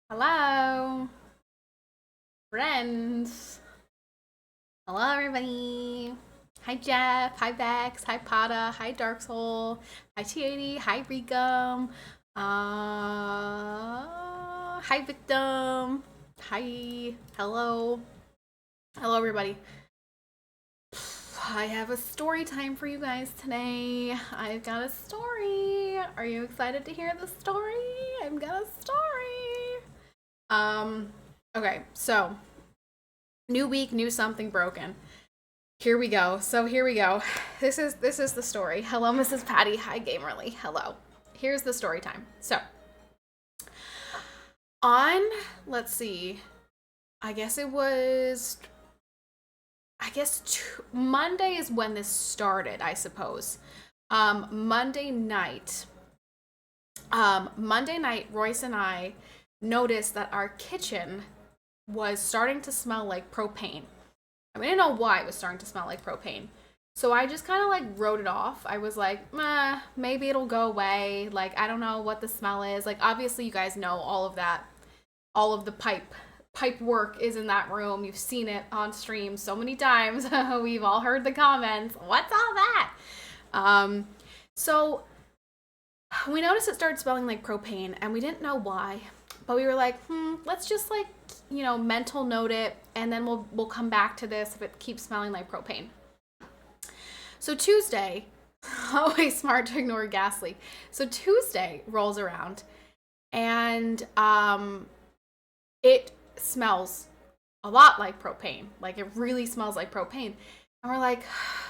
Hello, friends. Hello, everybody. Hi, Jeff. Hi, Vex. Hi, Pada. Hi, Dark Soul. Hi, Shady. Hi, Recum. Hi, Victim. Hi. Hello. Hello, everybody. I have a story time for you guys today. I've got a story. Are you excited to hear the story? I've got a story. Um, okay, so new week, new something broken. Here we go. So here we go. This is the story. Hello, Mrs. Patty. Hi, Gamerly. Hello. Here's the story time. So on, let's see. I guess it was. Monday is when this started. I suppose. Monday night. Monday night, Royce and I noticed that our kitchen was starting to smell like propane. I didn't know why it was starting to smell like propane. So I just kind of like wrote it off. I was like, maybe it'll go away. Like, I don't know what the smell is. Like, obviously, you guys know all of that. All of the pipe work is in that room. You've seen it on stream so many times. We've all heard the comments. What's all that? So we noticed it started smelling like propane, and we didn't know why. But we were like, let's just like mental note it, and then we'll come back to this if it keeps smelling like propane. So Tuesday, always smart to ignore gas leak. So Tuesday rolls around, and it smells a lot like propane. Like it really smells like propane. And we're like,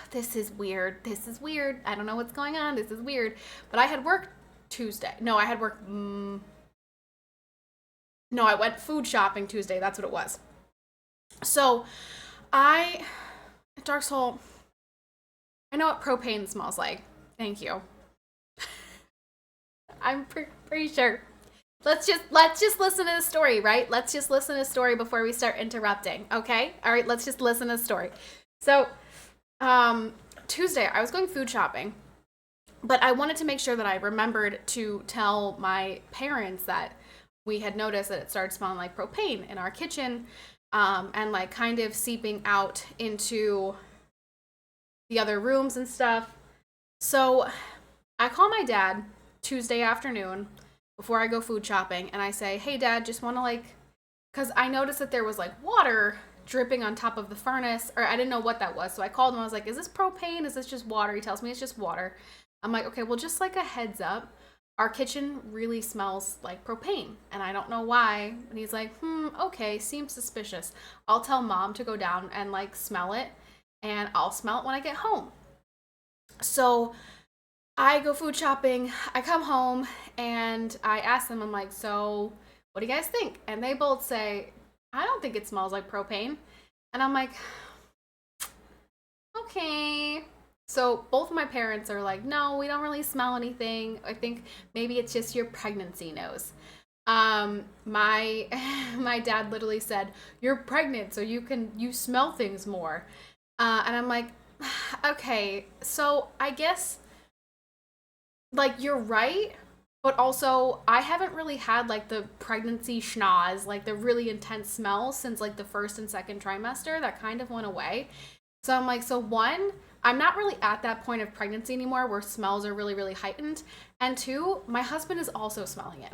this is weird. This is weird. I don't know what's going on. This is weird. But I had work Tuesday. No, I had work. No, I went food shopping Tuesday. That's what it was. So I, Dark Soul, I know what propane smells like. Thank you. I'm pretty sure. Let's just listen to the story, right? Let's just listen to the story before we start interrupting, okay? All right, let's just listen to the story. So, Tuesday I was going food shopping, but I wanted to make sure that I remembered to tell my parents that we had noticed that it started smelling like propane in our kitchen, and like kind of seeping out into the other rooms and stuff. So I call my dad Tuesday afternoon before I go food shopping, and I say, "Hey, Dad, just want to like," because I noticed that there was like water dripping on top of the furnace, or I didn't know what that was. So I called him. I was like, "Is this propane? Is this just water?" He tells me it's just water. I'm like, "Okay, well, just like a heads up, our kitchen really smells like propane, and I don't know why." And he's like, okay, seems suspicious. I'll tell Mom to go down and like smell it, and I'll smell it when I get home. So I go food shopping, I come home, and I ask them, I'm like, so what do you guys think? And they both say, I don't think it smells like propane. And I'm like, okay. So both of my parents are like, no, we don't really smell anything. I think maybe it's just your pregnancy nose. My my dad literally said, "You're pregnant, so you smell things more." And I'm like, okay, so I guess like you're right, but also I haven't really had like the pregnancy schnoz, like the really intense smell since like the first and second trimester. That kind of went away. So I'm like, so one, I'm not really at that point of pregnancy anymore where smells are really, really heightened. And two, my husband is also smelling it.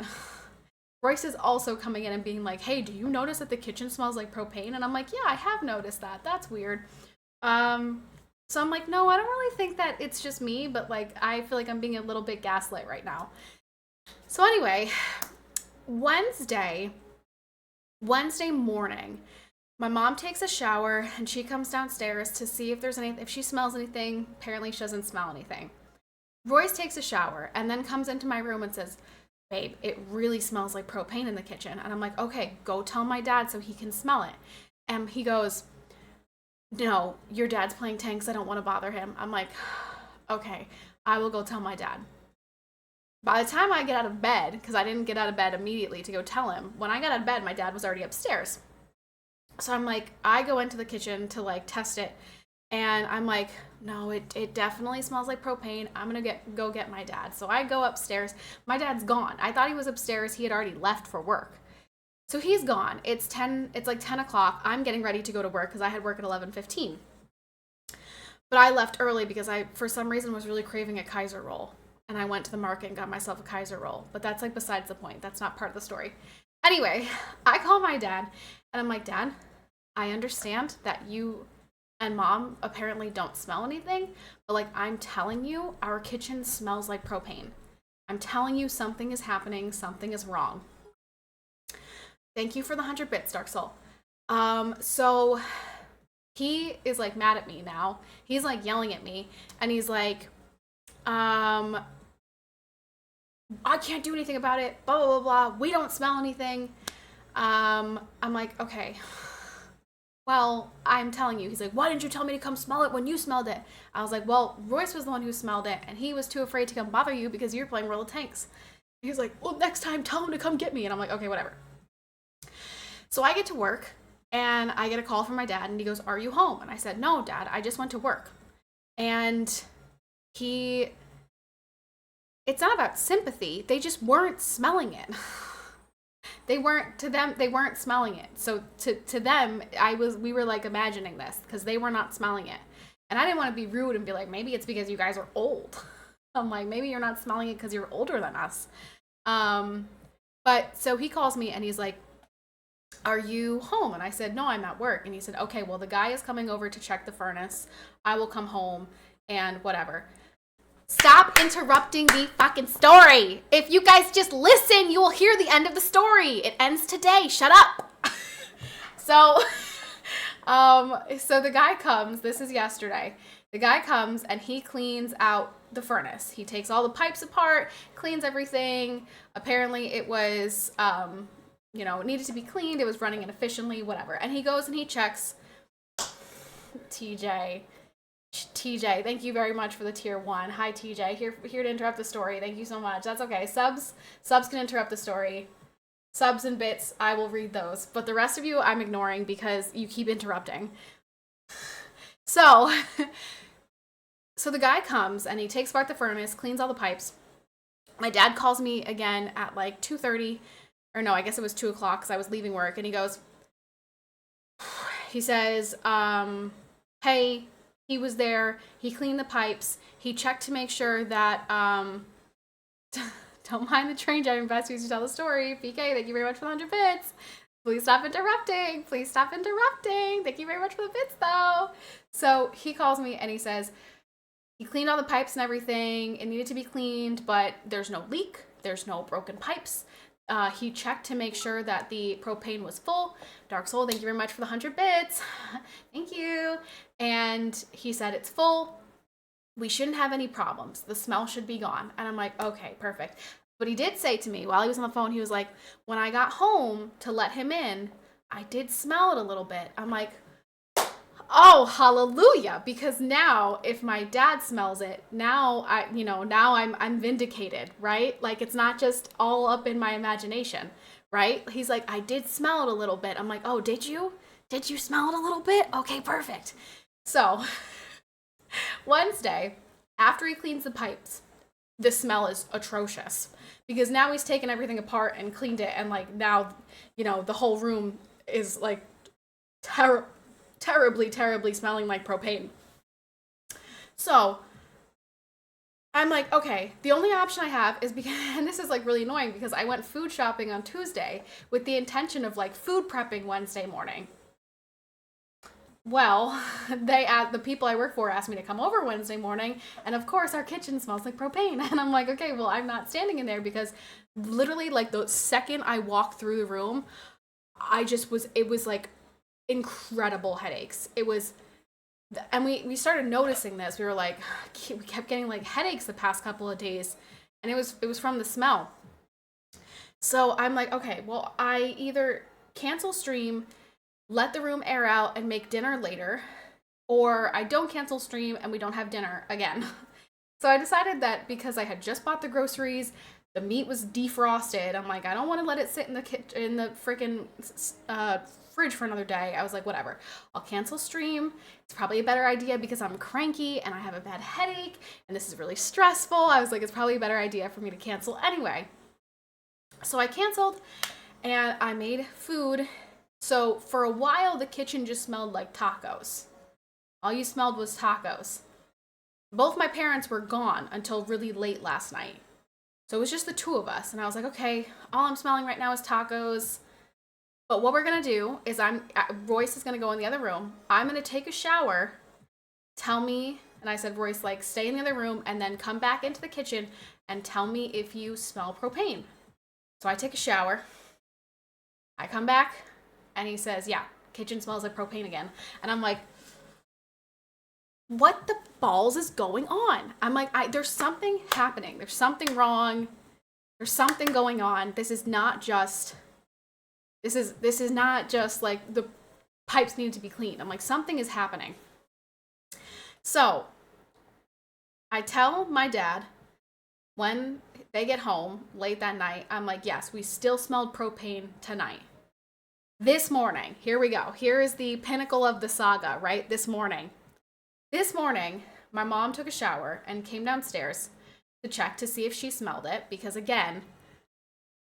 Royce is also coming in and being like, hey, do you notice that the kitchen smells like propane? And I'm like, yeah, I have noticed that. That's weird. Um, so I'm like, no, I don't really think that it's just me, but like, I feel like I'm being a little bit gaslit right now. So anyway, Wednesday, Wednesday morning, my mom takes a shower and she comes downstairs to see if there's if she smells anything. Apparently, she doesn't smell anything. Royce takes a shower and then comes into my room and says, babe, it really smells like propane in the kitchen. And I'm like, okay, go tell my dad so he can smell it. And he goes, no, your dad's playing tanks. I don't want to bother him. I'm like, okay, I will go tell my dad. By the time I get out of bed, because I didn't get out of bed immediately to go tell him, when I got out of bed, my dad was already upstairs. So I'm like, I go into the kitchen to like test it, and I'm like, no, it definitely smells like propane. I'm gonna go get my dad. So I go upstairs. My dad's gone. I thought he was upstairs. He had already left for work. So he's gone. It's like 10 o'clock. I'm getting ready to go to work because I had work at 11:15. But I left early because I, for some reason, was really craving a Kaiser roll. And I went to the market and got myself a Kaiser roll. But that's like besides the point. That's not part of the story. Anyway, I call my dad and I'm like, Dad, I understand that you and Mom apparently don't smell anything. But like, I'm telling you, our kitchen smells like propane. I'm telling you something is happening. Something is wrong. Thank you for the 100 bits, Dark Soul. So he is like mad at me now. He's like yelling at me and he's like, I can't do anything about it, blah, blah, blah, blah. We don't smell anything. I'm like, okay, well, I'm telling you. He's like, why didn't you tell me to come smell it when you smelled it? I was like, well, Royce was the one who smelled it and he was too afraid to come bother you because you're playing World of Tanks. He was like, well, next time tell him to come get me. And I'm like, okay, whatever. So I get to work and I get a call from my dad and he goes, are you home? And I said, no, Dad, I just went to work. And it's not about sympathy. They just weren't smelling it. They weren't smelling it. So to them, we were like imagining this because they were not smelling it. And I didn't want to be rude and be like, maybe it's because you guys are old. I'm like, maybe you're not smelling it because you're older than us. But so he calls me and he's like, are you home? And I said, no, I'm at work. And he said, okay, well, the guy is coming over to check the furnace. I will come home and whatever. Stop interrupting the fucking story. If you guys just listen, you will hear the end of the story. It ends today. Shut up. So the guy comes. This is yesterday. The guy comes and he cleans out the furnace. He takes all the pipes apart, cleans everything. Apparently it was, it needed to be cleaned. It was running inefficiently, whatever. And he goes and he checks. TJ, thank you very much for the tier 1. Hi, TJ. Here to interrupt the story. Thank you so much. That's okay. Subs can interrupt the story. Subs and bits, I will read those. But the rest of you, I'm ignoring because you keep interrupting. So the guy comes and he takes apart the furnace, cleans all the pipes. My dad calls me again at like 2:30. Or no, I guess it was 2 o'clock because I was leaving work. And he says, hey, he was there. He cleaned the pipes. He checked to make sure that, don't mind the train driving best used to tell the story. PK, thank you very much for the 100 bits. Please stop interrupting. Thank you very much for the bits, though. So he calls me and he says, he cleaned all the pipes and everything. It needed to be cleaned, but there's no leak. There's no broken pipes. He checked to make sure that the propane was full. Dark Soul, thank you very much for the 100 bits. Thank you. And he said it's full. We shouldn't have any problems. The smell should be gone. And I'm like, okay, perfect. But he did say to me while he was on the phone, he was like, when I got home to let him in, I did smell it a little bit. I'm like, oh, hallelujah. Because now if my dad smells it, now I'm vindicated, right? Like it's not just all up in my imagination, right? He's like, I did smell it a little bit. I'm like, oh, did you? Did you smell it a little bit? Okay, perfect. So Wednesday, after he cleans the pipes, the smell is atrocious because now he's taken everything apart and cleaned it. And like now, the whole room is like terribly smelling like propane. So I'm like, okay, the only option I have is because, and this is like really annoying because I went food shopping on Tuesday with the intention of like food prepping Wednesday morning. Well, the people I work for asked me to come over Wednesday morning, and of course our kitchen smells like propane. And I'm like, okay, well, I'm not standing in there because literally like the second I walked through the room, it was like incredible headaches. And we started noticing this. We were like, we kept getting like headaches the past couple of days, and it was from the smell. So I'm like, okay, well, I either cancel stream, let the room air out and make dinner later, or I don't cancel stream and we don't have dinner again. So I decided that because I had just bought the groceries, the meat was defrosted. I'm like, I don't want to let it sit in the freaking fridge for another day. I was like, whatever, I'll cancel stream. It's probably a better idea because I'm cranky and I have a bad headache and this is really stressful. I was like, it's probably a better idea for me to cancel anyway. So I canceled, and I made food. So for a while, the kitchen just smelled like tacos. All you smelled was tacos. Both my parents were gone until really late last night. So it was just the two of us. And I was like, okay, all I'm smelling right now is tacos. But what we're going to do is Royce is going to go in the other room. I'm going to take a shower. Tell me, and I said, Royce, like, stay in the other room and then come back into the kitchen and tell me if you smell propane. So I take a shower. I come back and he says, yeah, kitchen smells like propane again. And I'm like, what the balls is going on? I'm like, there's something happening. There's something wrong. There's something going on. This is not just like the pipes need to be cleaned. I'm like, something is happening. So I tell my dad when they get home late that night, I'm like, yes, we still smelled propane tonight. This morning, here we go. Here is the pinnacle of the saga, right? This morning, my mom took a shower and came downstairs to check to see if she smelled it, because again,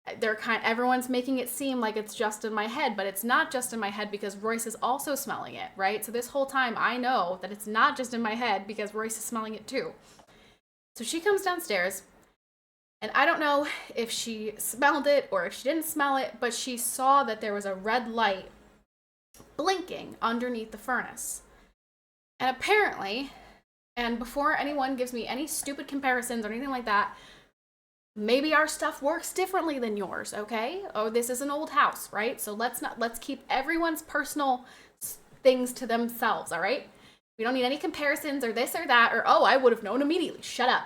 everyone's making it seem like it's just in my head, but it's not just in my head because Royce is also smelling it, right? So this whole time I know that it's not just in my head because Royce is smelling it too. So she comes downstairs, and I don't know if she smelled it or if she didn't smell it, but she saw that there was a red light blinking underneath the furnace. And apparently, and before anyone gives me any stupid comparisons or anything like that, maybe our stuff works differently than yours, okay? Oh, this is an old house, right? So let's keep everyone's personal things to themselves, all right? We don't need any comparisons or this or that, or, oh, I would have known immediately. Shut up,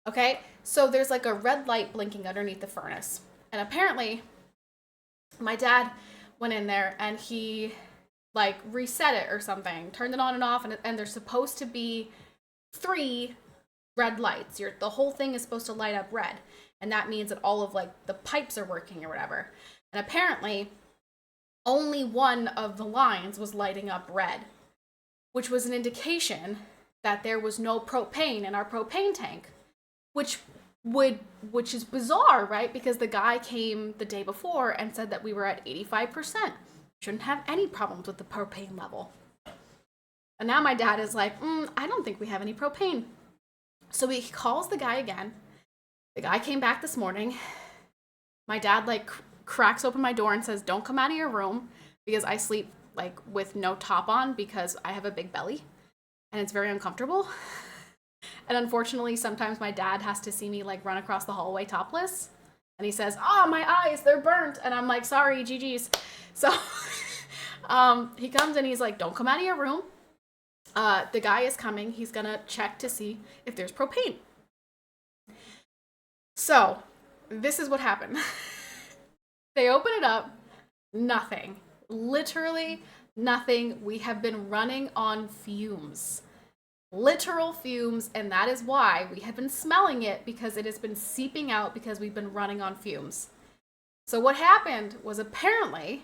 okay? So there's like a red light blinking underneath the furnace. And apparently, my dad went in there and he like reset it or something, turned it on and off, and there's supposed to be 3 red lights. The whole thing is supposed to light up red, and that means that all of like the pipes are working or whatever. And apparently only one of the lines was lighting up red, which was an indication that there was no propane in our propane tank, which is bizarre, right? Because the guy came the day before and said that we were at 85%. Shouldn't have any problems with the propane level. And now my dad is like, I don't think we have any propane. So he calls the guy again. The guy came back this morning. My dad like cracks open my door and says, don't come out of your room, because I sleep like with no top on because I have a big belly and it's very uncomfortable. And unfortunately, sometimes my dad has to see me like run across the hallway topless. And he says, oh, my eyes, they're burnt. And I'm like, sorry, GG's. So he comes and he's like, don't come out of your room. The guy is coming. He's going to check to see if there's propane. So this is what happened. They open it up. Nothing. Literally nothing. We have been running on fumes. Literal fumes, and that is why we have been smelling it, because it has been seeping out because we've been running on fumes. So what happened was, apparently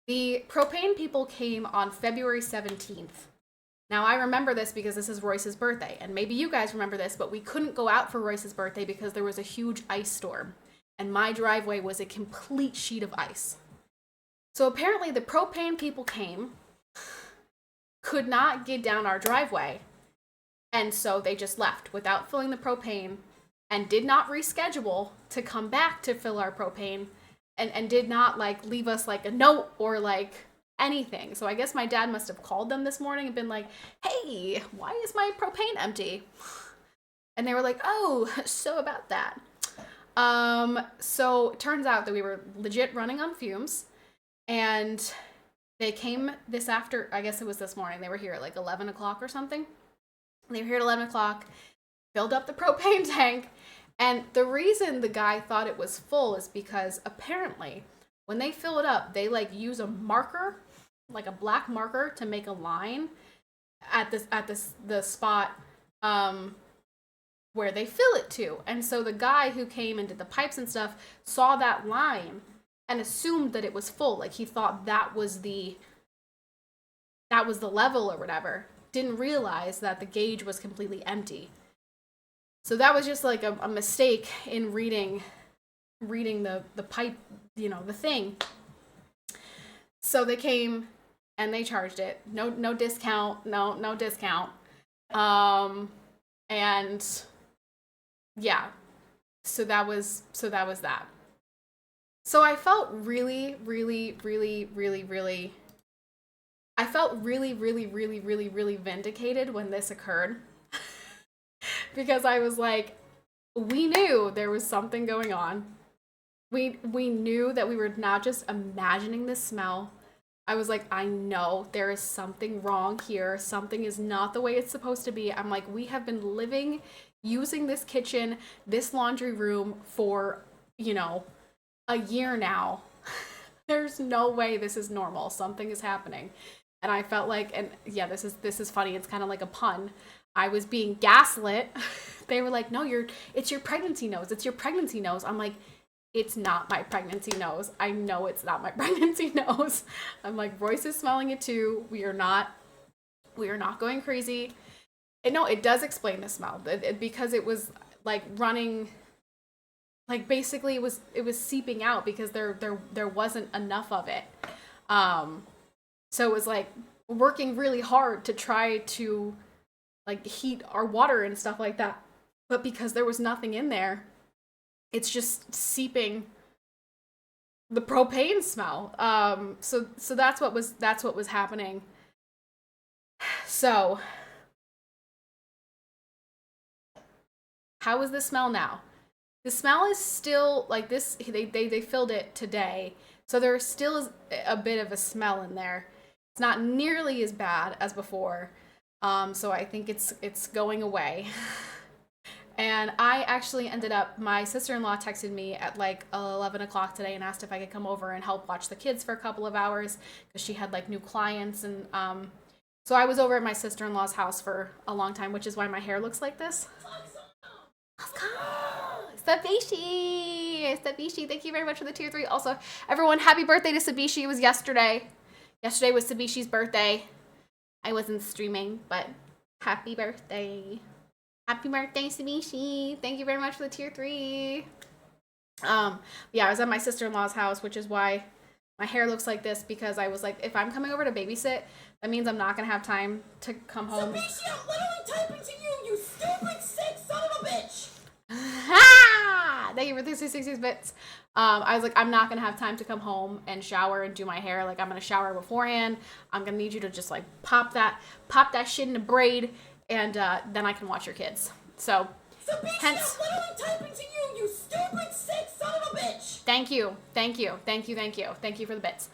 the propane people came on February 17th. Now I remember this because this is Royce's birthday, and maybe you guys remember this, but we couldn't go out for Royce's birthday because there was a huge ice storm and my driveway was a complete sheet of ice. So apparently the propane people came, could not get down our driveway, and so they just left without filling the propane and did not reschedule to come back to fill our propane, and did not like leave us like a note or like anything. So I guess my dad must have called them this morning and been like, hey, why is my propane empty? And they were like, oh, so about that. So it turns out that we were legit running on fumes, and they came I guess it was this morning. They were here at like 11 o'clock or something. They were here at 11 o'clock, filled up the propane tank. And the reason the guy thought it was full is because apparently when they fill it up, they like use a marker, like a black marker, to make a line at the spot where they fill it to. And so the guy who came and did the pipes and stuff saw that line and assumed that it was full. Like he thought that was the level or whatever. Didn't realize that the gauge was completely empty. So that was just like a mistake in reading reading the pipe, the thing. So they came and they charged it. No discount. No discount. And yeah, so that was that. So I felt really, really, really, really, really, I felt really, really, really, really, really vindicated when this occurred. Because I was like, we knew there was something going on. We knew that we were not just imagining this smell. I was like, I know there is something wrong here. Something is not the way it's supposed to be. I'm like, we have been living, using this kitchen, this laundry room for, a year now. There's no way this is normal. Something is happening. And I felt like, and yeah, this is funny. It's kind of like a pun. I was being gaslit. They were like, no, it's your pregnancy nose. It's your pregnancy nose. I'm like, it's not my pregnancy nose. I know it's not my pregnancy nose. I'm like, Royce is smelling it too. We are not going crazy. And no, it does explain the smell because it was like running, like basically it was seeping out because there wasn't enough of it. So it was like working really hard to try to like heat our water and stuff like that. But because there was nothing in there, it's just seeping the propane smell. So that's what was happening. So how is the smell now? The smell is still like this. They filled it today, so there still is a bit of a smell in there. It's not nearly as bad as before. So I think it's going away. And I actually ended up, my sister-in-law texted me at like 11 o'clock today and asked if I could come over and help watch the kids for a couple of hours because she had like new clients. And so I was over at my sister-in-law's house for a long time, which is why my hair looks like this. Sabishi! Thank you very much for the tier 3. Also, everyone, happy birthday to Sabishi. It was yesterday. Yesterday was Sabishi's birthday. I wasn't streaming, but happy birthday. Happy birthday, Sabishi. Thank you very much for the tier 3. Yeah, I was at my sister-in-law's house, which is why my hair looks like this, because I was like, if I'm coming over to babysit, that means I'm not going to have time to come home. Sabishi, I'm literally typing to you, you stupid sick son of a bitch. Thank you for the 66 bits. I was like, I'm not going to have time to come home and shower and do my hair. Like, I'm going to shower beforehand. I'm going to need you to just, like, pop that shit in a braid, and then I can watch your kids. So, Sabishi, hence, I'm literally typing to you, you stupid sick son of a bitch. Thank you for the bits.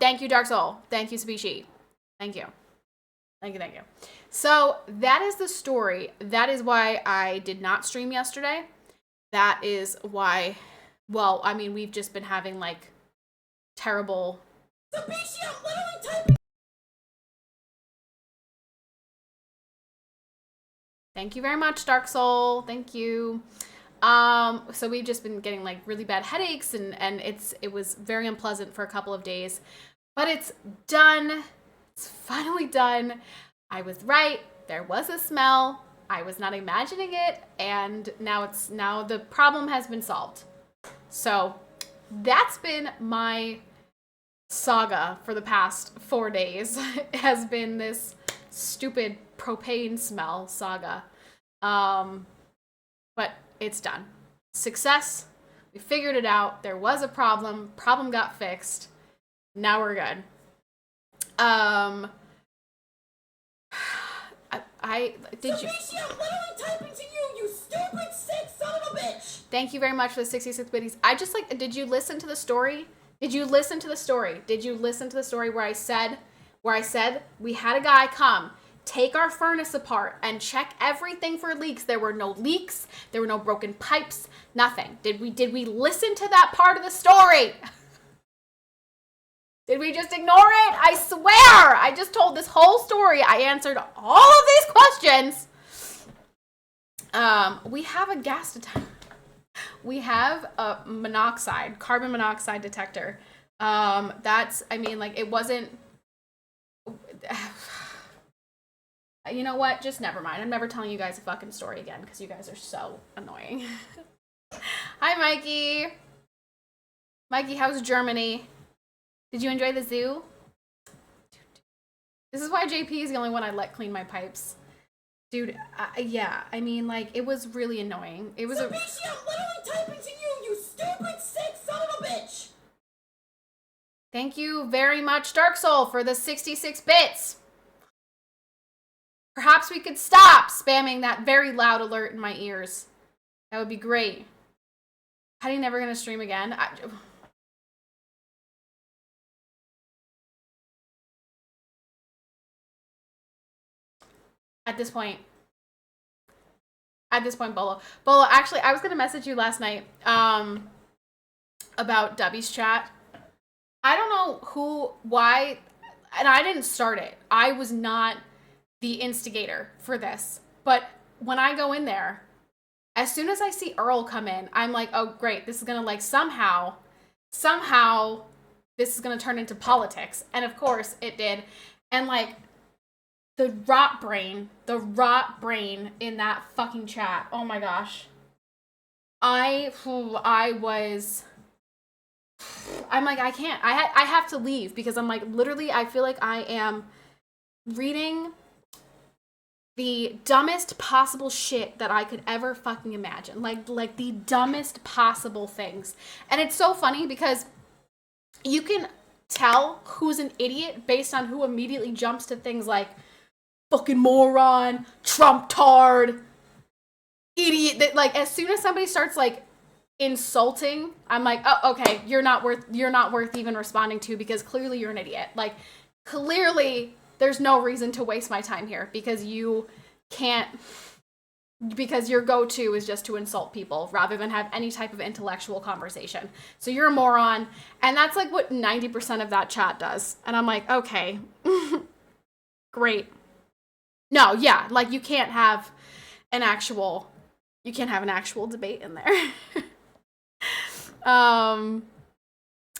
Thank you, Dark Soul. Thank you, Sabishi. Thank you. So, that is the story. That is why I did not stream yesterday. That is why, well, I mean, we've just been having, like, terrible... Sabishi, I'm literally typing... Thank you very much, Dark Soul. Thank you. So we've just been getting, like, really bad headaches, and it was very unpleasant for a couple of days. But it's done. It's finally done. I was right. There was a smell. I was not imagining it, and now the problem has been solved. So that's been my saga for the past 4 days. It has been this stupid propane smell saga. But it's done. Success. We figured it out. There was a problem. Problem got fixed. Now we're good. Did you? Sabishi, I'm literally typing to you, you stupid sick son of a bitch. Thank you very much for the 66 biddies. I just like. Did you listen to the story? Did you listen to the story where I said we had a guy come, take our furnace apart, and check everything for leaks? There were no leaks. There were no broken pipes. Nothing. Did we listen to that part of the story? Did we just ignore it? I swear! I just told this whole story. I answered all of these questions. We have a gas detector. We have a carbon monoxide detector. It wasn't... You know what? Just never mind. I'm never telling you guys a fucking story again because you guys are so annoying. Hi, Mikey. Mikey, how's Germany? Did you enjoy the zoo? This is why JP is the only one I'd let clean my pipes. Dude, yeah, I mean, like, it was really annoying. It was I'm literally typing to you, you stupid sick son of a bitch! Thank you very much, Dark Soul, for the 66 bits. Perhaps we could stop spamming that very loud alert in my ears. That would be great. Patty never gonna stream again? At this point, Bolo. Bolo, actually, I was gonna message you last night about Debbie's chat. I don't know why, and I didn't start it. I was not the instigator for this. But when I go in there, as soon as I see Earl come in, I'm like, oh, great. This is going to like somehow, this is going to turn into politics. And of course it did. And like the rot brain in that fucking chat. Oh my gosh. I'm like, I can't. I have to leave because I'm like, literally, I feel like I am reading the dumbest possible shit that I could ever fucking imagine. Like the dumbest possible things. And it's so funny because you can tell who's an idiot based on who immediately jumps to things like fucking moron, Trump tard, idiot. That like as soon as somebody starts like insulting, I'm like, oh, okay, you're not worth even responding to because clearly you're an idiot. Like clearly there's no reason to waste my time here because you can't, because your go-to is just to insult people rather than have any type of intellectual conversation. So you're a moron. And that's like what 90% of that chat does. And I'm like, okay, great. No, yeah, like you can't have an actual debate in there.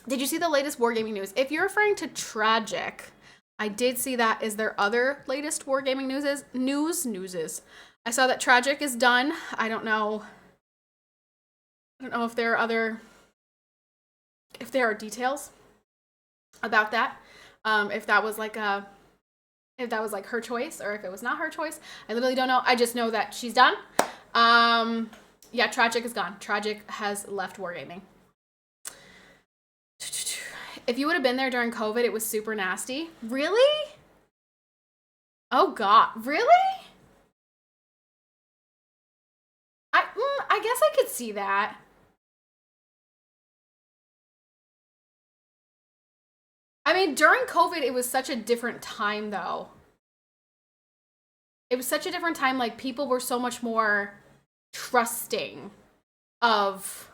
Did you see the latest wargaming news? If you're referring to Tragic, I did see that. Is there other latest wargaming news? I saw that Tragic is done. I don't know if there are details about that. If that was like her choice or if it was not her choice. I literally don't know. I just know that she's done. Yeah, Tragic is gone. Tragic has left wargaming. If you would have been there during COVID, it was super nasty. Really? Oh God, really? I guess I could see that. I mean, during COVID, it was such a different time, though. It was such a different time. Like, people were so much more trusting of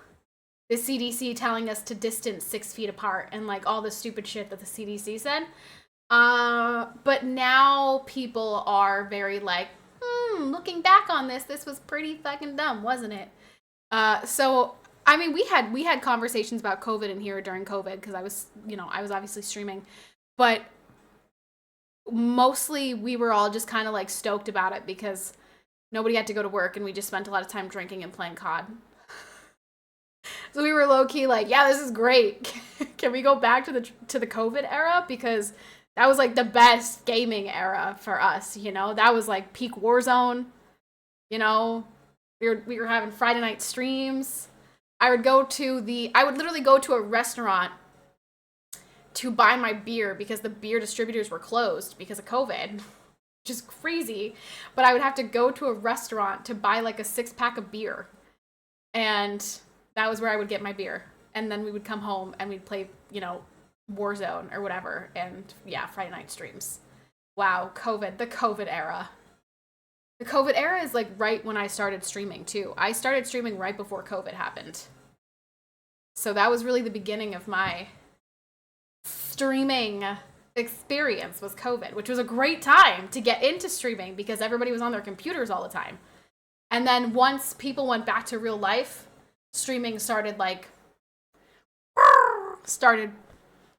the CDC telling us to distance 6 feet apart and, like, all the stupid shit that the CDC said. But now people are very, like, looking back on this was pretty fucking dumb, wasn't it? So I mean, we had conversations about COVID in here during COVID because I was obviously streaming, but mostly we were all just kind of like stoked about it because nobody had to go to work and we just spent a lot of time drinking and playing COD. So we were low key like, yeah, this is great. Can we go back to the COVID era because that was like the best gaming era for us, you know? That was like peak Warzone, you know? We were having Friday night streams. I would literally go to a restaurant to buy my beer because the beer distributors were closed because of COVID, which is crazy. But I would have to go to a restaurant to buy like a 6-pack of beer. And that was where I would get my beer. And then we would come home and we'd play, Warzone or whatever. And yeah, Friday night streams. Wow, the COVID era. The COVID era is like right when I started streaming too. I started streaming right before COVID happened. So that was really the beginning of my streaming experience was COVID, which was a great time to get into streaming because everybody was on their computers all the time. And then once people went back to real life, streaming started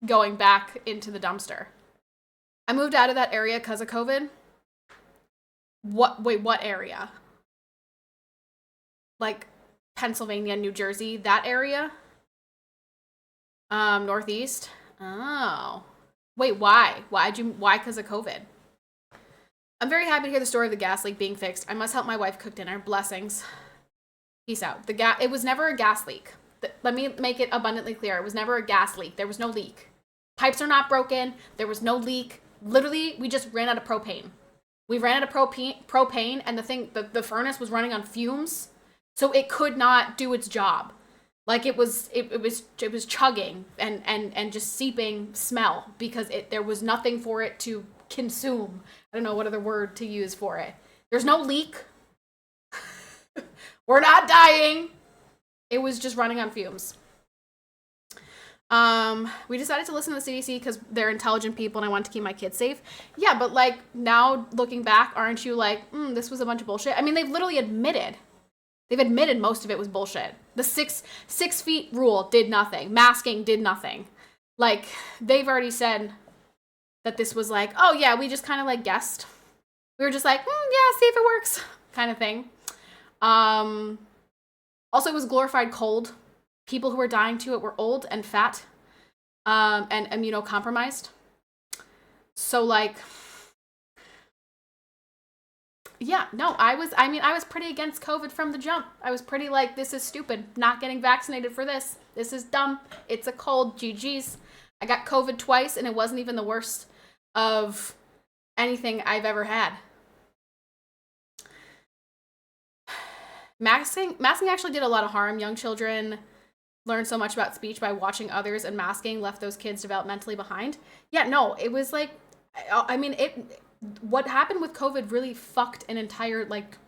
going back into the dumpster. I moved out of that area because of COVID. What area? Like Pennsylvania, New Jersey, that area. Northeast. Oh. Wait, why? Why? Because of COVID. I'm very happy to hear the story of the gas leak being fixed. I must help my wife cook dinner. Blessings. Peace out. It was never a gas leak. Let me make it abundantly clear. It was never a gas leak. There was no leak. Pipes are not broken. There was no leak. Literally, we just ran out of propane. We ran out of propane, and the furnace was running on fumes, so it could not do its job. Like it was chugging and just seeping smell because there was nothing for it to consume. I don't know what other word to use for it. There's no leak. We're not dying. It was just running on fumes. We decided to listen to the CDC because they're intelligent people and I wanted to keep my kids safe. Yeah, but like now looking back, aren't you like, this was a bunch of bullshit? I mean, they've literally admitted most of it was bullshit. The 6 feet rule did nothing. Masking did nothing. Like they've already said that this was like, oh yeah, we just kind of like guessed. We were just like, yeah, see if it works kind of thing. Also, it was glorified cold. People who were dying to it were old and fat, and immunocompromised. So like, yeah, no, I was pretty against COVID from the jump. I was pretty like, this is stupid. Not getting vaccinated for this. This is dumb. It's a cold. GG's. I got COVID twice and it wasn't even the worst of anything I've ever had. Masking actually did a lot of harm. Young children learned so much about speech by watching others, and masking left those kids developmentally behind. Yeah, no, it was like, I mean, what happened with COVID really fucked an entire like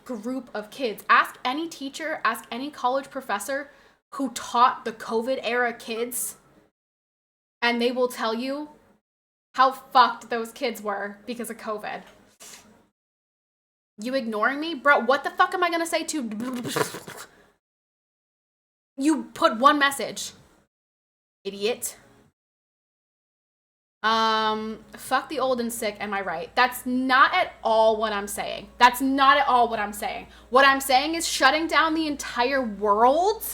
group of kids. Ask any teacher, ask any college professor who taught the COVID era kids, and they will tell you how fucked those kids were because of COVID. You ignoring me? Bro, what the fuck am I gonna say to... You put one message. Idiot. Fuck the old and sick, am I right? That's not at all what I'm saying. That's not at all what I'm saying. What I'm saying is shutting down the entire world.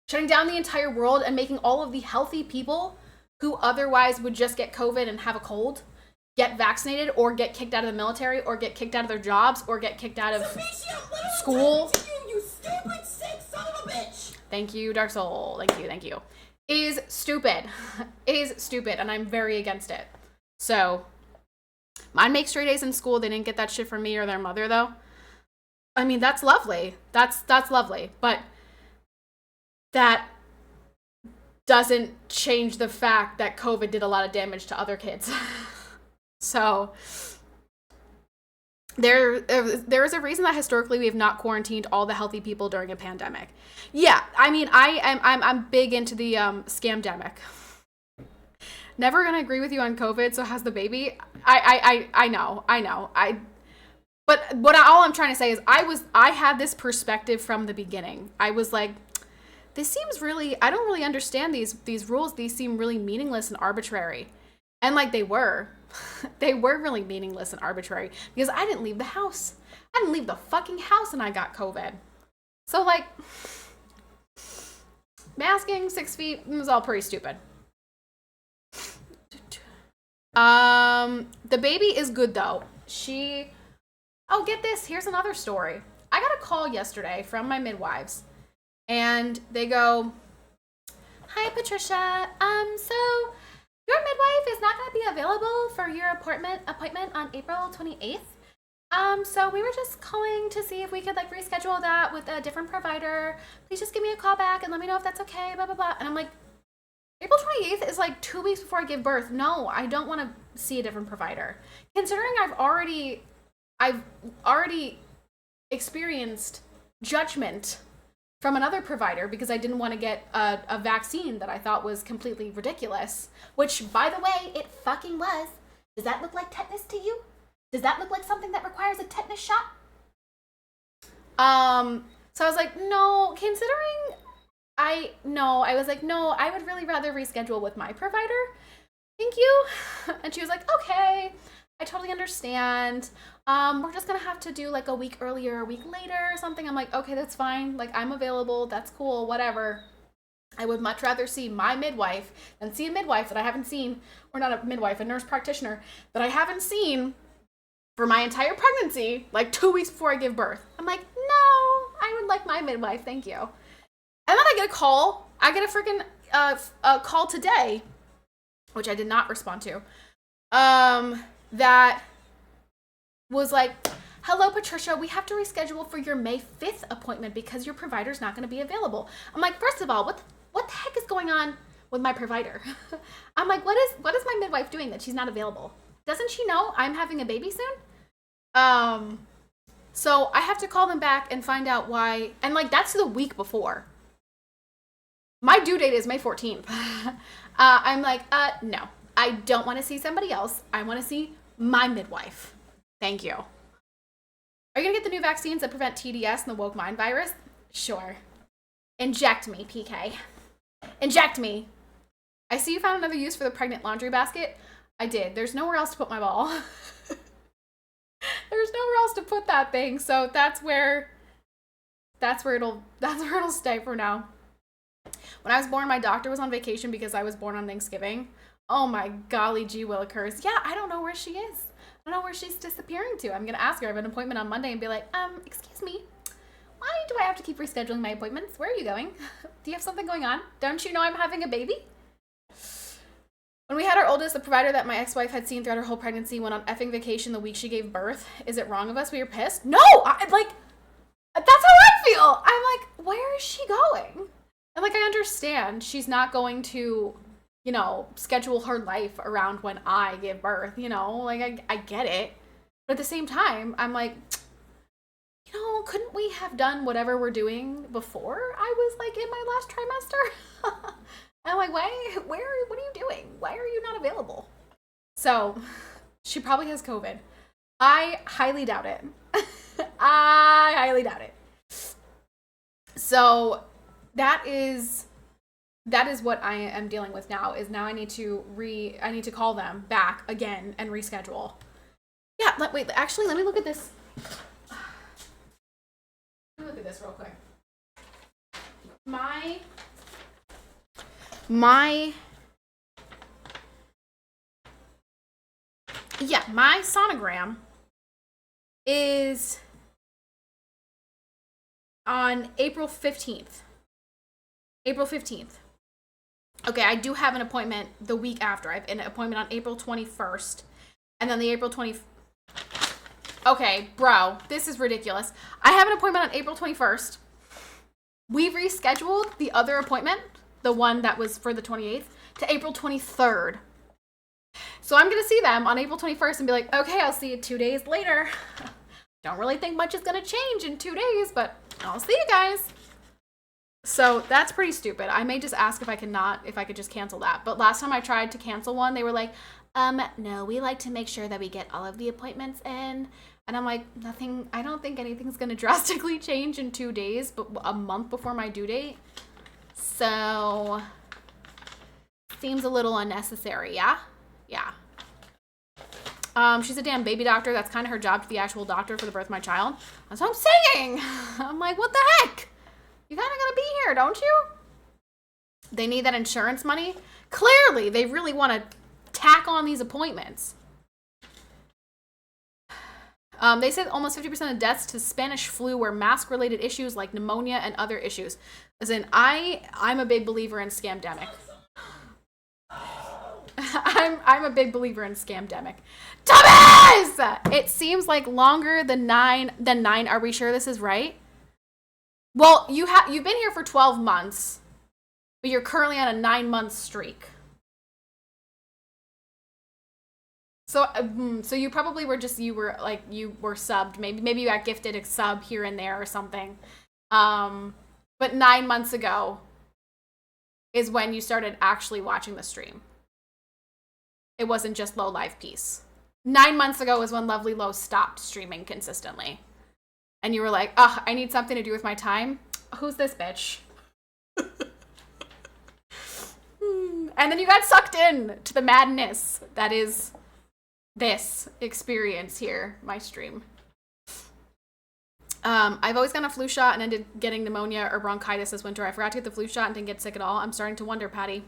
Shutting down the entire world and making all of the healthy people who otherwise would just get COVID and have a cold get vaccinated or get kicked out of the military or get kicked out of their jobs or get kicked out of school. You stupid sick son of a bitch. Thank you, Dark Soul. Thank you. Is stupid. Is stupid, and I'm very against it. So, mine make straight A's in school. They didn't get that shit from me or their mother, though. I mean, that's lovely. That's lovely. But that doesn't change the fact that COVID did a lot of damage to other kids. So there is a reason that historically we have not quarantined all the healthy people during a pandemic. Yeah, I mean, I'm big into the scamdemic. Never gonna agree with you on COVID. So has the baby. I know. But all I'm trying to say is I had this perspective from the beginning. I was like, this seems really, I don't really understand these rules. These seem really meaningless and arbitrary. And like they were really meaningless and arbitrary because I didn't leave the house. I didn't leave the fucking house and I got COVID. So like masking 6 feet was all pretty stupid. The baby is good though. Oh, get this. Here's another story. I got a call yesterday from my midwives and they go, "Hi, Patricia. So your midwife is not going to be available for your appointment on April 28th. So we were just calling to see if we could like reschedule that with a different provider. Please just give me a call back and let me know if that's okay, blah, blah, blah." And I'm like, April 28th is like 2 weeks before I give birth. No, I don't want to see a different provider. Considering I've already experienced judgment from another provider because I didn't want to get a vaccine that I thought was completely ridiculous, which, by the way, it fucking was. Does that look like tetanus to you? Does that look like something that requires a tetanus shot? So I was like, no, I was like, no, I would really rather reschedule with my provider. Thank you. And she was like, okay. I totally understand. We're just gonna have to do like a week earlier, a week later or something. I'm like, okay, that's fine. Like, I'm available. That's cool. Whatever. I would much rather see my midwife than see a midwife that I haven't seen, or not a midwife, a nurse practitioner that I haven't seen for my entire pregnancy, like 2 weeks before I give birth. I'm like, no, I would like my midwife. Thank you. And then I get a call. I get a freaking call today, which I did not respond to. That was like, hello, Patricia, we have to reschedule for your May 5th appointment because your provider's not going to be available. I'm like, first of all, what the heck is going on with my provider? I'm like, what is my midwife doing that she's not available? Doesn't she know I'm having a baby soon? So I have to call them back and find out why. And like, that's the week before. My due date is May 14th. I'm like, no, I don't want to see somebody else. I want to see my midwife. Thank you. Are you going to get the new vaccines that prevent TDS and the woke mind virus? Sure. Inject me, PK. Inject me. I see you found another use for the pregnant laundry basket. I did. There's nowhere else to put my ball. There's nowhere else to put that thing. So that's where it'll stay for now. When I was born, my doctor was on vacation because I was born on Thanksgiving. Oh my golly gee willikers. Yeah, I don't know where she is. I don't know where she's disappearing to. I'm going to ask her. I have an appointment on Monday and be like, excuse me, why do I have to keep rescheduling my appointments? Where are you going? Do you have something going on? Don't you know I'm having a baby? When we had our oldest, the provider that my ex-wife had seen throughout her whole pregnancy went on effing vacation the week she gave birth. Is it wrong of us? We were pissed? No! That's how I feel. I'm like, where is she going? And like, I understand she's not going to, schedule her life around when I give birth, like I get it. But at the same time, I'm like, couldn't we have done whatever we're doing before I was like in my last trimester? I'm like, what are you doing? Why are you not available? So she probably has COVID. I highly doubt it. I highly doubt it. So that is what I am dealing with now. Is now I need to call them back again and reschedule. Yeah, let me look at this. Let me look at this real quick. My sonogram is on April 15th. April 15th. Okay, I do have an appointment the week after. I have an appointment on April 21st. And then the April 20th. Okay, bro, this is ridiculous. I have an appointment on April 21st. We rescheduled the other appointment, the one that was for the 28th, to April 23rd. So I'm going to see them on April 21st and be like, okay, I'll see you 2 days later. Don't really think much is going to change in 2 days, but I'll see you guys. So that's pretty stupid. I may just ask if I could just cancel that. But last time I tried to cancel one, they were like, no, we like to make sure that we get all of the appointments in. And I'm like, I don't think anything's going to drastically change in 2 days, but a month before my due date. So, seems a little unnecessary, yeah? Yeah. She's a damn baby doctor. That's kind of her job to be actual doctor for the birth of my child. That's what I'm saying. I'm like, what the heck? You kind of got to be here, don't you? They need that insurance money. Clearly, they really want to tack on these appointments. They said almost 50% of deaths to Spanish flu were mask-related issues like pneumonia and other issues. Listen, I'm a big believer in scamdemic. I'm a big believer in scamdemic. Thomas! It seems like longer than 9. Are we sure this is right? Well, you've been here for 12 months, but you're currently on a 9-month streak. So you probably were subbed. Maybe you got gifted a sub here and there or something. But 9 months ago is when you started actually watching the stream. It wasn't just Low Live Peace. 9 months ago was when Lovely Low stopped streaming consistently. And you were like, I need something to do with my time. Who's this bitch? And then you got sucked in to the madness that is this experience here, my stream. I've always gotten a flu shot and ended getting pneumonia or bronchitis this winter. I forgot to get the flu shot and didn't get sick at all. I'm starting to wonder, Patty.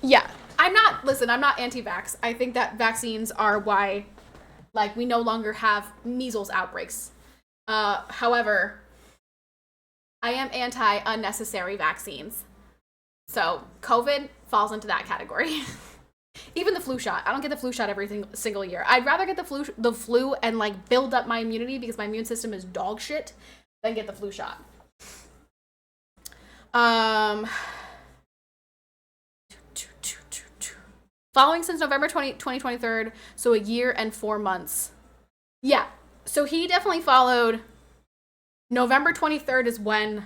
Yeah, I'm not anti-vax. I think that vaccines are why, like, we no longer have measles outbreaks. However, I am anti-unnecessary vaccines. So, COVID falls into that category. Even the flu shot. I don't get the flu shot every single year. I'd rather get the flu and, like, build up my immunity because my immune system is dog shit than get the flu shot. Following since November 2023, so a year and 4 months. Yeah, so he definitely followed. November 23rd is when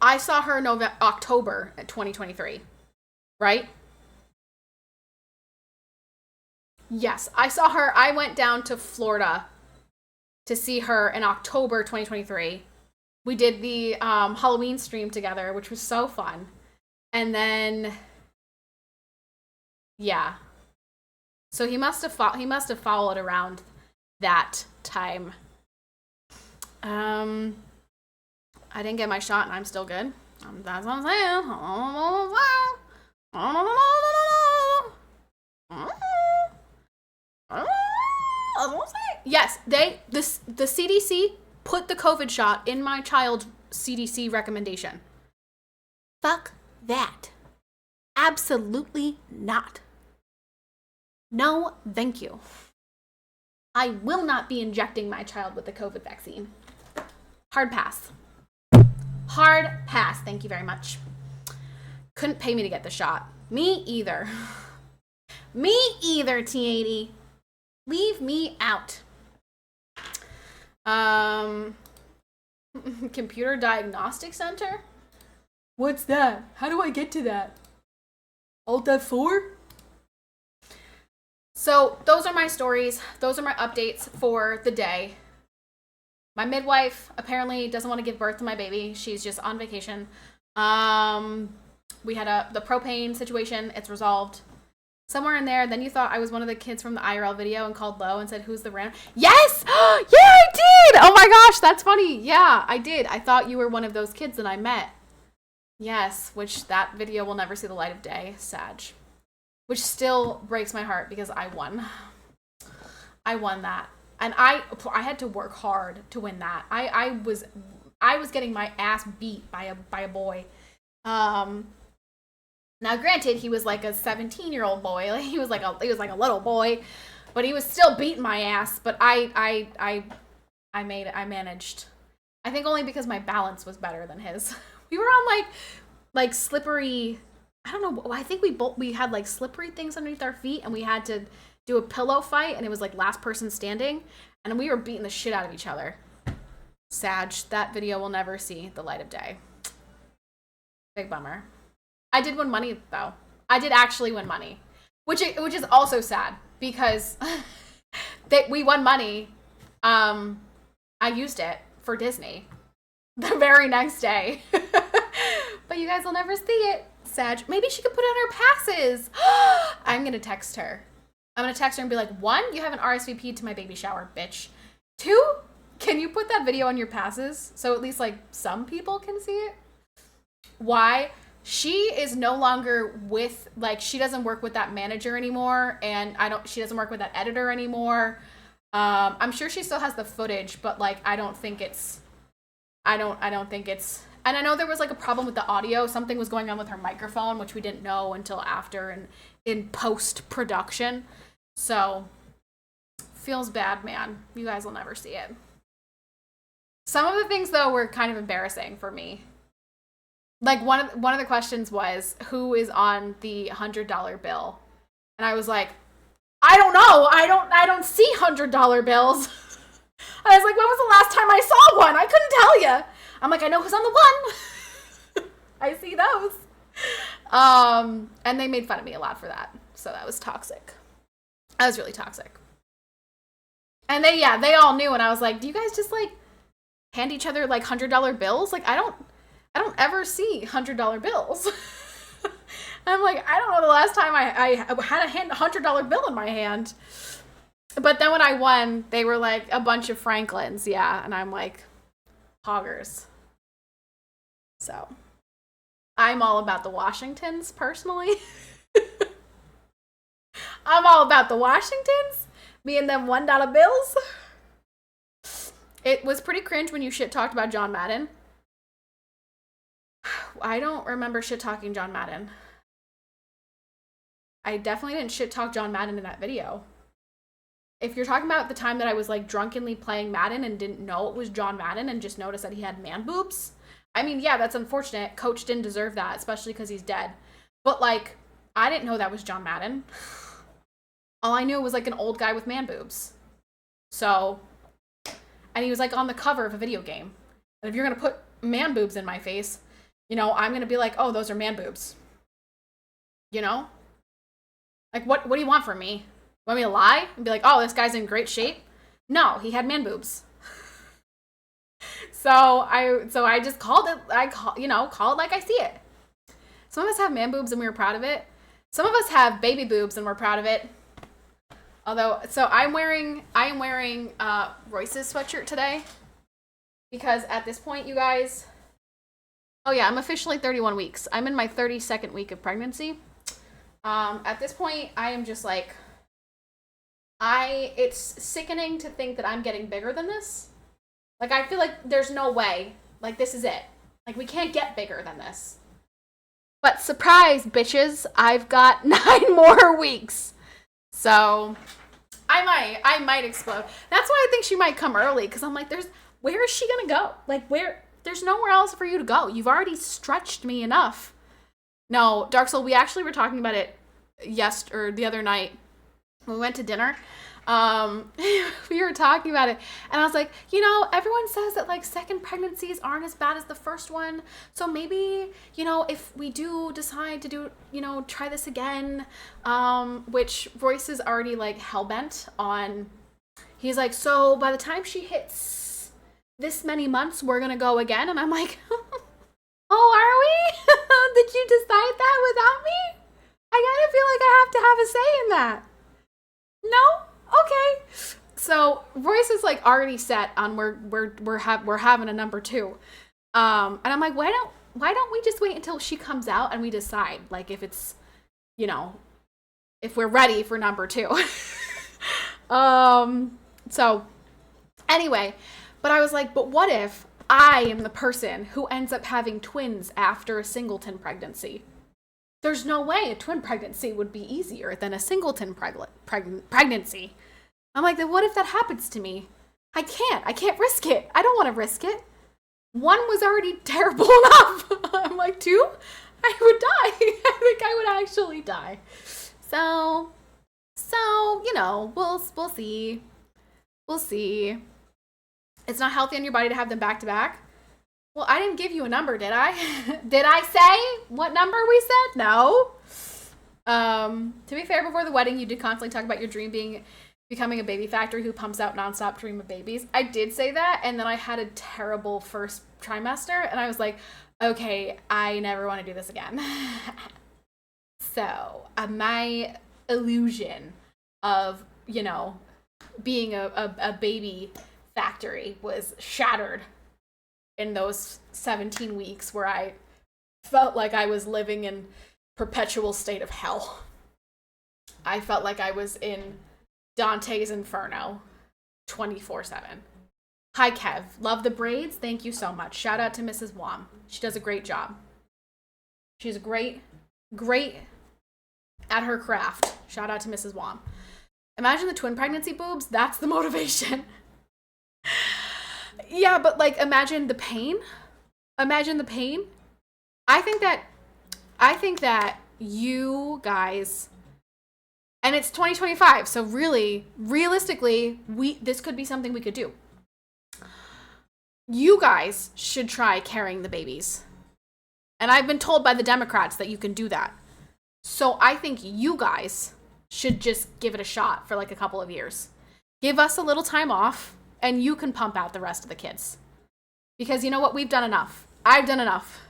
I saw her October 2023, right? Yes, I saw her. I went down to Florida to see her in October 2023. We did the Halloween stream together, which was so fun. And then, yeah. So he must have followed around that time. I didn't get my shot and I'm still good. That's what I'm saying. Yes, the CDC put the COVID shot in my child's CDC recommendation. Fuck that. Absolutely not. No, thank you. I will not be injecting my child with the COVID vaccine. Hard pass. Hard pass. Thank you very much. Couldn't pay me to get the shot. Me either. Me either, T80. Leave me out. Computer Diagnostic Center? What's that? How do I get to that? Alt F4? So those are my stories. Those are my updates for the day. My midwife apparently doesn't want to give birth to my baby. She's just on vacation. We had the propane situation. It's resolved. Somewhere in there, then you thought I was one of the kids from the IRL video and called low and said, who's the random? Yes! Yeah, I did! Oh my gosh, that's funny. Yeah, I did. I thought you were one of those kids that I met. Yes, which that video will never see the light of day. Sag. Which still breaks my heart because I won. I won that. And I had to work hard to win that. I was getting my ass beat by a boy. Now, granted, he was like a 17-year-old boy. Like, he was like a little boy, but he was still beating my ass. But I managed. I think only because my balance was better than his. We were on like slippery. I don't know. I think we had like slippery things underneath our feet, and we had to do a pillow fight, and it was like last person standing, and we were beating the shit out of each other. Sag, that video will never see the light of day. Big bummer. I did win money, though. I did actually win money, which is also sad because we won money. I used it for Disney the very next day, but you guys will never see it. Sag, maybe she could put on her passes. I'm gonna text her. I'm gonna text her and be like, 1, you haven't RSVP'd to my baby shower, bitch. 2, can you put that video on your passes so at least like some people can see it? Why? She is no longer with, like, she doesn't work with that manager anymore, and she doesn't work with that editor anymore. I'm sure she still has the footage, but like I don't think it's and I know there was like a problem with the audio. Something was going on with her microphone, which we didn't know until after and in post-production. So feels bad, man. You guys will never see it. Some of the things though were kind of embarrassing for me. Like one of the questions was, who is on the $100 bill? And I was like, I don't know. I don't see $100 bills. I was like, when was the last time I saw one? I couldn't tell you. I'm like, I know who's on the one. I see those. And they made fun of me a lot for that. So that was toxic. That was really toxic. And they all knew, and I was like, do you guys just like hand each other like $100 bills. Like I don't ever see $100 bills. I'm like, I don't know the last time I had a $100 bill in my hand. But then when I won, they were like a bunch of Franklins, yeah, and I'm like, hoggers. So, I'm all about the Washingtons, personally. I'm all about the Washingtons, me and them $1 bills. It was pretty cringe when you shit talked about John Madden. I don't remember shit talking John Madden. I definitely didn't shit talk John Madden in that video. If you're talking about the time that I was like drunkenly playing Madden and didn't know it was John Madden and just noticed that he had man boobs, I mean, yeah, that's unfortunate. Coach didn't deserve that, especially because he's dead. But like, I didn't know that was John Madden. All I knew was like an old guy with man boobs. So, and he was like on the cover of a video game. And if you're going to put man boobs in my face, you know, I'm going to be like, oh, those are man boobs. You know? Like, what do you want from me? Want me to lie and be like, oh, this guy's in great shape? No, he had man boobs. So I just called it. Call it like I see it. Some of us have man boobs and we were proud of it. Some of us have baby boobs and we're proud of it. Although, so I am wearing Royce's sweatshirt today because at this point, you guys. Oh yeah, I'm officially 31 weeks. I'm in my 32nd week of pregnancy. At this point, I am just like. It's sickening to think that I'm getting bigger than this. Like, I feel like there's no way. Like, this is it. Like, we can't get bigger than this. But surprise, bitches, I've got 9 more weeks. So, I might explode. That's why I think she might come early, because I'm like, where is she gonna go? Like, there's nowhere else for you to go. You've already stretched me enough. No, Dark Soul, we actually were talking about it the other night. We went to dinner. We were talking about it and I was like, everyone says that like second pregnancies aren't as bad as the first one. So maybe, if we do decide to do, try this again, which Royce is already like hellbent on. He's like, so by the time she hits this many months, we're going to go again. And I'm like, oh, are we? Did you decide that without me? I kind of feel like I have to have a say in that. No? Okay. So Royce is like already set on we're having a number 2. And I'm like, why don't we just wait until she comes out and we decide like if it's, if we're ready for number 2. So anyway, but I was like, but what if I am the person who ends up having twins after a singleton pregnancy? There's no way a twin pregnancy would be easier than a singleton pregnancy. I'm like, then what if that happens to me? I can't risk it. I don't want to risk it. 1 was already terrible enough. I'm like, 2, I would die. I think I would actually die. So, we'll see. We'll see. It's not healthy on your body to have them back to back. Well, I didn't give you a number, did I? Did I say what number we said? No. To be fair, before the wedding, you did constantly talk about your dream becoming a baby factory who pumps out nonstop dream of babies. I did say that, and then I had a terrible first trimester, and I was like, okay, I never want to do this again. So, my illusion of, being a baby factory was shattered in those 17 weeks where I felt like I was living in perpetual state of hell. I felt like I was in Dante's Inferno 24/7. Hi, Kev. Love the braids. Thank you so much. Shout out to Mrs. Wom. She does a great job. She's great at her craft. Shout out to Mrs. Wom. Imagine the twin pregnancy boobs. That's the motivation. Yeah, but like, imagine the pain. Imagine the pain. I think that you guys, and it's 2025, so really, realistically, this could be something we could do. You guys should try carrying the babies. And I've been told by the Democrats that you can do that. So I think you guys should just give it a shot for like a couple of years. Give us a little time off, and you can pump out the rest of the kids. Because you know what? We've done enough. I've done enough.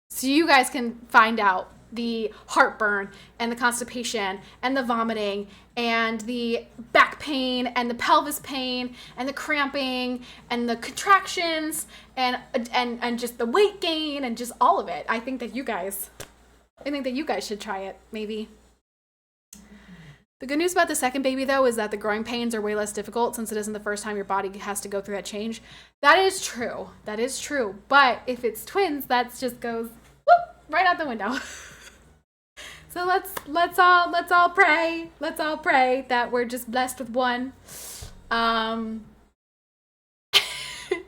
So you guys can find out the heartburn and the constipation and the vomiting and the back pain and the pelvis pain and the cramping and the contractions and just the weight gain and just all of it. I think that you guys should try it, maybe. The good news about the second baby, though, is that the growing pains are way less difficult since it isn't the first time your body has to go through that change. That is true. That is true. But if it's twins, that just goes whoop, right out the window. So let's all pray. Let's all pray that we're just blessed with one.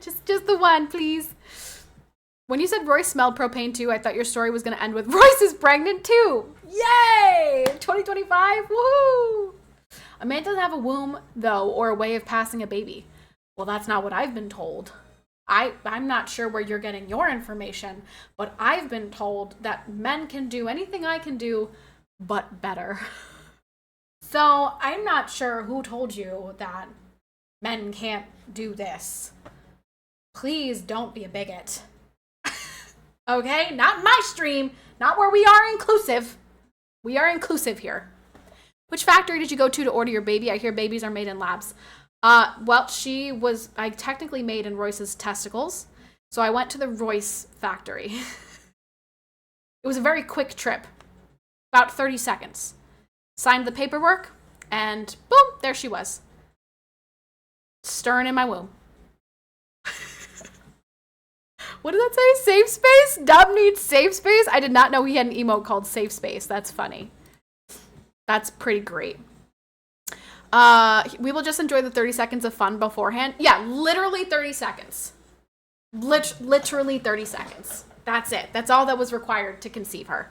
Just the one, please. When you said Royce smelled propane too, I thought your story was going to end with Royce is pregnant too. Yay! 2025, woohoo! Amanda doesn't have a womb, though, or a way of passing a baby. Well, that's not what I've been told. I'm not sure where you're getting your information, but I've been told that men can do anything I can do, but better. So I'm not sure who told you that men can't do this. Please don't be a bigot. Okay? Not my stream. Not where we are inclusive. We are inclusive here. Which factory did you go to order your baby? I hear babies are made in labs. Well, I technically made in Royce's testicles. So I went to the Royce factory. It was a very quick trip. About 30 seconds. Signed the paperwork, and boom, there she was. Stirring in my womb. What did that say? Safe space? Dub needs safe space? I did not know he had an emote called safe space. That's funny. That's pretty great. We will just enjoy the 30 seconds of fun beforehand. Yeah, literally 30 seconds. Literally 30 seconds. That's it. That's all that was required to conceive her.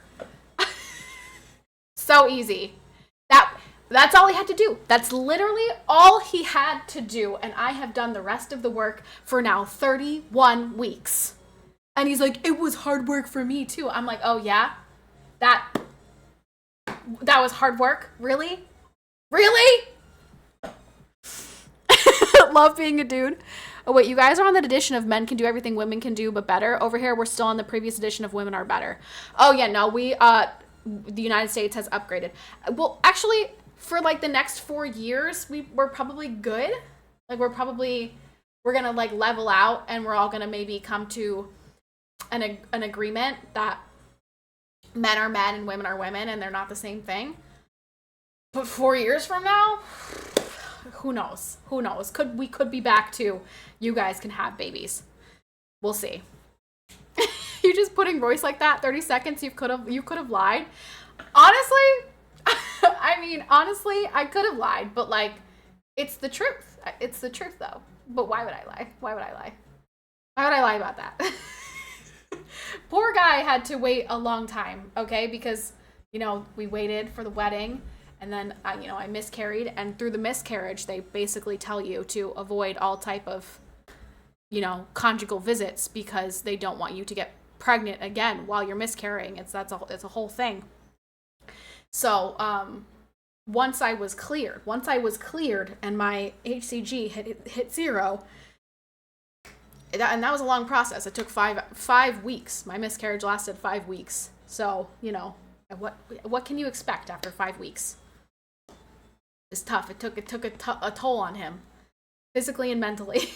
So easy. That's all he had to do. That's literally all he had to do. And I have done the rest of the work for now 31 weeks. And he's like, it was hard work for me too. I'm like, oh yeah? That was hard work? Really? Really? Love being a dude. Oh wait, you guys are on that edition of men can do everything women can do but better. Over here, we're still on the previous edition of women are better. Oh yeah, no, the United States has upgraded. Well, actually, for like the next 4 years, we're probably good. Like we're gonna like level out, and we're all gonna maybe come to an agreement that men are men and women are women, and they're not the same thing. But 4 years from now, who knows? Who knows? We could be back to you guys can have babies. We'll see. You just putting Royce like that, 30 seconds, you could have lied. Honestly, I could have lied, but like, it's the truth. It's the truth though. But why would I lie? Why would I lie? Why would I lie about that? Poor guy had to wait a long time, okay? Because, we waited for the wedding, and then, I miscarried, and through the miscarriage, they basically tell you to avoid all type of, conjugal visits because they don't want you to get pregnant again while you're miscarrying. It's a whole thing. So, once I was cleared and my HCG hit 0, and that was a long process. It took five weeks. My miscarriage lasted 5 weeks. So, what can you expect after 5 weeks? It's tough. It took a toll on him, physically and mentally.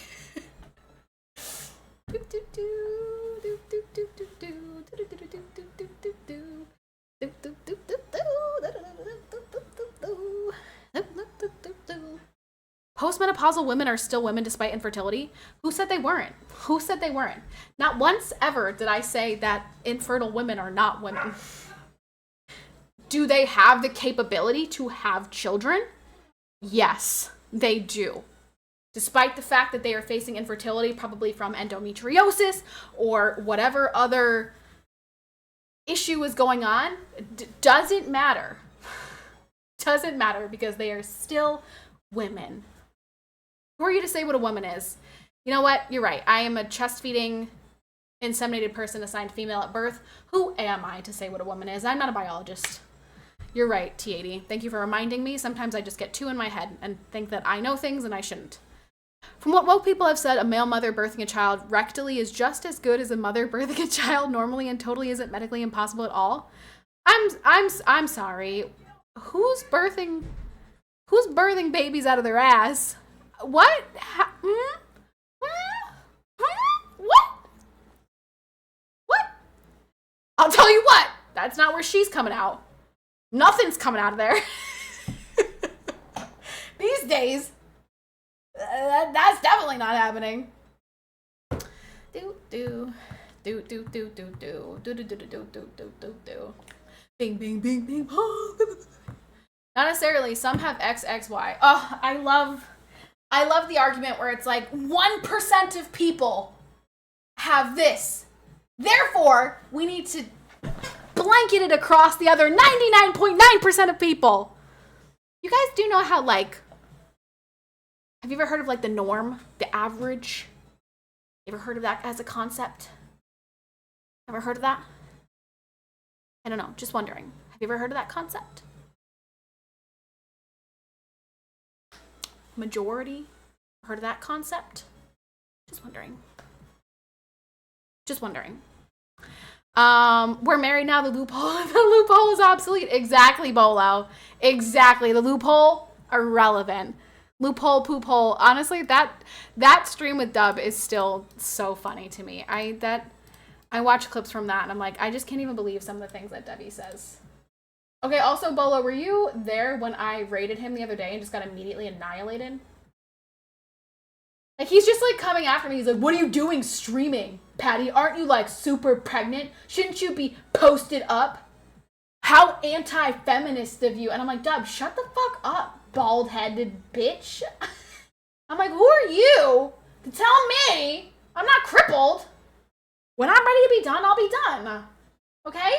Postmenopausal women are still women despite infertility? Who said they weren't? Who said they weren't? Not once ever did I say that infertile women are not women. Do they have the capability to have children? Yes, they do. Despite the fact that they are facing infertility, probably from endometriosis or whatever other issue is going on, doesn't matter. Doesn't matter because they are still women. Who are you to say what a woman is? You know what? You're right. I am a chest-feeding, inseminated person assigned female at birth. Who am I to say what a woman is? I'm not a biologist. You're right, T80. Thank you for reminding me. Sometimes I just get too in my head and think that I know things and I shouldn't. From what woke people have said, a male mother birthing a child rectally is just as good as a mother birthing a child normally and totally isn't medically impossible at all. I'm sorry. Who's birthing babies out of their ass? What? What? I'll tell you what. That's not where she's coming out. Nothing's coming out of there. These days, that's definitely not happening. Do. Bing, bing, bing, bing. Not necessarily. Some have XXY. Oh, I love the argument where it's like 1% of people have this. Therefore, we need to blanket it across the other 99.9% of people. You guys do know how, like, have you ever heard of, like, the norm, the average? You ever heard of that as a concept? Ever heard of that? I don't know, just wondering. Have you ever heard of that concept? Majority? Heard of that concept? Just wondering. We're married now, the loophole is obsolete. Exactly, Bolo. Exactly. The loophole, irrelevant. Loophole, poop hole. Honestly, that stream with Dub is still so funny to me. I watch clips from that and I'm like, I just can't even believe some of the things that Debbie says. Okay, also, Bolo, were you there when I raided him the other day and just got immediately annihilated? Like, he's just, like, coming after me. He's like, what are you doing streaming, Patty? Aren't you, like, super pregnant? Shouldn't you be posted up? How anti-feminist of you. And I'm like, Dub, shut the fuck up, bald-headed bitch. I'm like, who are you to tell me I'm not crippled? When I'm ready to be done, I'll be done. Okay?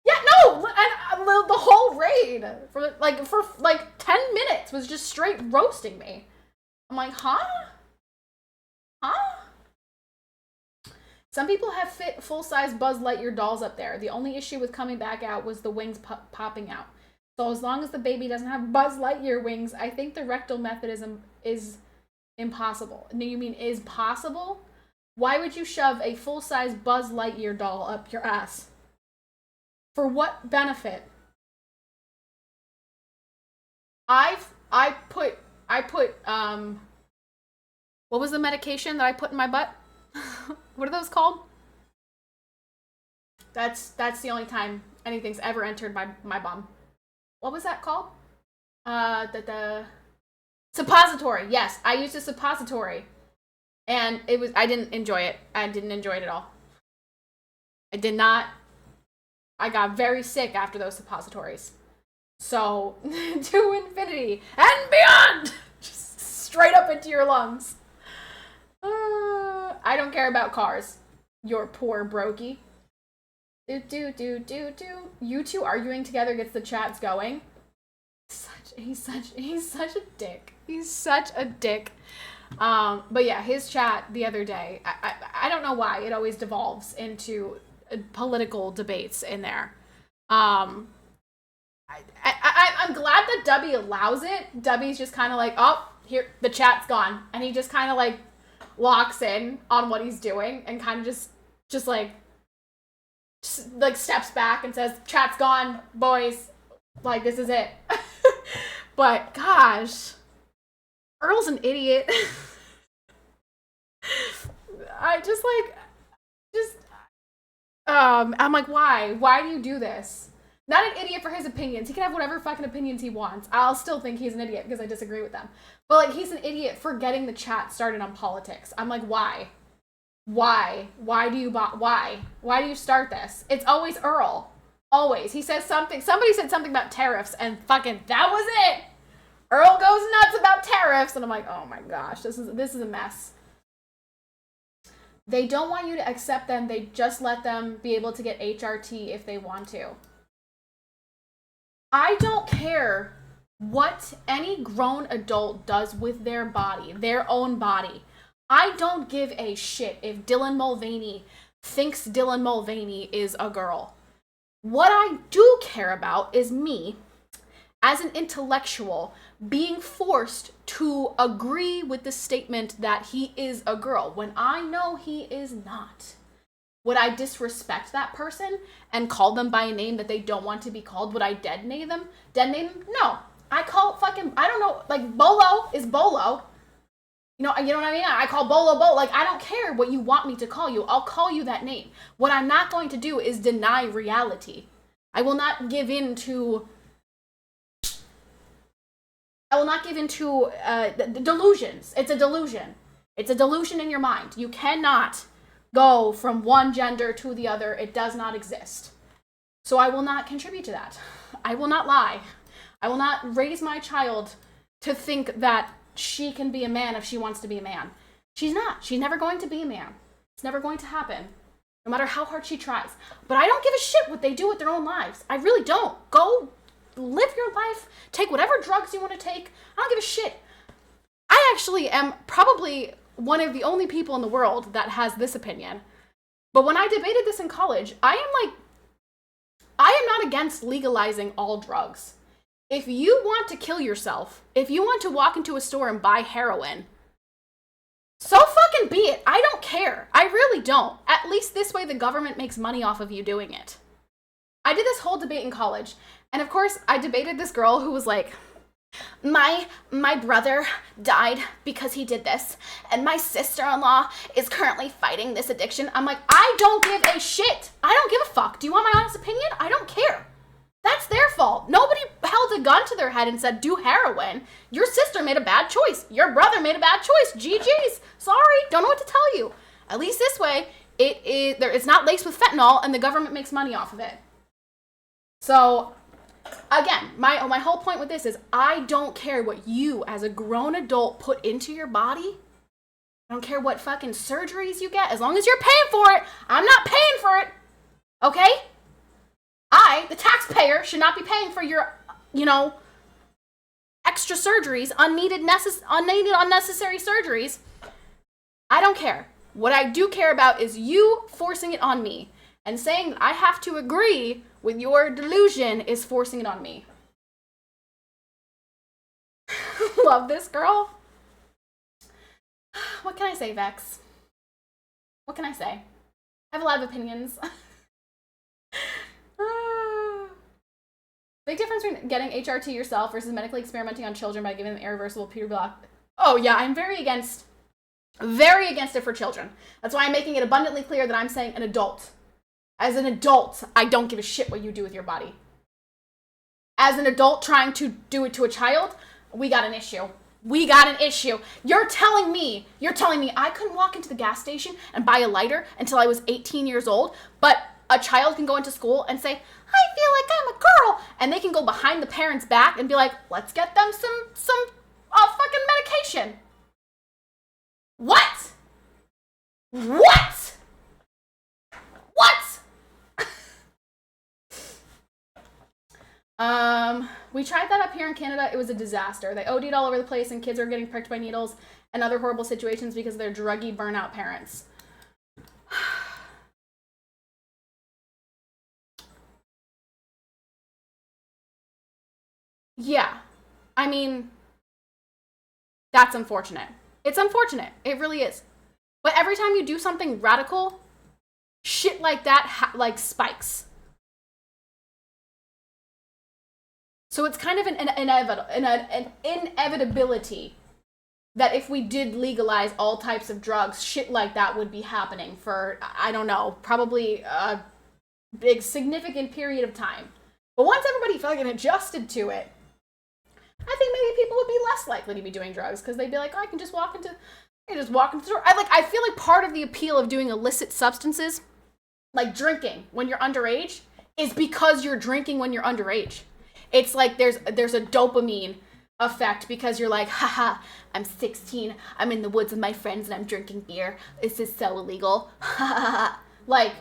Yeah, no, and the whole raid for 10 minutes was just straight roasting me. I'm like, huh? Some people have fit full-size Buzz Lightyear dolls up there. The only issue with coming back out was the wings popping out. So as long as the baby doesn't have Buzz Lightyear wings, I think the rectal method is impossible. No, you mean is possible? Why would you shove a full-size Buzz Lightyear doll up your ass? For what benefit? I put what was the medication that I put in my butt? What are those called? That's the only time anything's ever entered my bum. What was that called? The suppository. Yes, I used a suppository. And I didn't enjoy it. I didn't enjoy it at all. I did not. I got very sick after those suppositories. So, to infinity and beyond! Just straight up into your lungs. I don't care about cars. You're poor brokey. You two arguing together gets the chats going. He's such a dick. He's such a dick. But yeah, his chat the other day, I don't know why it always devolves into political debates in there. I'm glad that Dubby allows it. Dubby's just kind of like, oh, here, the chat's gone. And he just kind of like locks in on what he's doing and kind of just like steps back and says, chat's gone, boys. Like, this is it. But gosh, Earl's an idiot. I'm like, why? Why do you do this? Not an idiot for his opinions. He can have whatever fucking opinions he wants. I'll still think he's an idiot because I disagree with them. But, like, he's an idiot for getting the chat started on politics. I'm like, why? Why? Why do you start this? It's always Earl. Always. He says something. Somebody said something about tariffs and fucking that was it. Earl goes nuts about tariffs and I'm like, oh my gosh, this is a mess. They don't want you to accept them. They just let them be able to get HRT if they want to. I don't care what any grown adult does with their body, their own body. I don't give a shit if Dylan Mulvaney thinks Dylan Mulvaney is a girl. What I do care about is me as an intellectual, being forced to agree with the statement that he is a girl when I know he is not. Would I disrespect that person and call them by a name that they don't want to be called? Would I dead name them? No. I call fucking, I don't know, like Bolo is Bolo. You know what I mean? I call Bolo Bolo. Like, I don't care what you want me to call you. I'll call you that name. What I'm not going to do is deny reality. I will not give in to delusions. It's a delusion. It's a delusion in your mind. You cannot go from one gender to the other. It does not exist. So I will not contribute to that. I will not lie. I will not raise my child to think that she can be a man if she wants to be a man. She's not. She's never going to be a man. It's never going to happen, no matter how hard she tries. But I don't give a shit what they do with their own lives. I really don't. Go live your life. Take whatever drugs you want to take. I don't give a shit. I actually am probably one of the only people in the world that has this opinion. But when I debated this in college, I am not against legalizing all drugs. If you want to kill yourself, if you want to walk into a store and buy heroin, so fucking be it. I don't care. I really don't. At least this way the government makes money off of you doing it. I did this whole debate in college. And of course, I debated this girl who was like, my brother died because he did this, and my sister-in-law is currently fighting this addiction. I'm like, I don't give a shit. I don't give a fuck. Do you want my honest opinion? I don't care. That's their fault. Nobody held a gun to their head and said, do heroin. Your sister made a bad choice. Your brother made a bad choice. GG's. Sorry. Don't know what to tell you. At least this way, it's not laced with fentanyl, and the government makes money off of it. So, again, my whole point with this is I don't care what you, as a grown adult, put into your body. I don't care what fucking surgeries you get. As long as you're paying for it, I'm not paying for it. Okay? I, the taxpayer, should not be paying for your, extra surgeries, unneeded, unnecessary surgeries. I don't care. What I do care about is you forcing it on me. And saying that I have to agree with your delusion is forcing it on me. Love this girl. What can I say, Vex? What can I say? I have a lot of opinions. Big difference between getting HRT yourself versus medically experimenting on children by giving them irreversible puberty block. Oh yeah, I'm very against it for children. That's why I'm making it abundantly clear that I'm saying an adult. As an adult, I don't give a shit what you do with your body. As an adult trying to do it to a child, we got an issue. We got an issue. You're telling me I couldn't walk into the gas station and buy a lighter until I was 18 years old, but a child can go into school and say, I feel like I'm a girl, and they can go behind the parents' back and be like, let's get them some fucking medication. What? What? We tried that up here in Canada. It was a disaster. They OD'd all over the place, and kids are getting pricked by needles and other horrible situations because of their druggy burnout parents. Yeah. I mean, that's unfortunate. It's unfortunate. It really is. But every time you do something radical, shit like that spikes. So it's kind of an inevitability that if we did legalize all types of drugs, shit like that would be happening for, I don't know, probably a big significant period of time. But once everybody fucking adjusted to it, I think maybe people would be less likely to be doing drugs because they'd be like, oh, I can just walk into the store. I feel like part of the appeal of doing illicit substances, like drinking when you're underage, is because you're drinking when you're underage. It's like there's a dopamine effect because you're like, haha, I'm 16, I'm in the woods with my friends and I'm drinking beer. This is so illegal. Like,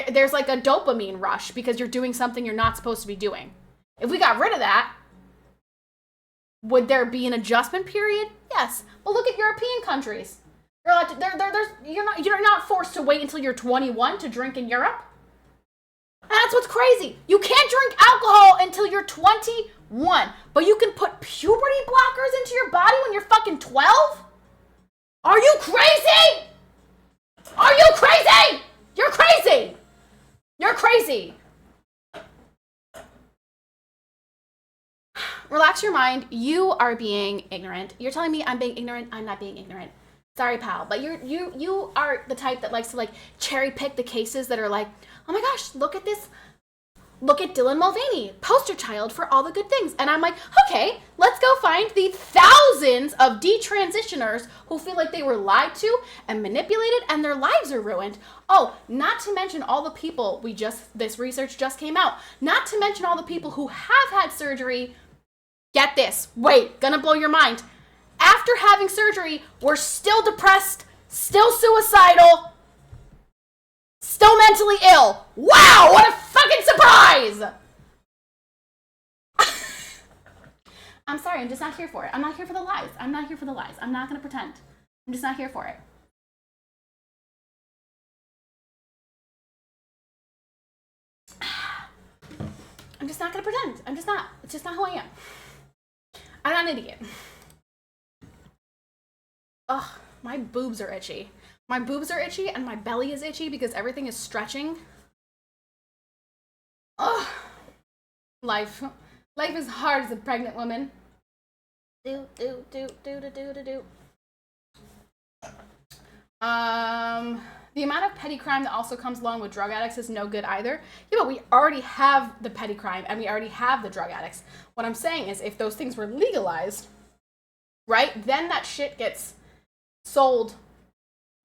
there's like a dopamine rush because you're doing something you're not supposed to be doing. If we got rid of that, would there be an adjustment period? Yes. But look at European countries. You're not forced to wait until you're 21 to drink in Europe. And That's what's crazy. You can't drink alcohol until you're 21, but you can put puberty blockers into your body when you're fucking 12? Are you crazy? Are you crazy? You're crazy. You're crazy. Relax your mind. You are being ignorant. You're telling me I'm being ignorant. I'm not being ignorant. Sorry, pal, but you are the type that likes to like cherry pick the cases that are like, oh my gosh, look at this. Look at Dylan Mulvaney, poster child for all the good things. And I'm like, okay, let's go find the thousands of detransitioners who feel like they were lied to and manipulated and their lives are ruined. Oh, not to mention all the people this research just came out. Not to mention all the people who have had surgery. Get this, wait, gonna blow your mind. After having surgery, we're still depressed, still suicidal, still mentally ill. Wow, what a fucking surprise! I'm sorry, I'm just not here for it. I'm not here for the lies. I'm not here for the lies. I'm not gonna pretend. I'm just not here for it. I'm just not gonna pretend. I'm just not. It's just not who I am. I'm not an idiot. Ugh, my boobs are itchy. My boobs are itchy and my belly is itchy because everything is stretching. Ugh. Life is hard as a pregnant woman. The amount of petty crime that also comes along with drug addicts is no good either. Yeah, but we already have the petty crime and we already have the drug addicts. What I'm saying is if those things were legalized, right, then that shit gets sold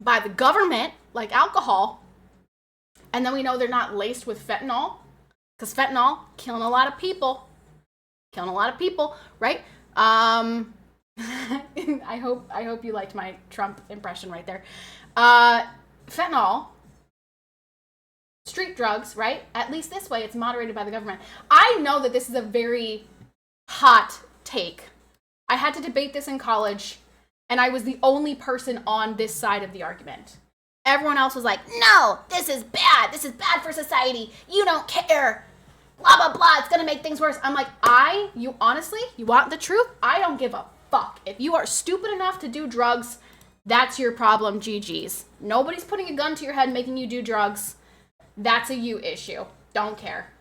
by the government, like alcohol, and then we know they're not laced with fentanyl, because fentanyl, killing a lot of people, right? I hope you liked my Trump impression right there. Fentanyl, street drugs, right? At least this way, it's moderated by the government. I know that this is a very hot take. I had to debate this in college, and I was the only person on this side of the argument. Everyone else was like, no, this is bad. This is bad for society. You don't care. Blah, blah, blah. It's going to make things worse. I'm like, you honestly, you want the truth? I don't give a fuck. If you are stupid enough to do drugs, that's your problem, GG's. Nobody's putting a gun to your head making you do drugs. That's a you issue. Don't care.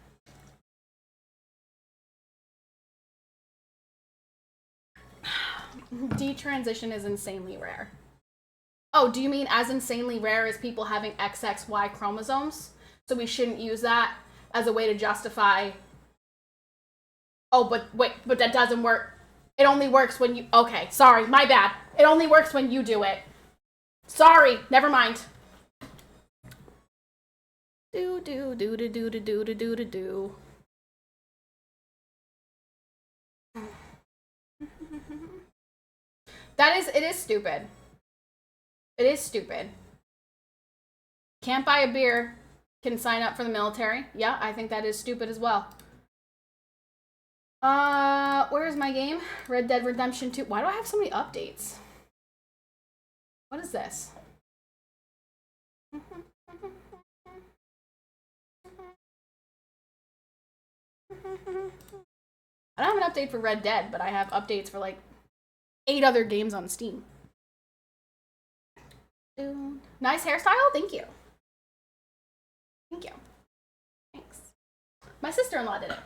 Detransition is insanely rare. Oh, do you mean as insanely rare as people having XXY chromosomes? So we shouldn't use that as a way to justify, oh, but that doesn't work. It only works when you, okay, sorry, my bad. It only works when you do it. Sorry, never mind. Do. It is stupid. It is stupid. Can't buy a beer, can sign up for the military. Yeah, I think that is stupid as well. Where is my game? Red Dead Redemption 2. Why do I have so many updates? What is this? I don't have an update for Red Dead, but I have updates for like 8 other games on Steam. Nice hairstyle? Thank you. Thanks. My sister-in-law did it.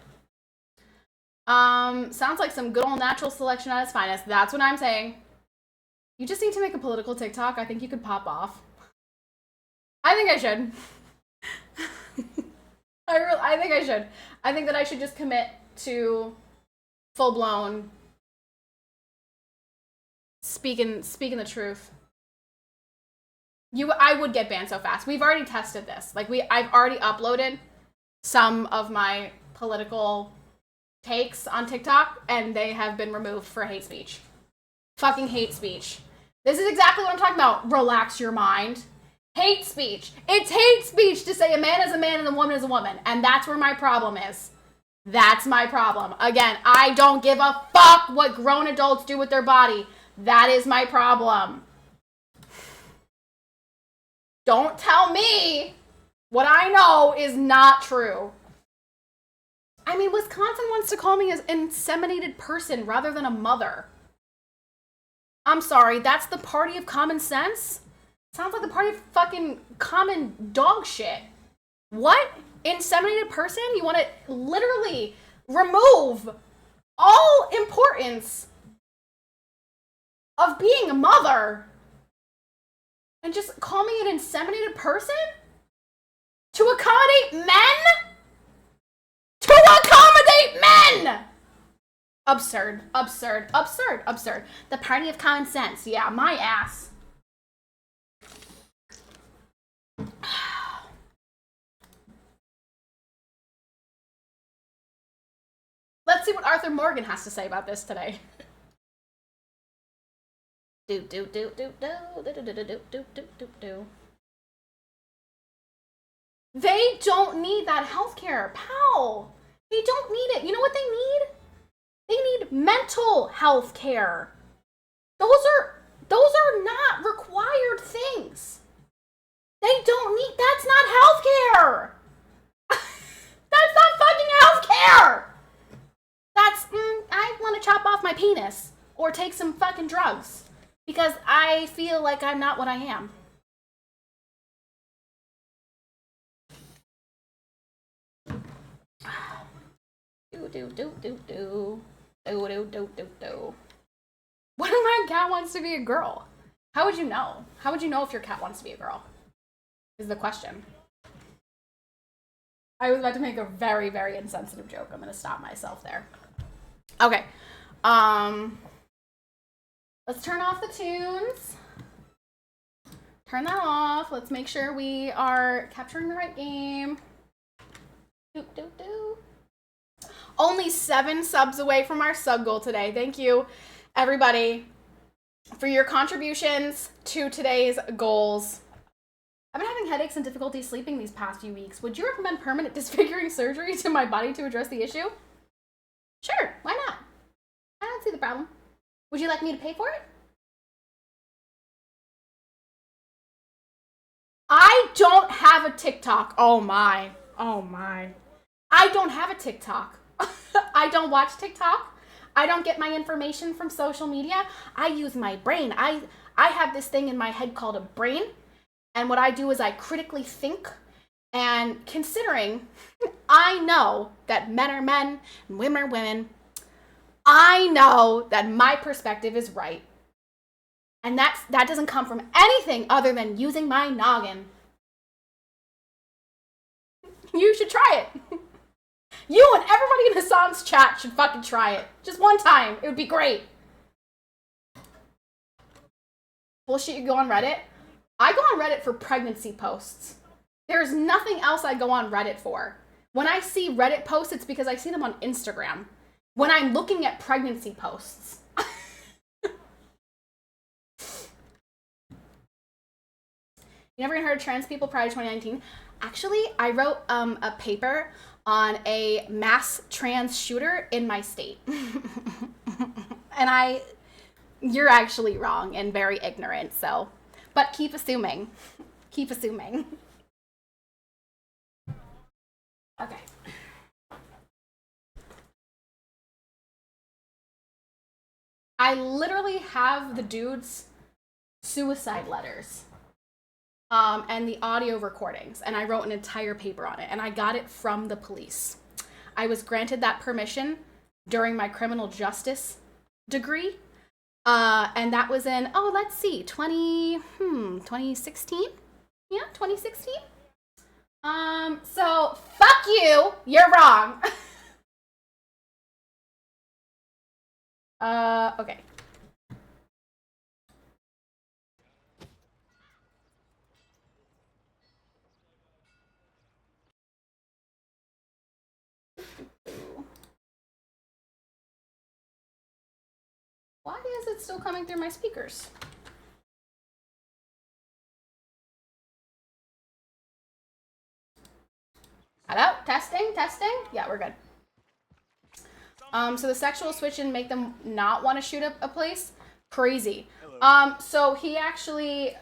Sounds like some good old natural selection at its finest. That's what I'm saying. You just need to make a political TikTok. I think you could pop off. I think I should. I think I should. I think that I should just commit to full-blown speaking the truth. I would get banned so fast. We've already tested this. Like I've already uploaded some of my political takes on TikTok and they have been removed for hate speech. Fucking hate speech. This is exactly what I'm talking about. Relax your mind. Hate speech. It's hate speech to say a man is a man and a woman is a woman. And that's where my problem is. That's my problem. Again, I don't give a fuck what grown adults do with their body. That is my problem. Don't tell me what I know is not true. I mean, Wisconsin wants to call me an inseminated person rather than a mother. I'm sorry, that's the party of common sense? Sounds like the party of fucking common dog shit. What? Inseminated person? You want to literally remove all importance of being a mother and just call me an inseminated person? To accommodate men? To accommodate men! Absurd, absurd, absurd, absurd. The party of common sense. Yeah, my ass. Let's see what Arthur Morgan has to say about this today. Do. They don't need that healthcare, pal. They don't need it. You know what they need? They need mental health care. Those are not required things. They don't need, that's not health care. That's not fucking health care. That's, I want to chop off my penis or take some fucking drugs because I feel like I'm not what I am. What if my cat wants to be a girl? How would you know? How would you know if your cat wants to be a girl? Is the question. I was about to make a very, very insensitive joke. I'm gonna stop myself there. Okay. Let's turn off the tunes. Turn that off. Let's make sure we are capturing the right game. Only 7 subs away from our sub goal today. Thank you, everybody, for your contributions to today's goals. I've been having headaches and difficulty sleeping these past few weeks. Would you recommend permanent disfiguring surgery to my body to address the issue? Sure, why not? I don't see the problem. Would you like me to pay for it? I don't have a TikTok. Oh my. I don't have a TikTok. I don't watch TikTok. I don't get my information from social media. I use my brain. I have this thing in my head called a brain. And what I do is I critically think, and considering I know that men are men and women are women, I know that my perspective is right. And that doesn't come from anything other than using my noggin. You should try it. You and everybody in Hassan's chat should fucking try it. Just one time. It would be great. Bullshit, you go on Reddit? I go on Reddit for pregnancy posts. There's nothing else I go on Reddit for. When I see Reddit posts, it's because I see them on Instagram. When I'm looking at pregnancy posts. You never heard of trans people prior to 2019? Actually, I wrote a paper on a mass trans shooter in my state. And you're actually wrong and very ignorant, so. But keep assuming. Keep assuming. Okay. I literally have the dude's suicide letters. And the audio recordings, and I wrote an entire paper on it, and I got it from the police. I was granted that permission during my criminal justice degree, and that was in, let's see, 2016? Yeah, 2016? So, fuck you, you're wrong. Okay. Why is it still coming through my speakers? Hello? Testing? Yeah, we're good. So the sexual switch didn't make them not want to shoot up a place? Crazy. So he actually,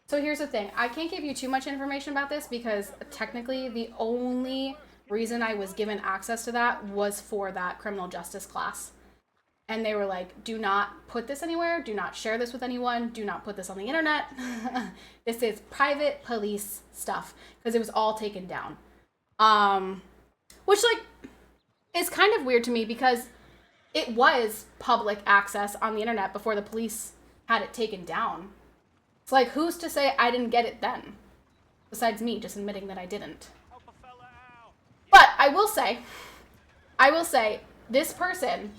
so here's the thing. I can't give you too much information about this because technically the only reason I was given access to that was for that criminal justice class. And they were like, do not put this anywhere. Do not share this with anyone. Do not put this on the internet. This is private police stuff. Because it was all taken down. Which, like, is kind of weird to me because it was public access on the internet before the police had it taken down. It's like, who's to say I didn't get it then? Besides me just admitting that I didn't. But I will say, this person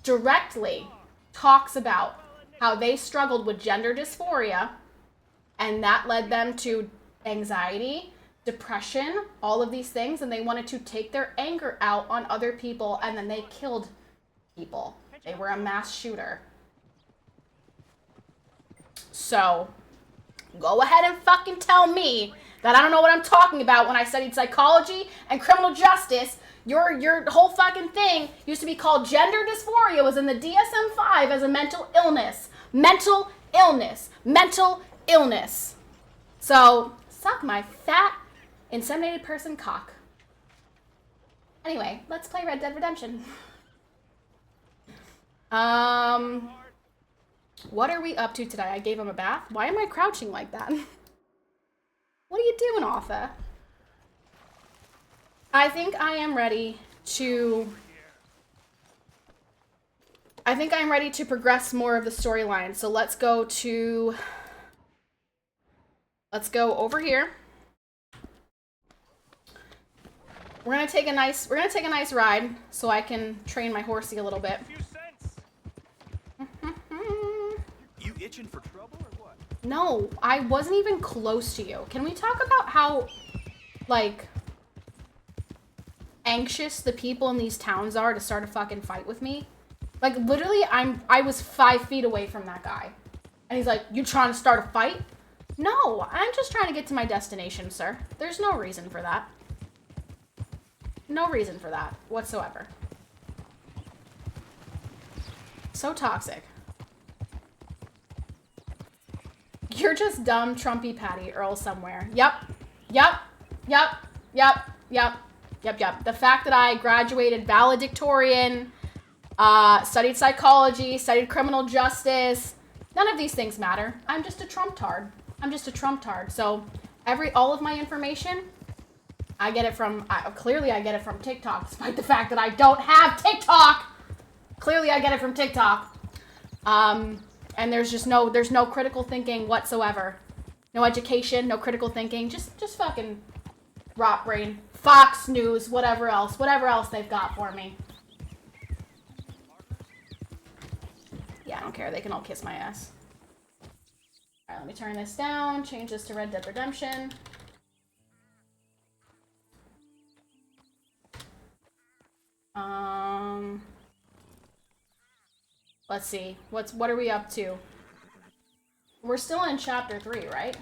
directly talks about how they struggled with gender dysphoria and that led them to anxiety, depression, all of these things, and they wanted to take their anger out on other people, and then they killed people. They were a mass shooter. So, go ahead and fucking tell me that I don't know what I'm talking about when I studied psychology and criminal justice. Your whole fucking thing used to be called gender dysphoria, was in the DSM-5 as a mental illness. Mental illness. Mental illness. So, suck my fat, inseminated person cock. Anyway, let's play Red Dead Redemption. What are we up to today? I gave him a bath. Why am I crouching like that? What are you doing, Arthur? I think I am ready to progress more of the storyline. So let's go over here. We're gonna take a nice ride so I can train my horsey a little bit. You itching for trouble or what? No, I wasn't even close to you. Can we talk about how, like, anxious the people in these towns are to start a fucking fight with me? Like, literally, I was 5 feet away from that guy. And he's like, you trying to start a fight? No, I'm just trying to get to my destination, sir. There's no reason for that. No reason for that whatsoever. So toxic. You're just dumb, Trumpy Patty Earl somewhere. Yep. The fact that I graduated valedictorian, studied psychology, studied criminal justice, none of these things matter. I'm just a Trump-tard. So all of my information, I get it from, clearly I get it from TikTok, despite the fact that I don't have TikTok. Clearly I get it from TikTok. And there's no critical thinking whatsoever. No education, no critical thinking, just fucking rot brain. Fox News, whatever else they've got for me. Yeah, I don't care. They can all kiss my ass. All right, let me turn this down, change this to Red Dead Redemption. Let's see. What are we up to? We're still in chapter 3, right?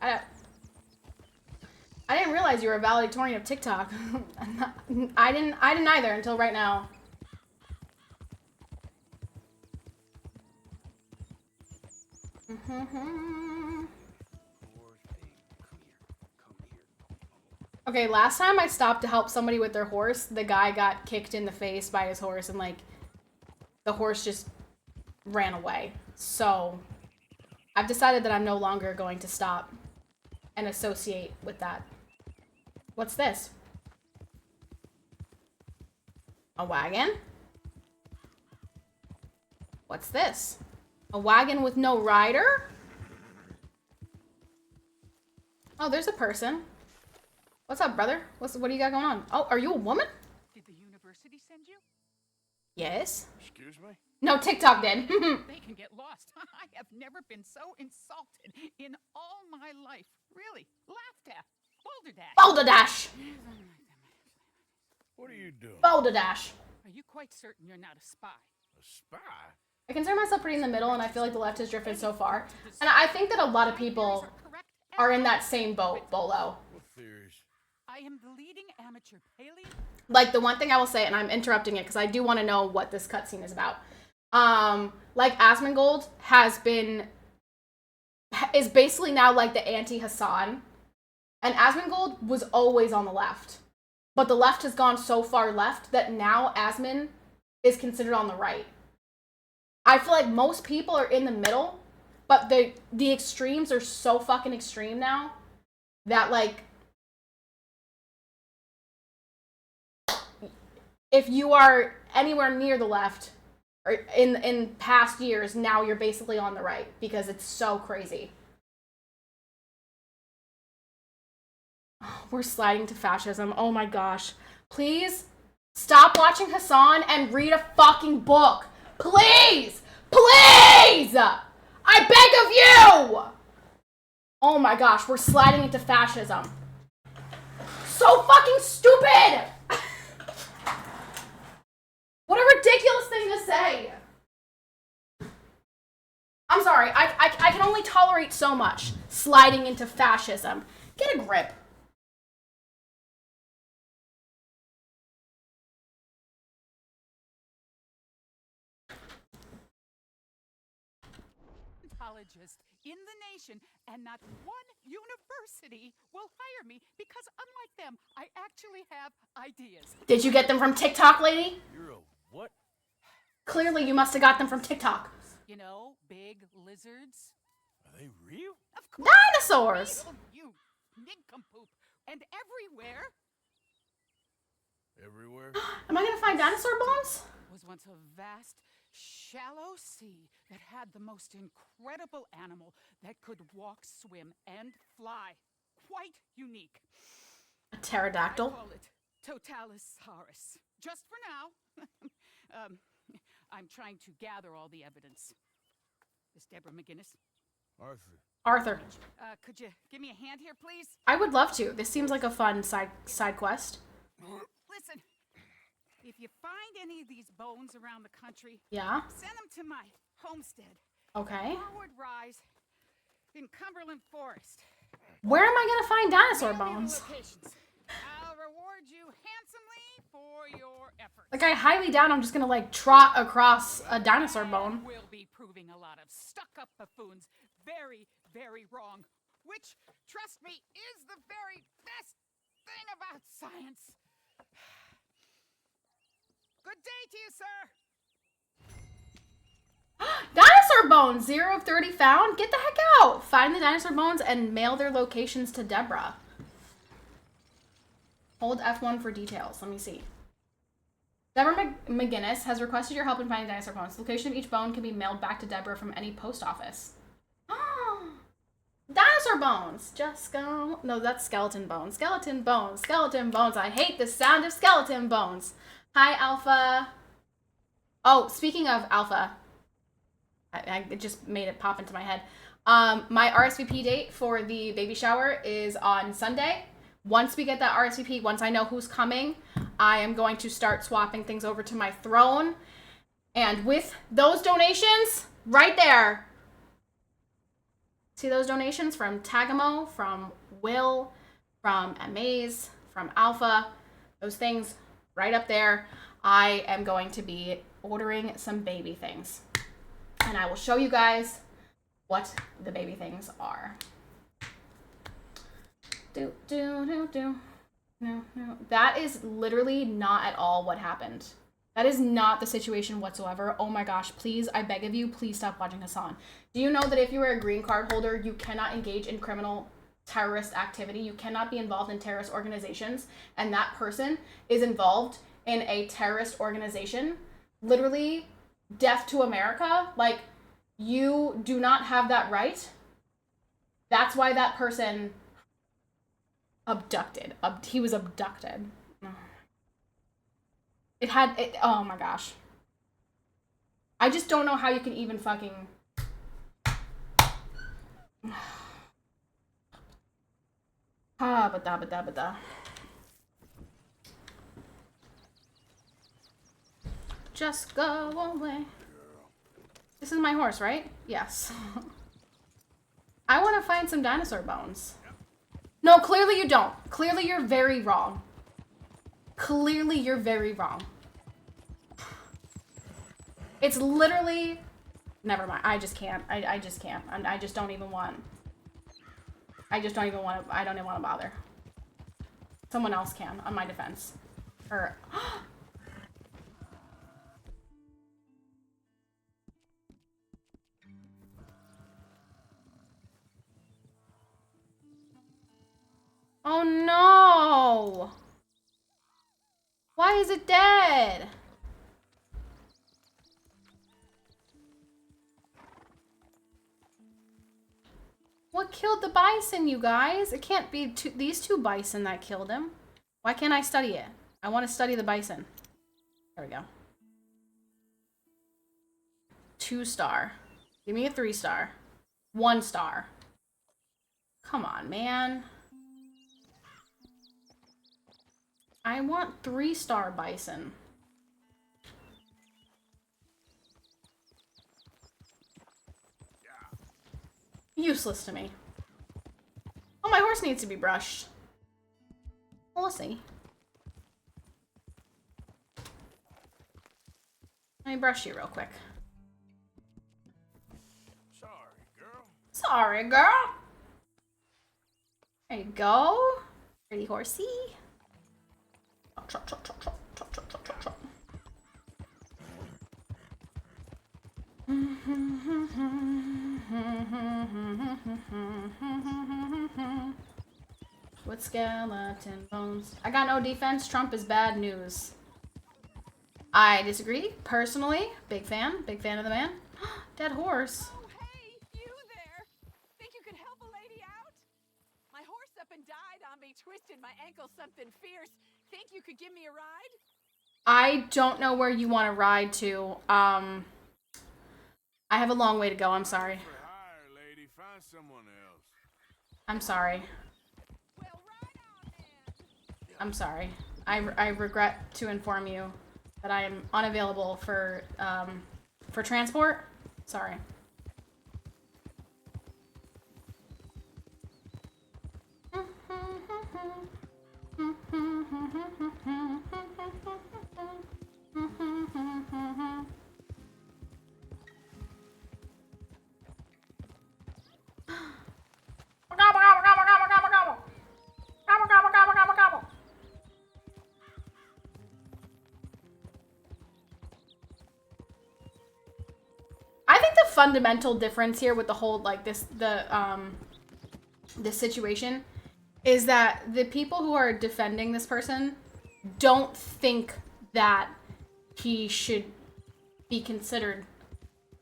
I didn't realize you were a valedictorian of TikTok. I didn't either until right now. Okay, last time I stopped to help somebody with their horse, the guy got kicked in the face by his horse and, like, the horse just ran away. So, I've decided that I'm no longer going to stop and associate with that. What's this? A wagon? What's this? A wagon with no rider? Oh, there's a person. What's up, brother? What do you got going on? Oh, are you a woman? Did the university send you? Yes. Excuse me? No, TikTok did. They can get lost. I have never been so insulted in all my life. Really. Laughed at. Balderdash. Balderdash. What are you doing? Balderdash. Are you quite certain you're not a spy? A spy? I consider myself pretty in the middle, and I feel like the left has drifted so far. And I think that a lot of people are in that same boat, Bolo. What theories? I am the leading amateur paleo. Like, the one thing I will say, and I'm interrupting it because I do want to know what this cutscene is about. like Asmongold is basically now like the anti-Hassan. And Asmongold was always on the left. But the left has gone so far left that now Asmon is considered on the right. I feel like most people are in the middle, but the extremes are so fucking extreme now that, like, if you are anywhere near the left, or in past years, now you're basically on the right because it's so crazy. We're sliding to fascism. Oh my gosh. Please stop watching Hassan and read a fucking book. Please! Please! I beg of you! Oh my gosh, we're sliding into fascism. So fucking stupid! What a ridiculous thing to say. I'm sorry, I can only tolerate so much. Sliding into fascism. Get a grip. In the nation, and not one university will hire me because, unlike them, I actually have ideas. Did you get them from TikTok, lady? You're a what? Clearly, you must have got them from TikTok. You know, big lizards. Are they real? Of course. Dinosaurs! Real, you nincompoop. And everywhere. Everywhere? Am I gonna find dinosaur bones? Was once a vast, shallow sea that had the most incredible animal that could walk, swim, and fly. Quite unique. A pterodactyl? I call it Totalisaurus. Just for now. I'm trying to gather all the evidence. This Deborah McGinnis. Arthur. Could you give me a hand here, please? I would love to. This seems like a fun side quest. Listen. If you find any of these bones around the country, Yeah? send them to my homestead. Okay. Forward Rise in Cumberland Forest. Where am I gonna find dinosaur Mail me the bones? locations. I'll reward you handsomely for your efforts. Like, I highly doubt I'm just gonna, like, trot across a dinosaur bone. We'll be proving a lot of stuck-up buffoons very, very wrong. Which, trust me, is the very best thing about science. Good day to you, sir. Dinosaur bones! 0 of 30 found? Get the heck out! Find the dinosaur bones and mail their locations to Deborah. Hold F1 for details. Let me see. Deborah McGinnis has requested your help in finding dinosaur bones. The location of each bone can be mailed back to Deborah from any post office. Dinosaur bones! Just go... No, that's skeleton bones. Skeleton bones. Skeleton bones. I hate the sound of skeleton bones. Hi, Alpha. Oh, speaking of Alpha, I just made it pop into my head. My RSVP date for the baby shower is on Sunday. Once we get that RSVP, once I know who's coming, I am going to start swapping things over to my throne. And with those donations, right there, see those donations from Tagamo, from Will, from Amaze, from Alpha, those things right up there. I am going to be ordering some baby things. And I will show you guys what the baby things are. No. That is literally not at all what happened. That is not the situation whatsoever. Oh my gosh, please, I beg of you, please stop watching Hassan. Do you know that if you are a green card holder, you cannot engage in criminal terrorist activity? You cannot be involved in terrorist organizations, and that person is involved in a terrorist organization, literally death to America. Like, you do not have that right. That's why that person abducted. He was abducted. Oh my gosh. I just don't know how you can even fucking... Just go away. This is my horse, right? Yes. I want to find some dinosaur bones. No, clearly you don't. Clearly you're very wrong. Clearly you're very wrong. It's literally... Never mind. I just can't. I just can't. I just don't even want... I just don't even want to... I don't even want to bother. Someone else can, on my defense. Or... Oh no! Why is it dead? What killed the bison, you guys? It can't be these two bison that killed him. Why can't I study it? I want to study the bison. There we go. 2-star. Give me a 3-star. 1-star. Come on, man. I want 3-star bison. Useless to me. Oh, my horse needs to be brushed. Well, we'll see. Let me brush you real quick. Sorry, girl. Sorry, girl. There you go. Pretty horsey. Trot, trot, trot, trot, trot, trot, trot, trot, trot. With skeleton bones. I got no defense. Trump is bad news. I disagree. Personally, big fan of the man. Dead horse. Oh, hey, you there. Think you could help a lady out? My horse up and died on me, twisted my ankle something fierce. Think you could give me a ride? I don't know where you want to ride to. I have a long way to go. I'm sorry. For hire, lady. Find someone else. I'm sorry. Well, ride on then. I'm sorry. I regret to inform you that I am unavailable for transport. Sorry. I think the fundamental difference here with the whole this situation is that the people who are defending this person don't think that he should be considered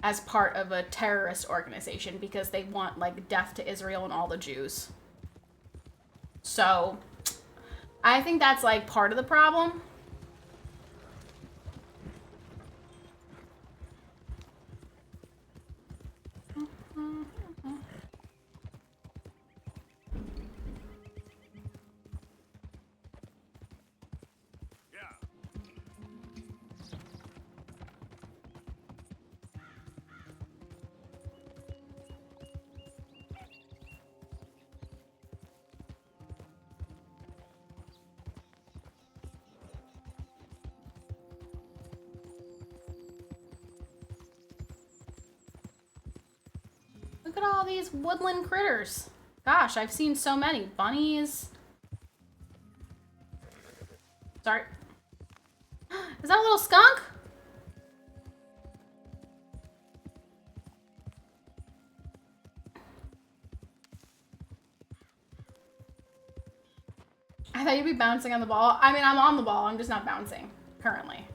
as part of a terrorist organization because they want death to Israel and all the Jews. So I think that's part of the problem. Look at all these woodland critters. Gosh, I've seen so many. Bunnies. Sorry. Is that a little skunk? I thought you'd be bouncing on the ball. I mean, I'm on the ball. I'm just not bouncing currently.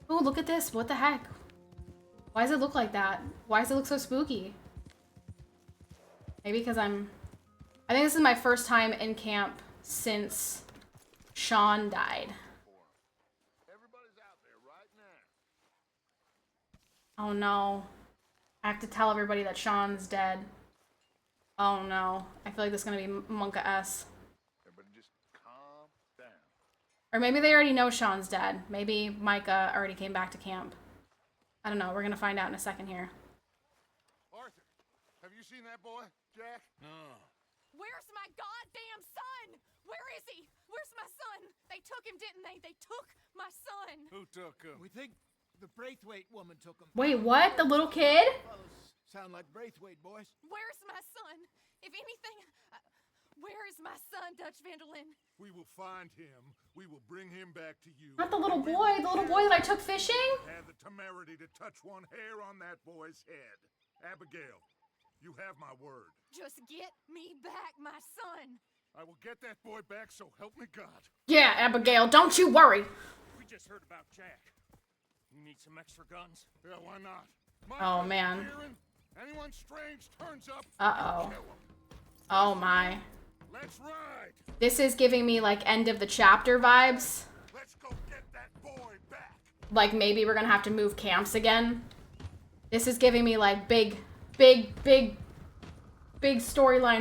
Oh, look at this. What the heck? Why does it look like that? Why does it look so spooky? Maybe because I think this is my first time in camp since Sean died. Everybody's out there right Oh now. no. I have to tell everybody that Sean's dead. Oh no. I feel like this is going to be Monka S. Everybody just calm down. Or maybe they already know Sean's dead. Maybe Micah already came back to camp. I don't know. We're going to find out in a second here. Arthur, have you seen that boy, Jack? No. Where's my goddamn son? Where is he? Where's my son? They took him, didn't they? They took my son. Who took him? We think The Braithwaite woman took him. Wait, what? The little kid? Fellas sound like Braithwaite boys. Where's my son? If anything, where is my son, Dutch Vanderlyn? We will find him. We will bring him back to you. Not the little boy that I took fishing? Have the temerity to touch one hair on that boy's head. Abigail, you have my word. Just get me back, my son. I will get that boy back, so help me God. Yeah, Abigail, don't you worry. We just heard about Jack. You need some extra guns? Yeah, why not? Oh, man. Anyone strange turns up. Uh-oh. Kill him. Oh, my. Let's ride. This is giving me, like, end of the chapter vibes. Let's go get that boy back. Like, maybe we're gonna have to move camps again. This is giving me, like, big storyline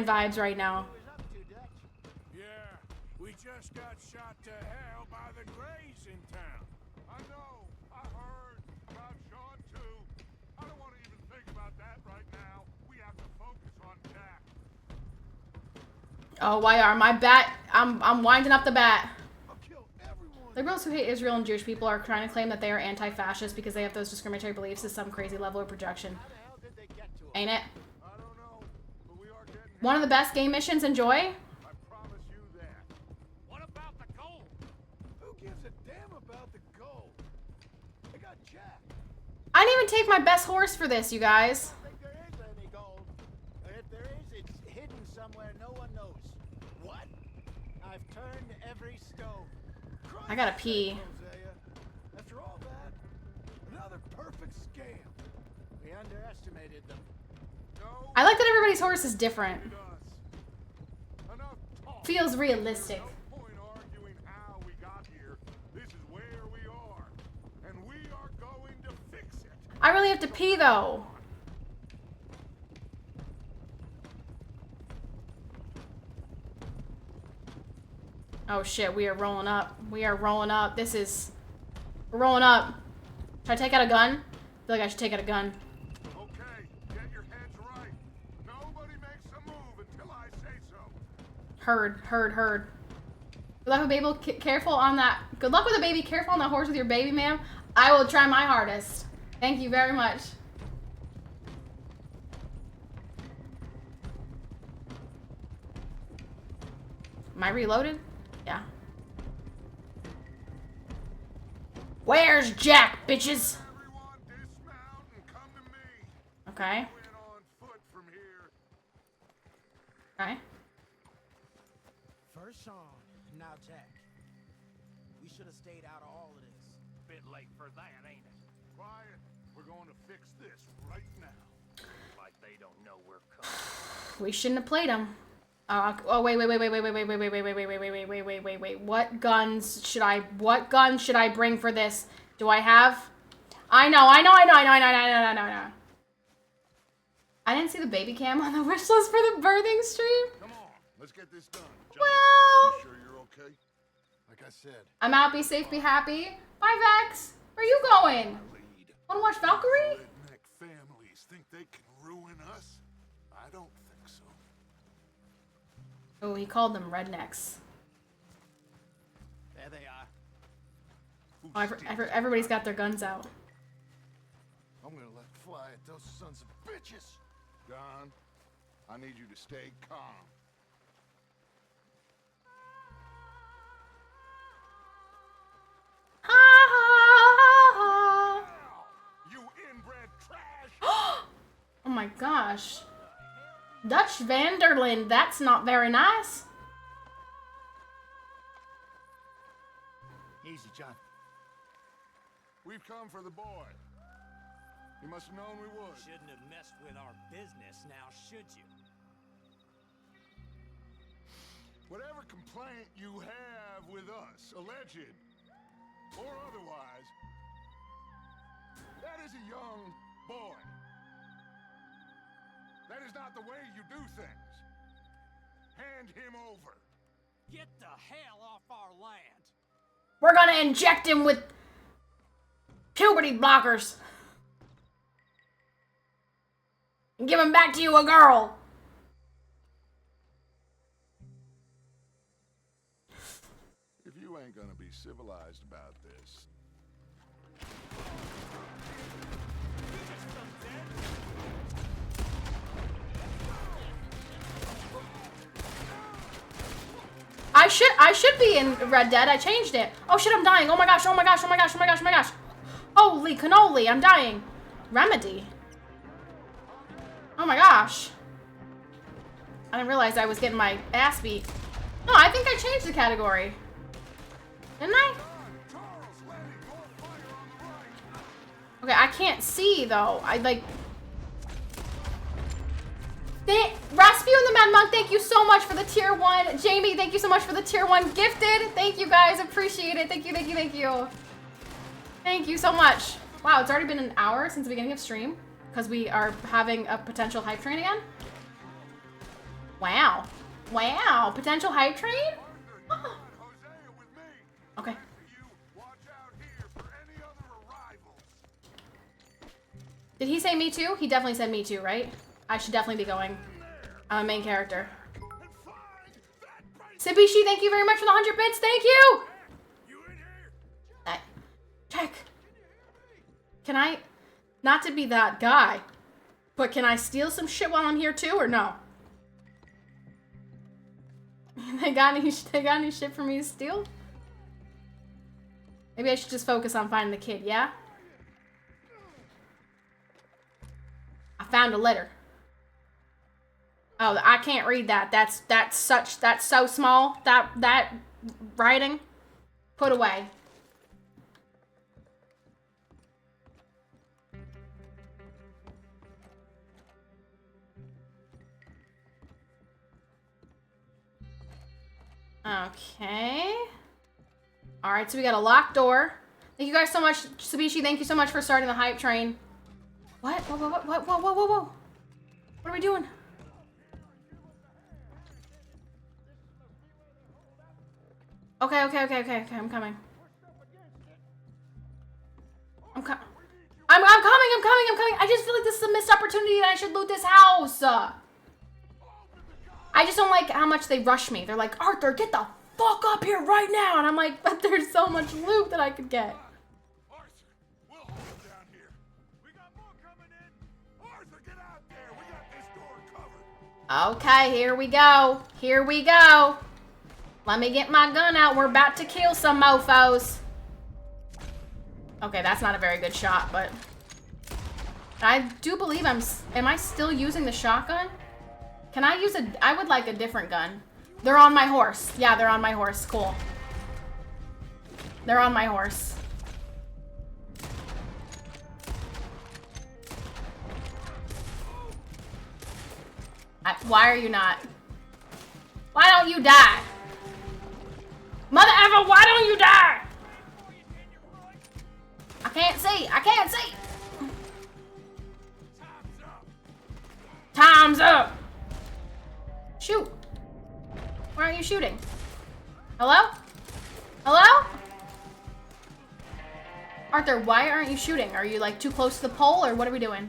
vibes right now. Yeah, we just got shot to hell by the Greys in town. I know. I heard about Sean, too. I don't want to even think about that right now. We have to focus on Jack. Oh, YR, my bat. I'm winding up the bat. I'll kill everyone. Liberals who hate Israel and Jewish people are trying to claim that they are anti-fascist because they have those discriminatory beliefs is some crazy level of projection. How the hell did they get to him? Ain't it? I don't know, but we are getting One of the best game missions, enjoy. I promise you that. What about the gold? Who gives a damn about the gold? They got Jack. I didn't even take my best horse for this, you guys. I don't think there is any gold. If there is, it's hidden somewhere no one knows. What? I've turned every stone. I gotta pee. Hosea. After all that, another perfect scam. We underestimated them. No, I like that everybody's horse is different. it does. Enough talk. Feels realistic. No point arguing how we got here. This is where we are, and we are going to fix it. I really have to pee, though. Oh, shit. We are rolling up. We are rolling up. We're rolling up. Should I take out a gun? I feel like I should take out a gun. Okay, get your heads right. Nobody makes a move until I say so. Heard. Good luck with baby. Careful on that. Good luck with the baby. Careful on that horse with your baby, ma'am. I will try my hardest. Thank you very much. Am I reloaded? Yeah. Where's Jack, bitches? Everyone dismount and come to me. Okay. Went on foot from here. Okay. First Sean, now Jack. We should have stayed out of all of this. Bit late for that, ain't it? Quiet. We're going to fix this right now. Like they don't know we're coming. We shouldn't have played him. Oh wait. What guns should I bring for this? Do I have? I know. I didn't see the baby cam on the wish list for the birthing stream. Come on, let's get this done. John, Well, you sure you're okay? Like I said, I'm out. Be safe. Be happy. Bye, Vex. Where are you going? lead. Wanna watch Valkyrie? Redneck families think they can ruin us? I don't think so. Oh, he called them rednecks. There they are. Oh, everybody's got their guns out. I'm gonna let fly at those sons of bitches. Don, I need you to stay calm. You inbred trash! Oh my gosh. Dutch Vanderlyn, that's not very nice. Easy, John. We've come for the boy. You must have known we would. Shouldn't have messed with our business now, should you? Whatever complaint you have with us, alleged or otherwise, that is a young boy. That is not the way you do things. Hand him over. Get the hell off our land! We're gonna inject him with puberty blockers. And give him back to you, a girl. If you ain't gonna be civilized about this, I should be in Red Dead. I changed it. Oh shit, I'm dying. Oh my gosh, oh my gosh, oh my gosh, oh my gosh, oh my gosh. Holy cannoli, I'm dying. Remedy. Oh my gosh. I didn't realize I was getting my ass beat. No, I think I changed the category. Didn't I? Okay, I can't see though. I like... Rasputin the Mad Monk, thank you so much for the tier 1. Jamie, thank you so much for the tier 1 gifted. Thank you guys, appreciate it. Thank you, thank you, thank you. Thank you so much. Wow, it's already been an hour since the beginning of stream because we are having a potential hype train again. Wow. Wow, potential hype train? Oh. Okay. Did he say me too? He definitely said me too, right? I should definitely be going. I'm a main character. Sibishi, thank you very much for the 100 bits. Thank you! Check. Can I... Not to be that guy, but can I steal some shit while I'm here too, or no? They got any shit for me to steal? Maybe I should just focus on finding the kid, yeah? I found a letter. Oh, I can't read that. That's so small. That writing. Put away. Okay. All right, so we got a locked door. Thank you guys so much, Sabishi. Thank you so much for starting the hype train. What? Whoa, whoa, whoa, whoa, whoa, whoa, whoa. What are we doing? Okay, I'm coming. I'm coming. I just feel like this is a missed opportunity and I should loot this house. I just don't like how much they rush me. They're like, Arthur, get the fuck up here right now. And I'm like, but there's so much loot that I could get. Arthur, we'll hold them down here. We got more coming in. Arthur, get out there. We got this door covered. Okay, here we go. Here we go. Let me get my gun out. We're about to kill some mofos. Okay, that's not a very good shot, but... I do believe am I still using the shotgun? Can I use I would like a different gun. They're on my horse. Yeah, they're on my horse. Cool. They're on my horse. Why are you not? Why don't you die? Mother ever, why don't you die? I can't see. I can't see. Time's up. Shoot. Why aren't you shooting? Hello? Hello? Arthur, why aren't you shooting? Are you like too close to the pole or what are we doing?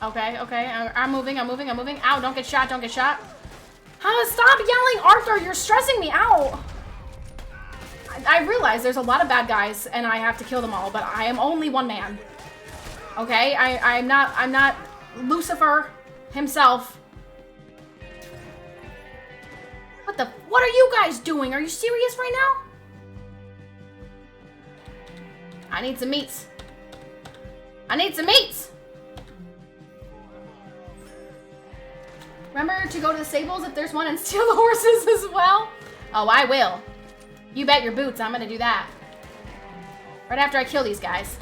Okay. I'm moving. Ow, don't get shot, Stop yelling, Arthur, you're stressing me out. I realize there's a lot of bad guys and I have to kill them all, but I am only one man. Okay, I'm not Lucifer himself. What are you guys doing? Are you serious right now? I need some meats. Remember to go to the stables if there's one and steal the horses as well? Oh, I will. You bet your boots I'm gonna do that. Right after I kill these guys.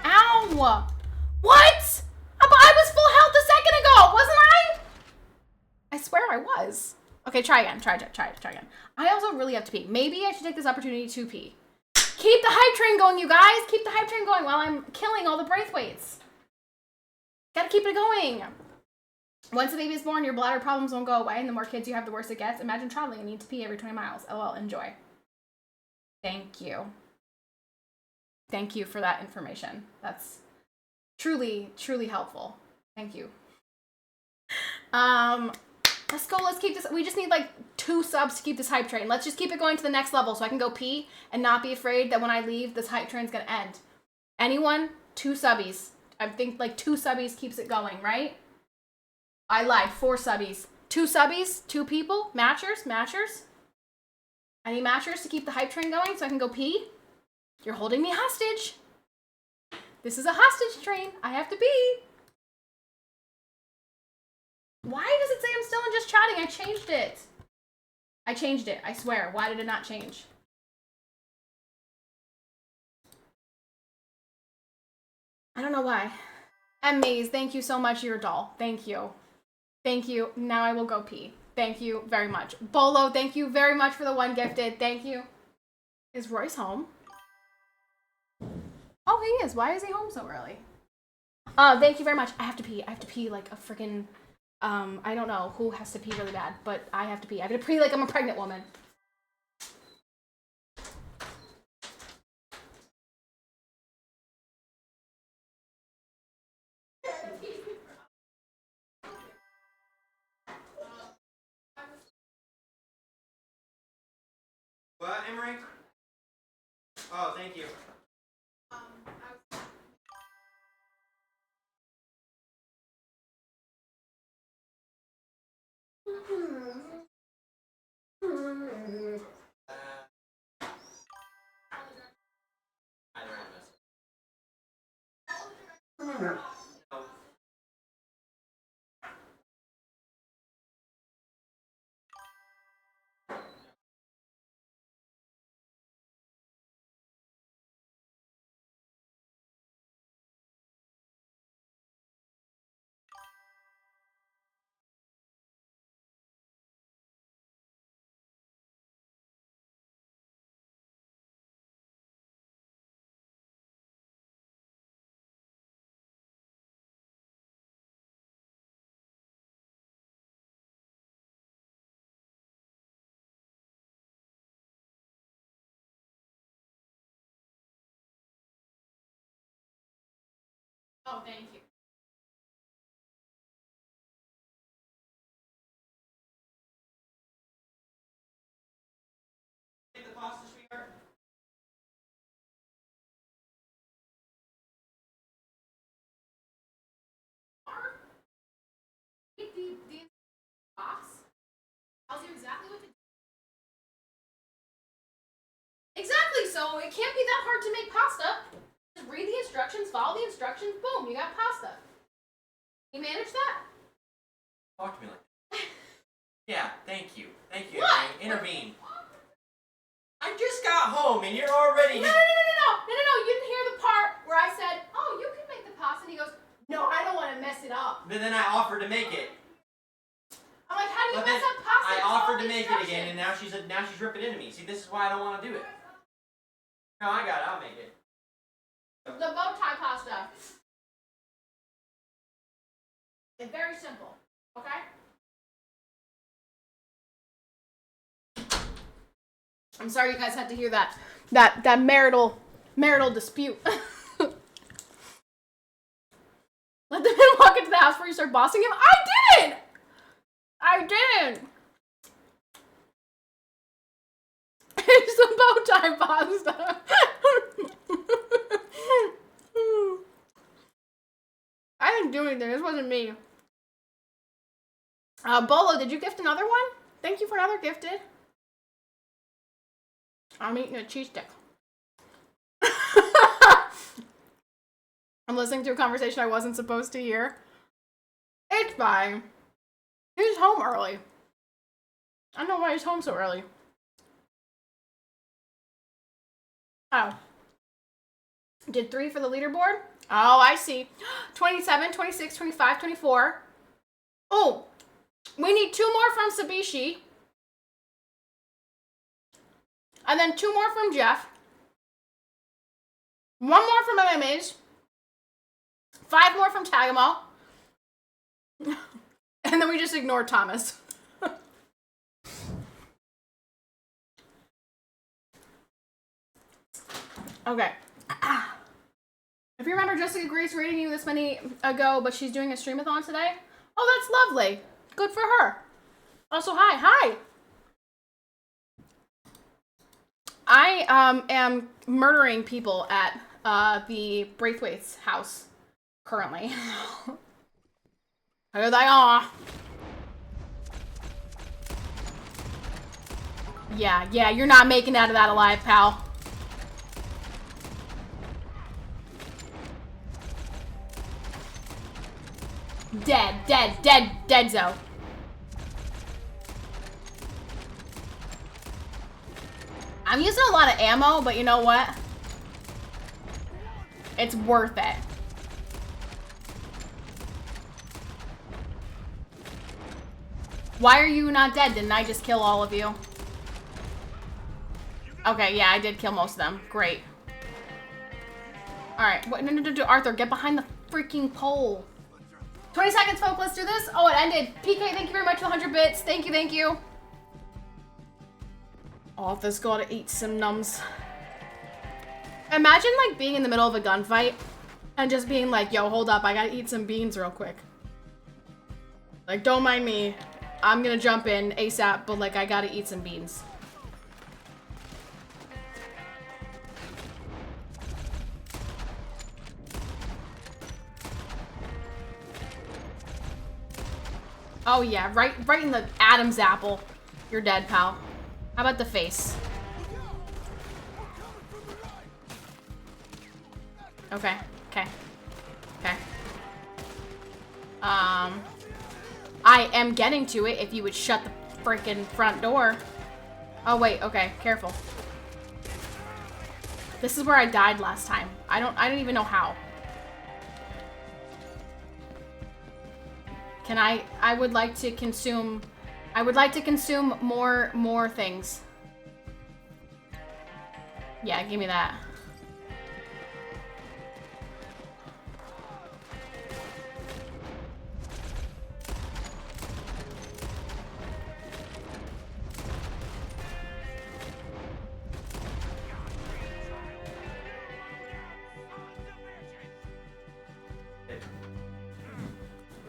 Ow! What? I was full health a second ago, wasn't I? I swear I was. Okay, try again. Try again. I also really have to pee. Maybe I should take this opportunity to pee. Keep the hype train going, you guys. Keep the hype train going while I'm killing all the Braithwaites. Gotta keep it going. Once a baby is born, your bladder problems won't go away, and the more kids you have, the worse it gets. Imagine traveling and need to pee every 20 miles. LOL, enjoy. Thank you. Thank you for that information. That's truly, truly helpful. Thank you. Let's go. Let's keep this. We just need like 2 subs to keep this hype train. Let's just keep it going to the next level so I can go pee and not be afraid that when I leave, this hype train's gonna end. Anyone? 2 subbies. I think like 2 subbies keeps it going, right? I lied. 4 subbies. 2 subbies, 2 people, matchers. I need matchers to keep the hype train going so I can go pee. You're holding me hostage. This is a hostage train. I have to pee. Why does it say I'm still in just chatting? I changed it. I swear. Why did it not change? I don't know why. Maze, thank you so much. You're a doll. Thank you. Thank you. Now I will go pee. Thank you very much. Bolo, thank you very much for the 1 gifted. Thank you. Is Royce home? Oh, he is. Why is he home so early? Thank you very much. I have to pee. I have to pee like a freaking, I don't know who has to pee really bad, but I have to pee. I have to pee like I'm a pregnant woman. What, Emery? Oh, thank you. No. Oh, thank you. Take the pasta, sweetheart. The box tells you exactly what to do. Exactly, so it can't be that hard to make pasta. Just read the instructions, follow the instructions, boom, you got pasta. You manage that? Talk to me like that. Yeah, thank you. Thank you, What? Emery. Intervene. I just got home and you're already... No, you didn't hear the part where I said, oh, you can make the pasta, and he goes, no, I don't want to mess it up. But then I offered to make it. I'm like, how do you But mess then up pasta? I It's offered all to make it instructions. again, and now she's ripping into me. See, this is why I don't want to do it. No, I got it. I'll make it. The bow tie pasta. It's very simple, okay? I'm sorry you guys had to hear that marital dispute. Let the man walk into the house before you start bossing him. I didn't. It's the bow tie pasta. I didn't do anything. This wasn't me. Bolo, did you gift another one? Thank you for another gifted. I'm eating a cheese stick. I'm listening to a conversation I wasn't supposed to hear. It's fine. He's home early. I don't know why he's home so early. Oh. Did 3 for the leaderboard? Oh, I see. 27, 26, 25, 24. Oh, we need 2 more from Sabishi. And then 2 more from Jeff. 1 more from MMAs. 5 more from Tagamo. And then we just ignore Thomas. Okay. If you remember, Jessica Grace rating you this many ago, but she's doing a streamathon today. Oh, that's lovely. Good for her. Also, hi. I am murdering people at the Braithwaite's house currently. Here they are. Yeah, you're not making it out of that alive, pal. Dead, Zo. I'm using a lot of ammo, but you know what? It's worth it. Why are you not dead? Didn't I just kill all of you? Okay, yeah, I did kill most of them. Great. Alright, no, Arthur, get behind the freaking pole. 20 seconds, folks, let's do this. Oh, it ended. PK, thank you very much for 100 bits. Thank you. Arthur's gotta eat some nums. Imagine, like, being in the middle of a gunfight and just being like, yo, hold up, I gotta eat some beans real quick. Like, don't mind me. I'm gonna jump in ASAP, but, like, I gotta eat some beans. Oh yeah, right in the Adam's apple. You're dead, pal. How about the face? Okay. I am getting to it if you would shut the freaking front door. Oh wait, okay, careful. This is where I died last time. I don't even know how. Can I would like to consume more things. Yeah, give me that.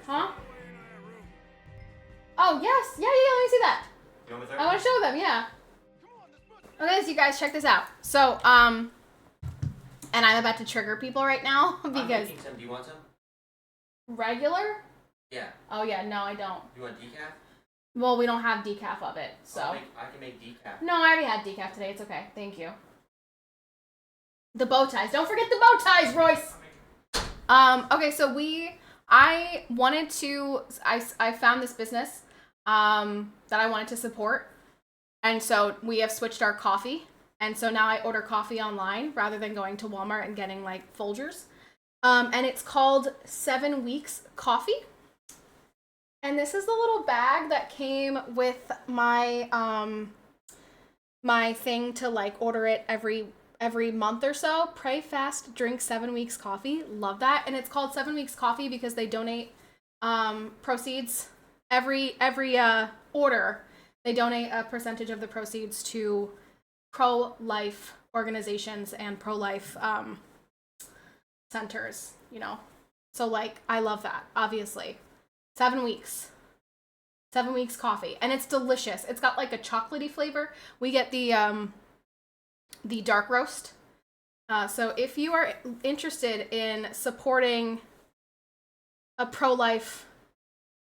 Huh? Oh, yes. Yeah, let me see that. You want me I want to show them, yeah. Okay, so you guys, check this out. So, and I'm about to trigger people right now because... I'm making some. Do you want some? Regular? Yeah. Oh, yeah, no, I don't. You want decaf? Well, we don't have decaf of it, so... I can make decaf. No, I already had decaf today. It's okay. Thank you. The bow ties. Don't forget the bow ties, Royce! Okay, so I wanted to... I found this business that I wanted to support. And so we have switched our coffee. And so now I order coffee online rather than going to Walmart and getting like Folgers. And it's called 7 Weeks Coffee. And this is the little bag that came with my my thing to like order it every month or so. Pray fast, drink 7 Weeks Coffee. Love that. And it's called 7 Weeks Coffee because they donate proceeds every order. They donate a percentage of the proceeds to pro-life organizations and pro-life centers, you know. So, like, I love that, obviously. 7 weeks. 7 Weeks Coffee. And it's delicious. It's got, like, a chocolatey flavor. We get the dark roast. So if you are interested in supporting a pro-life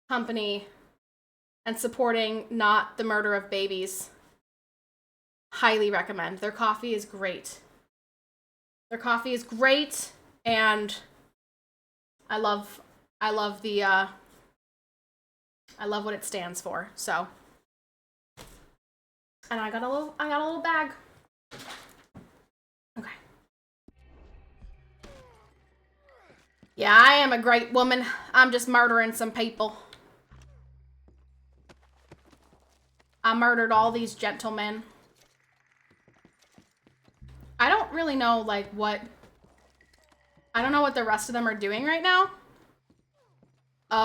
company and supporting not the murder of babies, highly recommend. Their coffee is great. And I love what it stands for. So, and I got a little bag. Okay. Yeah, I am a great woman. I'm just murdering some people. I murdered all these gentlemen. I don't really know, like, I don't know what the rest of them are doing right now. Did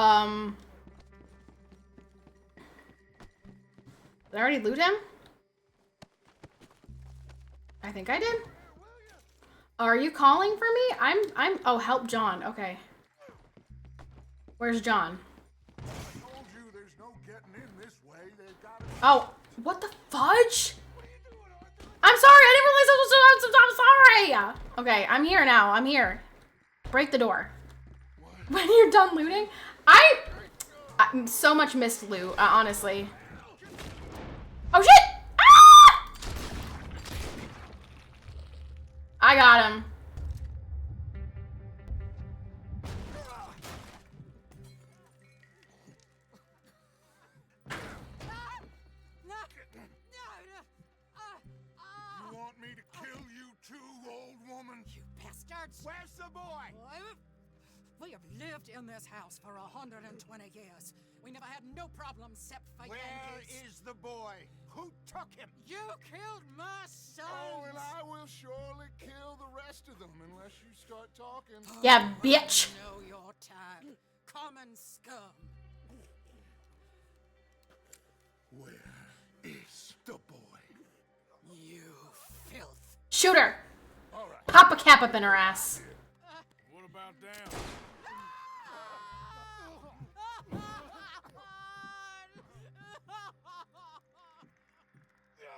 I already loot him? I think I did. Are you calling for me? Oh, help John. Okay. Where's John? Oh, what the fudge? I'm sorry, I didn't realize I was I'm sorry. Okay, I'm here now. I'm here. Break the door. When you're done looting? I so much missed loot, honestly. Oh shit! Ah! I got him. You want me to kill you too, old woman? You bastards! Where's the boy? We have lived in this house for 120 years. We never had no problems except for Where Yankees. is the boy? Who took him? You killed my son! Oh, and I will surely kill the rest of them unless you start talking. Yeah, bitch. Know your time. Common scum. Where is the boy? You filth. Shoot her. All right. Pop a cap up in her ass. What about down?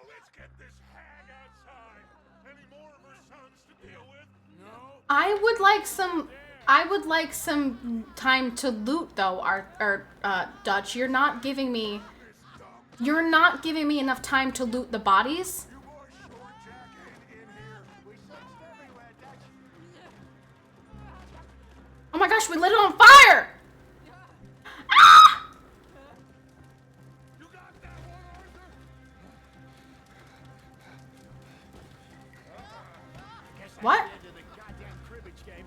Let's get this hag outside. Any more of her sons to deal with? No. I would like some time to loot though, Dutch. You're not giving me enough time to loot the bodies. You boys sure Jack ain't in here. We searched everywhere, Dutch. Oh my gosh, we lit it on fire! Ah! You got that one, Arthur? Guess that's What? the end of the goddamn cribbage game.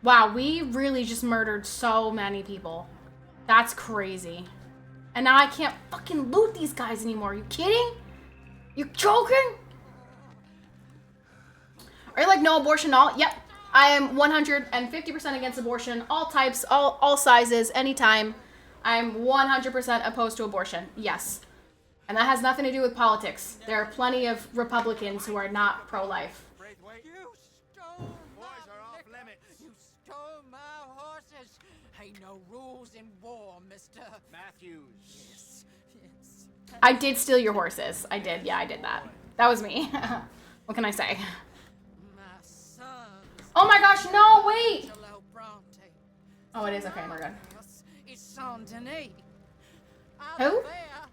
Wow, we really just murdered so many people. That's crazy. And now I can't fucking loot these guys anymore. Are you kidding? You joking? Are you like no abortion all? Yep. I am 150% against abortion. All types, all sizes, anytime. I'm 100% opposed to abortion. Yes. And that has nothing to do with politics. There are plenty of Republicans who are not pro-life. You stole Boys are off liquor. limits. You stole my horses. Ain't no rules in war, mister. Matthews. Yes. I did steal your horses. I did. Yeah, I did that. That was me. What can I say? My sons. Oh my gosh, no, wait! Angelo Bronte. Oh, it is okay, we're good. Yes, it's son Denis. Who? Either there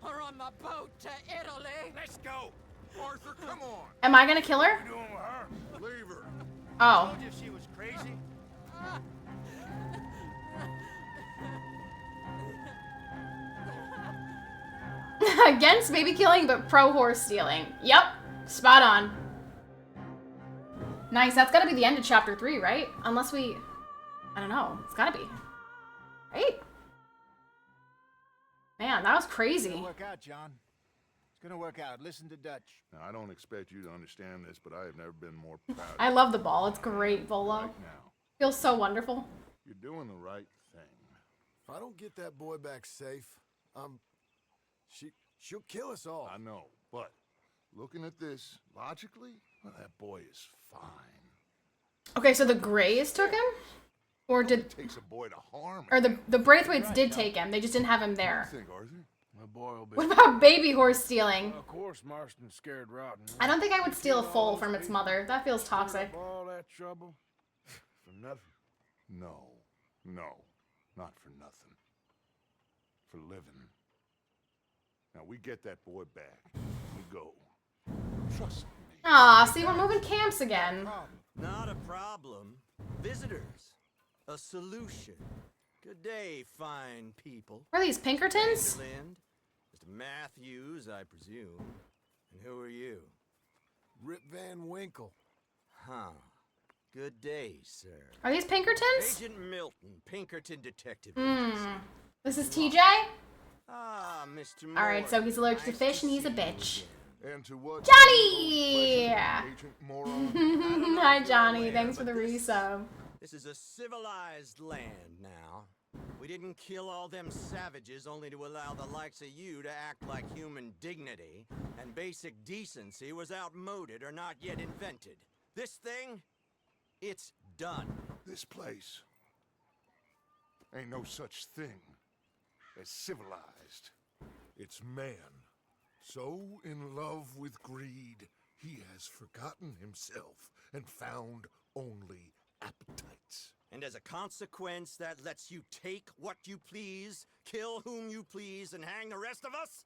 or on my boat to Italy. Let's go. Arthur, come on. Am I gonna kill her? What are you doing with her? Leave her. Oh. Told you she was crazy. Against baby killing, but pro horse stealing. Yep, spot on. Nice, that's gotta be the end of chapter 3, right? Unless we... I don't know. It's gotta be. Right? Man, that was It's crazy. gonna work out, John. It's gonna work out. Listen to Dutch. Now, I don't expect you to understand this, but I have never been more proud I of love the ball. It's great, you Volo. right now. Feels so wonderful. You're doing the right thing. If I don't get that boy back safe, she'll kill us all. I know, but looking at this logically, well, that boy is fine. Okay, so the Greys took him? Or It did... takes a boy to harm. Or the Braithwaites did take him. They just didn't have him What there. do you think, Arthur? My boy will be. What about baby horse stealing? Of course, Marston's scared rotten. I don't think I would steal a foal from its mother. That feels toxic. All that trouble. For nothing? No, not for nothing. For living. Now we get that boy back. We go. Trust me. Aw, see, we're moving camps again. Not a problem. Visitors. A solution. Good day, fine people. What are these, Pinkertons? Lind, Mr. Matthews, I presume. And who are you? Rip Van Winkle. Huh. Good day, sir. Are these Pinkertons? Agent Milton, Pinkerton Detective. This is TJ? Ah, Mr. Alright, so he's allergic to Nice fish and he's a see you bitch. again. And to what? Johnny! Agent Moron. Hi, Johnny. Aware, Thanks for but the this- resub. This is a civilized land now. We didn't kill all them savages only to allow the likes of you to act like human dignity, and basic decency was outmoded or not yet invented. This thing, it's done. This place ain't no such thing as civilized. It's man so in love with greed He has forgotten himself and found only appetites. And as a consequence, that lets you take what you please, kill whom you please, and hang the rest of us?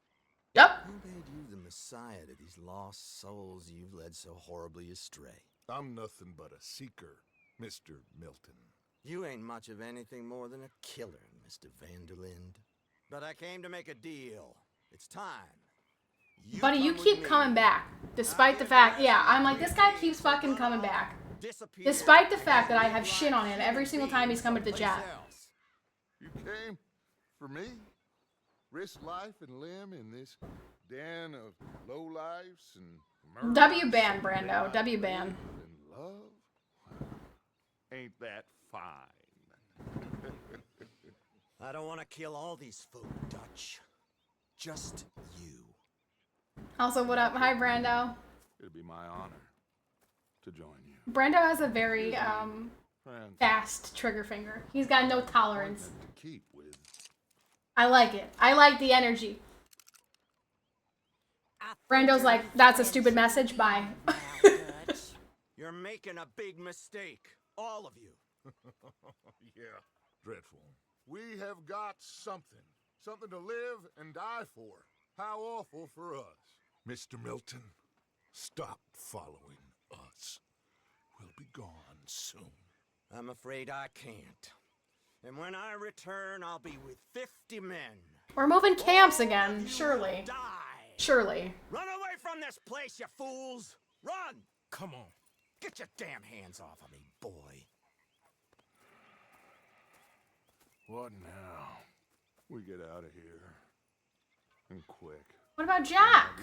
Yep. Who made you the messiah to these lost souls you've led so horribly astray? I'm nothing but a seeker, Mr. Milton. You ain't much of anything more than a killer, Mr. Vanderlinde. But I came to make a deal. It's time. Buddy, you keep coming back. Despite the fact, yeah, I'm like, this guy keeps fucking coming back. Despite the fact that I have shit on him every single time he's coming to the chat. You came for me? Risk life and limb in this den of lowlifes and murder. W-ban, Brando. W-ban. And love? Ain't that fine? I don't want to kill all these folk, Dutch. Just you. Also, what up? Hi, Brando. It'd be my honor to join you. Brando has a very fast trigger finger. He's got no tolerance. To keep with. I like it. I like the energy. Brando's like, that's a stupid message. Bye. You're making a big mistake. All of you. Yeah, dreadful. We have got something. Something to live and die for. How awful for us. Mr. Milton, stop following us. We'll be gone soon. I'm afraid I can't. And when I return, I'll be with 50 men. We're moving camps again, surely. Die. Surely. Run away from this place, you fools! Run! Come on. Get your damn hands off of me, boy. What now? We get out of here. And quick. What about Jack?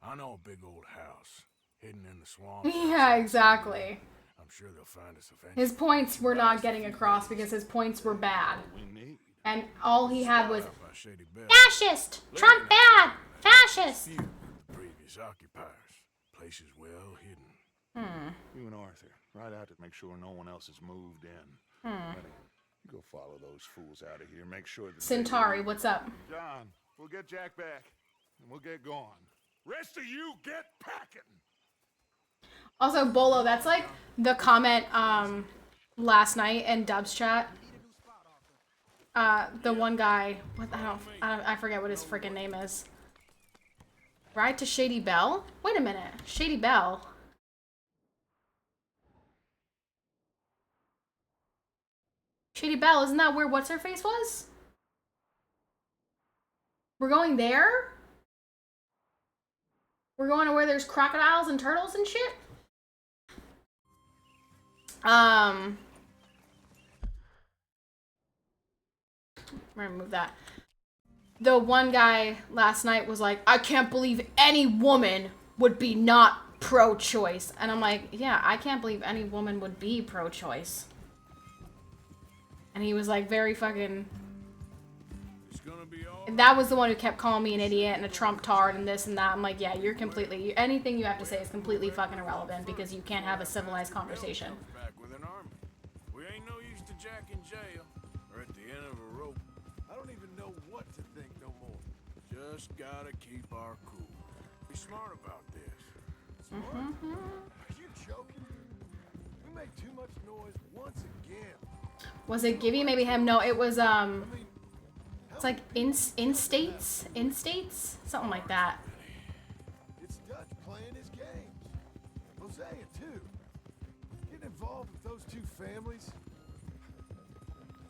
I know a big old house hidden in the swamp. Yeah, exactly. I'm sure they'll find us eventually. His points were not getting across because his points were bad. We need. And all he had was Shady Belle. fascist! Trump bad! Fascist! Few of the previous occupiers. Place is well hidden. You and Arthur, ride out to make sure no one else has moved in. Lenny, you go follow those fools out of here. Make sure that Centauri, what's up? John, we'll get Jack back, and we'll get going. Rest of you get packing. Also, Bolo, that's like the comment last night in Dub's chat. The one guy, I forget what his freaking name is. Ride to Shady Belle? Wait a minute, Shady Belle. Shady Belle, isn't that where what's her face was? We're going there? We're going to where there's crocodiles and turtles and shit? I'm gonna move that. The one guy last night was like, I can't believe any woman would be not pro-choice. And I'm like, yeah, I can't believe any woman would be pro-choice. And he was like very fucking... That was the one who kept calling me an idiot and a Trump tard and this and that. I'm like, yeah, you're completely... Anything you have to say is completely fucking irrelevant because you can't have a civilized conversation. Back with an army. We ain't no use to Jack in jail or at the end of a rope. I don't even know what to think no more. Just gotta keep our cool. Be smart about this. Smart? Are you joking? We make too much noise once again. Was it Gibby? Maybe him? No, it was, it's like Instates? Instates? Something like that. It's Dutch playing his games. Hosea, too. Getting involved with those two families.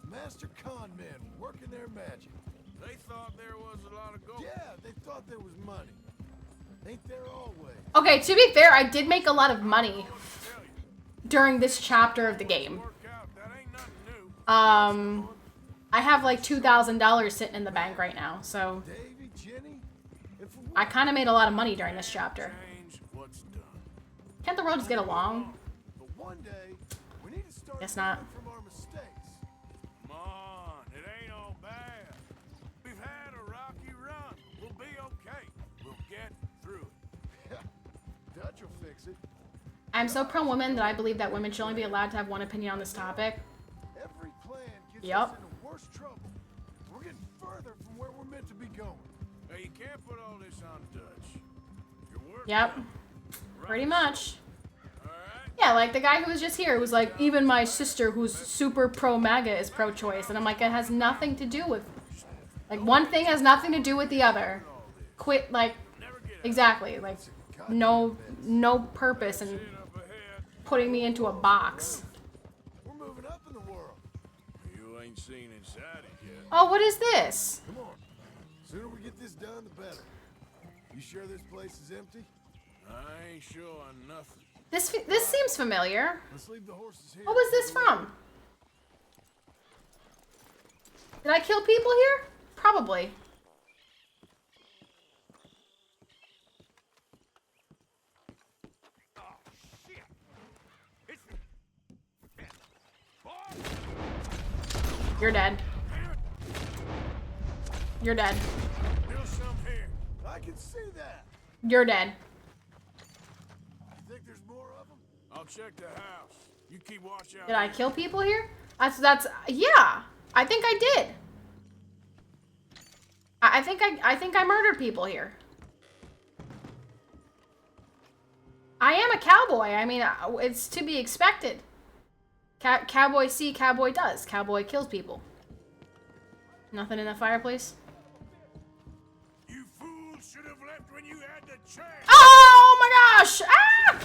Master con men working their magic. They thought there was a lot of gold. Yeah, they thought there was money. Ain't there always? Okay, to be fair, I did make a lot of money during this chapter of the game. I have like $2,000 sitting in the bank right now, so I kind of made a lot of money during this chapter. Can't the world just get along? Guess not. Come on, it ain't all bad. We've had a rocky run. We'll be okay. We'll get through it. Dutch will fix it. I'm so pro-women that I believe that women should only be allowed to have one opinion on this topic. Every plan gets Yep. us into worse trouble. We're getting further from where we're meant to be going. Hey, you can't put all this on Dutch. You're working. Yep. Pretty much. Yeah, like the guy who was just here was like, even my sister who's super pro-MAGA is pro-choice. And I'm like, it has nothing to do with... Like, one thing has nothing to do with the other. Quit, like... Exactly, like, no purpose in putting me into a box. We're moving up in the world. You ain't seen inside it yet. Oh, what is this? Come on. Sooner we get this done, the better. You sure this place is empty? I ain't sure on nothing. This seems familiar. Let's leave the horses here. What was this from? Did I kill people here? Probably. You're dead. You're dead. There's some here. I can see that. You're dead. You think there's more of them? I'll check the house. You keep watch out. Did I kill people here? That's yeah. I think I did. I think I murdered people here. I am a cowboy. I mean, it's to be expected. Cowboy see, cowboy does. Cowboy kills people. Nothing in the fireplace? You fools should have left when you had the chance. Oh my gosh! Ah!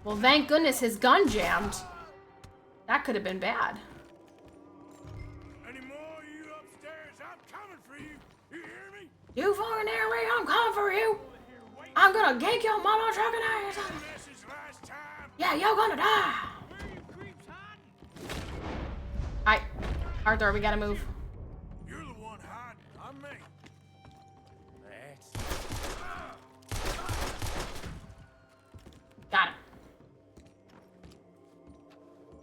Well, thank goodness his gun jammed. That could have been bad. Any more of you upstairs? I'm coming for you. You hear me? You fucking hear me? I'm coming for you. I'm gonna gank your mama trucking ass. This is last time. Yeah, you're gonna die. Arthur, we gotta move. You're the one hiding. I'm me. Got him.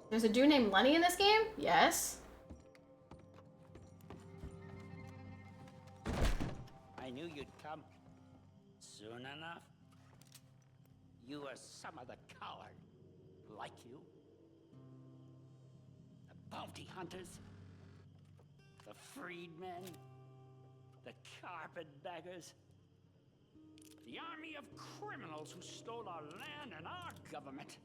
There's a dude named Lenny in this game? Yes. I knew you'd come. Soon enough. You are some other coward. Like you. The bounty hunters. The freedmen. The carpetbaggers. The army of criminals who stole our land and our government.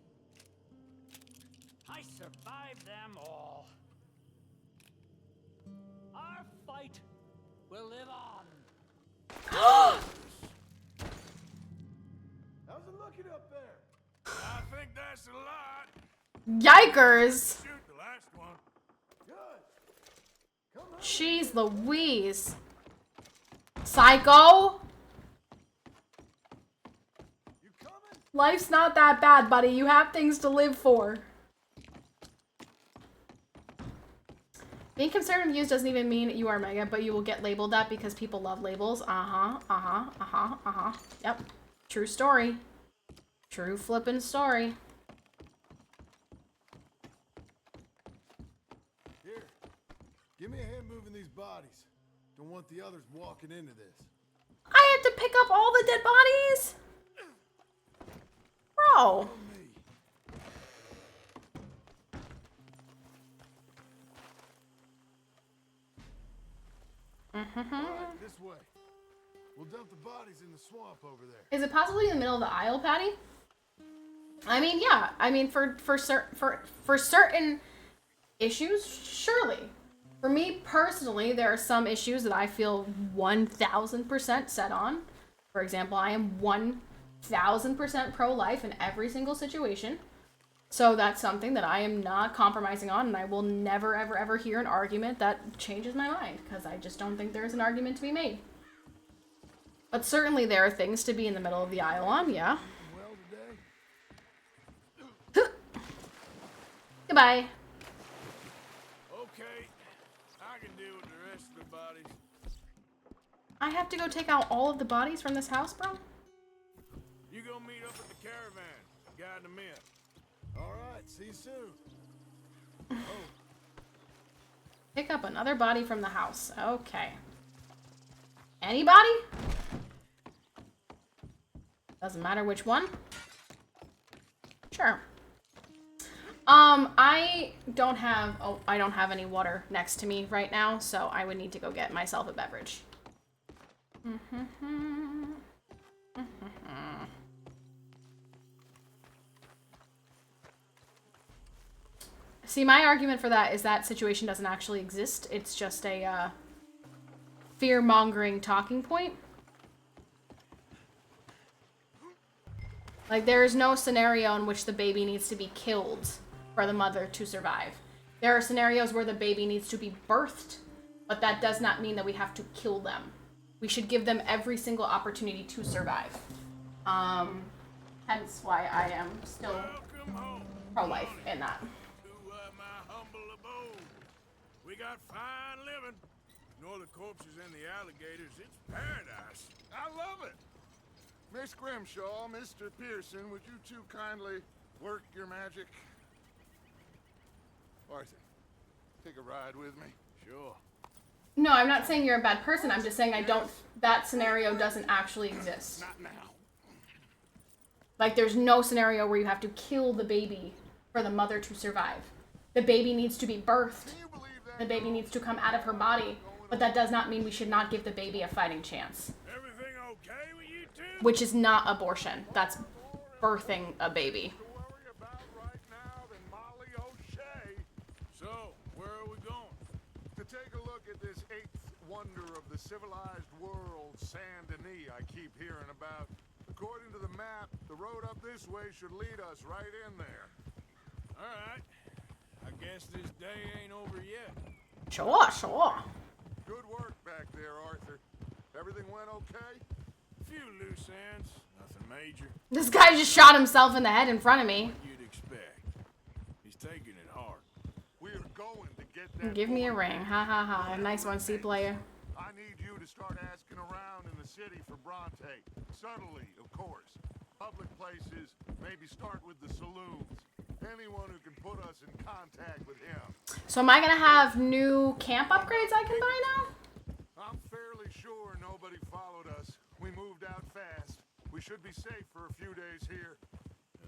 I survived them all. Our fight will live on. How's it looking up there? I think that's a lot. Yikers! Shoot the last one. Good. Come on. Jeez Louise. Psycho? You coming? Life's not that bad, buddy. You have things to live for. Being conservative views doesn't even mean you are mega, but you will get labeled that because people love labels. Yep. True story. True flippin' story. Here. Give me a hand moving these bodies. Don't want the others walking into this. I had to pick up all the dead bodies? Bro. All right, this way. We'll dump the bodies in the swamp over there. Is it possibly in the middle of the aisle, Patty? I mean, yeah. I mean, for certain issues, surely. For me personally, there are some issues that I feel 1,000% set on. For example, I am 1,000% pro-life in every single situation. So that's something that I am not compromising on, and I will never, ever, ever hear an argument that changes my mind, because I just don't think there's an argument to be made. But certainly there are things to be in the middle of the aisle on, yeah. Well today? Goodbye. Okay. I can deal with the rest of the bodies. I have to go take out all of the bodies from this house, bro? You go meet up at the caravan. Guide them in. All right, see you soon. Oh. Pick up another body from the house. Okay. Anybody? Doesn't matter which one. Sure. I don't have any water next to me right now, so I would need to go get myself a beverage. See, my argument for that is that situation doesn't actually exist. It's just a fear-mongering talking point. Like, there is no scenario in which the baby needs to be killed for the mother to survive. There are scenarios where the baby needs to be birthed, but that does not mean that we have to kill them. We should give them every single opportunity to survive. Hence why I am still pro-life in that. My humble abode. We got fine living. Ignore the corpses and the alligators. It's paradise. I love it. Miss Grimshaw, Mr. Pearson, would you two kindly work your magic? Arthur, take a ride with me. Sure. No, I'm not saying you're a bad person. I'm just saying that scenario doesn't actually exist. Not now. Like, there's no scenario where you have to kill the baby for the mother to survive. The baby needs to be birthed. The baby needs to come out of her body. But that does not mean we should not give the baby a fighting chance. Everything okay with you two? Which is not abortion. That's birthing a baby. So, where are we going? To take a look at this eighth wonder of the civilized world, Saint Denis, I keep hearing about. According to the map, the road up this way should lead us right in there. All right. I guess this day ain't over yet. Sure. Good work back there, Arthur. Everything went okay? Few loose ends, nothing major. This guy just shot himself in the head in front of me. You'd expect. He's taking it hard. We're going to get that. Give me a ring. Ha ha ha. Nice one, C player. I need you to start asking around in the city for Bronte. Subtly, of course. Public places, maybe start with the saloons. Anyone who can put us in contact with him. So am I gonna have new camp upgrades I can buy now? I'm fairly sure nobody followed us. We moved out fast. We should be safe for a few days here.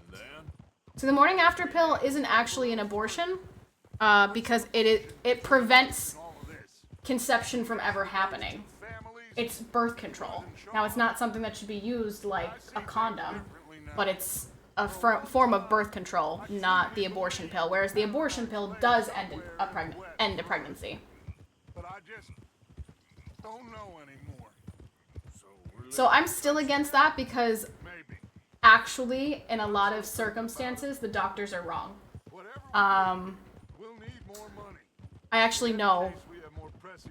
And then? So the morning after pill isn't actually an abortion, because it prevents conception from ever happening. It's birth control. Now, it's not something that should be used like a condom, but it's a form of birth control, not the abortion pill, whereas the abortion pill does end a pregnancy. But I just don't know anymore. So I'm still against that because actually, in a lot of circumstances, the doctors are wrong. We'll need more money. I actually know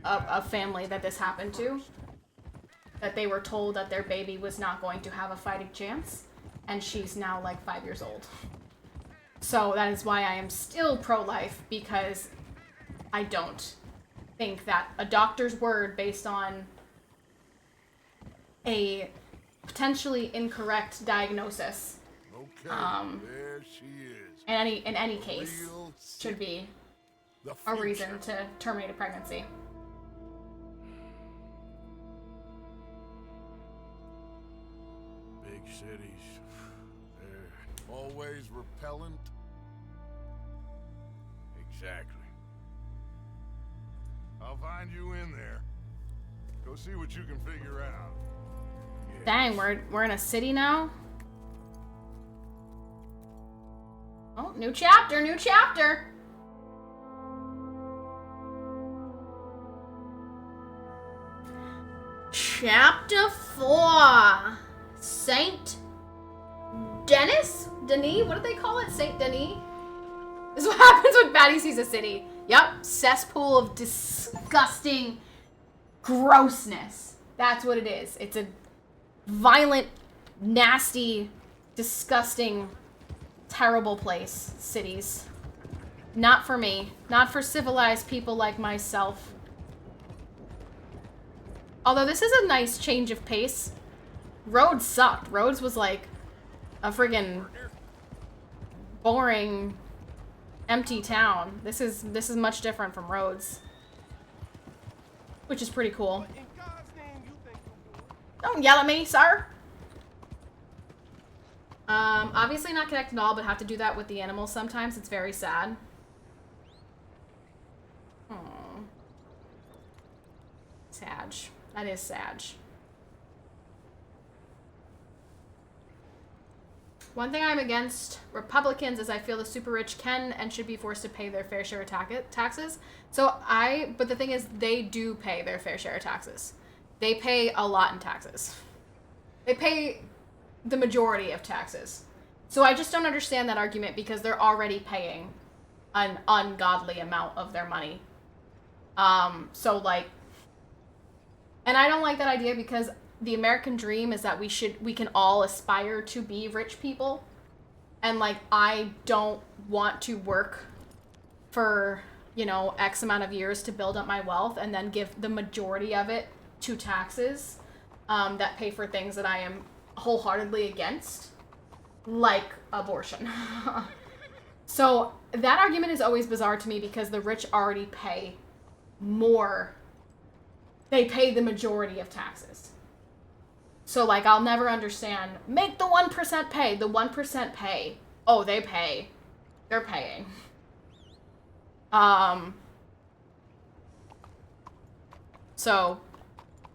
a family that this happened to, that they were told that their baby was not going to have a fighting chance, and she's now like 5 years old. So that is why I am still pro-life, because I don't think that a doctor's word based on a potentially incorrect diagnosis There she is. in any case should be a reason to terminate a pregnancy. Big cities. They're always repellent. Exactly. I'll find you in there. Go see what you can figure out. Dang, we're in a city now? Oh, new chapter, new chapter! Chapter 4. Saint Denis? Denis? What do they call it? Saint Denis? This is what happens when Patty sees a city. Yep, cesspool of disgusting grossness. That's what it is. It's a violent, nasty, disgusting, terrible place. Cities. Not for me. Not for civilized people like myself. Although this is a nice change of pace. Rhodes sucked. Rhodes was like a friggin' boring, empty town. This is much different from Rhodes, which is pretty cool. Don't yell at me, sir. Obviously not connected at all, but have to do that with the animals sometimes. It's very sad. Aww. Sag. That is Sag. One thing I'm against Republicans is I feel the super rich can and should be forced to pay their fair share of taxes. But the thing is, they do pay their fair share of taxes. They pay a lot in taxes. They pay the majority of taxes. So I just don't understand that argument because they're already paying an ungodly amount of their money. And I don't like that idea because the American dream is that we can all aspire to be rich people. And like, I don't want to work for, X amount of years to build up my wealth and then give the majority of it to taxes that pay for things that I am wholeheartedly against, like abortion. So that argument is always bizarre to me because the rich already pay more. They pay the majority of taxes. So, like, I'll never understand, make the 1% pay. The 1% pay. Oh, they pay. They're paying. So,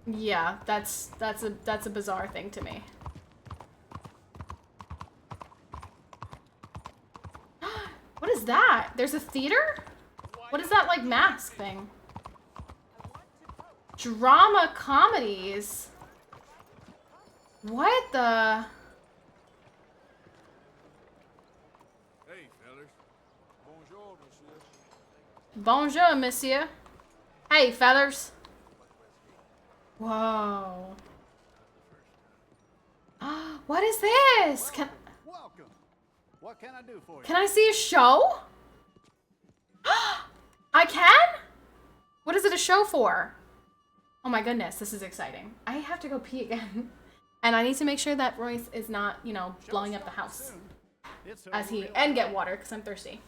yeah, that's a bizarre thing to me. What is that? There's a theater? What is that, like, mask thing? Drama comedies? What the? Hey, fellas. Bonjour, monsieur. Bonjour, monsieur. Hey, fellas. Whoa. What is this? Welcome. What can I do for you? Can I see a show? I can? What is it a show for? Oh my goodness, this is exciting. I have to go pee again. And I need to make sure that Royce is not, blowing up the house. And get water, because I'm thirsty.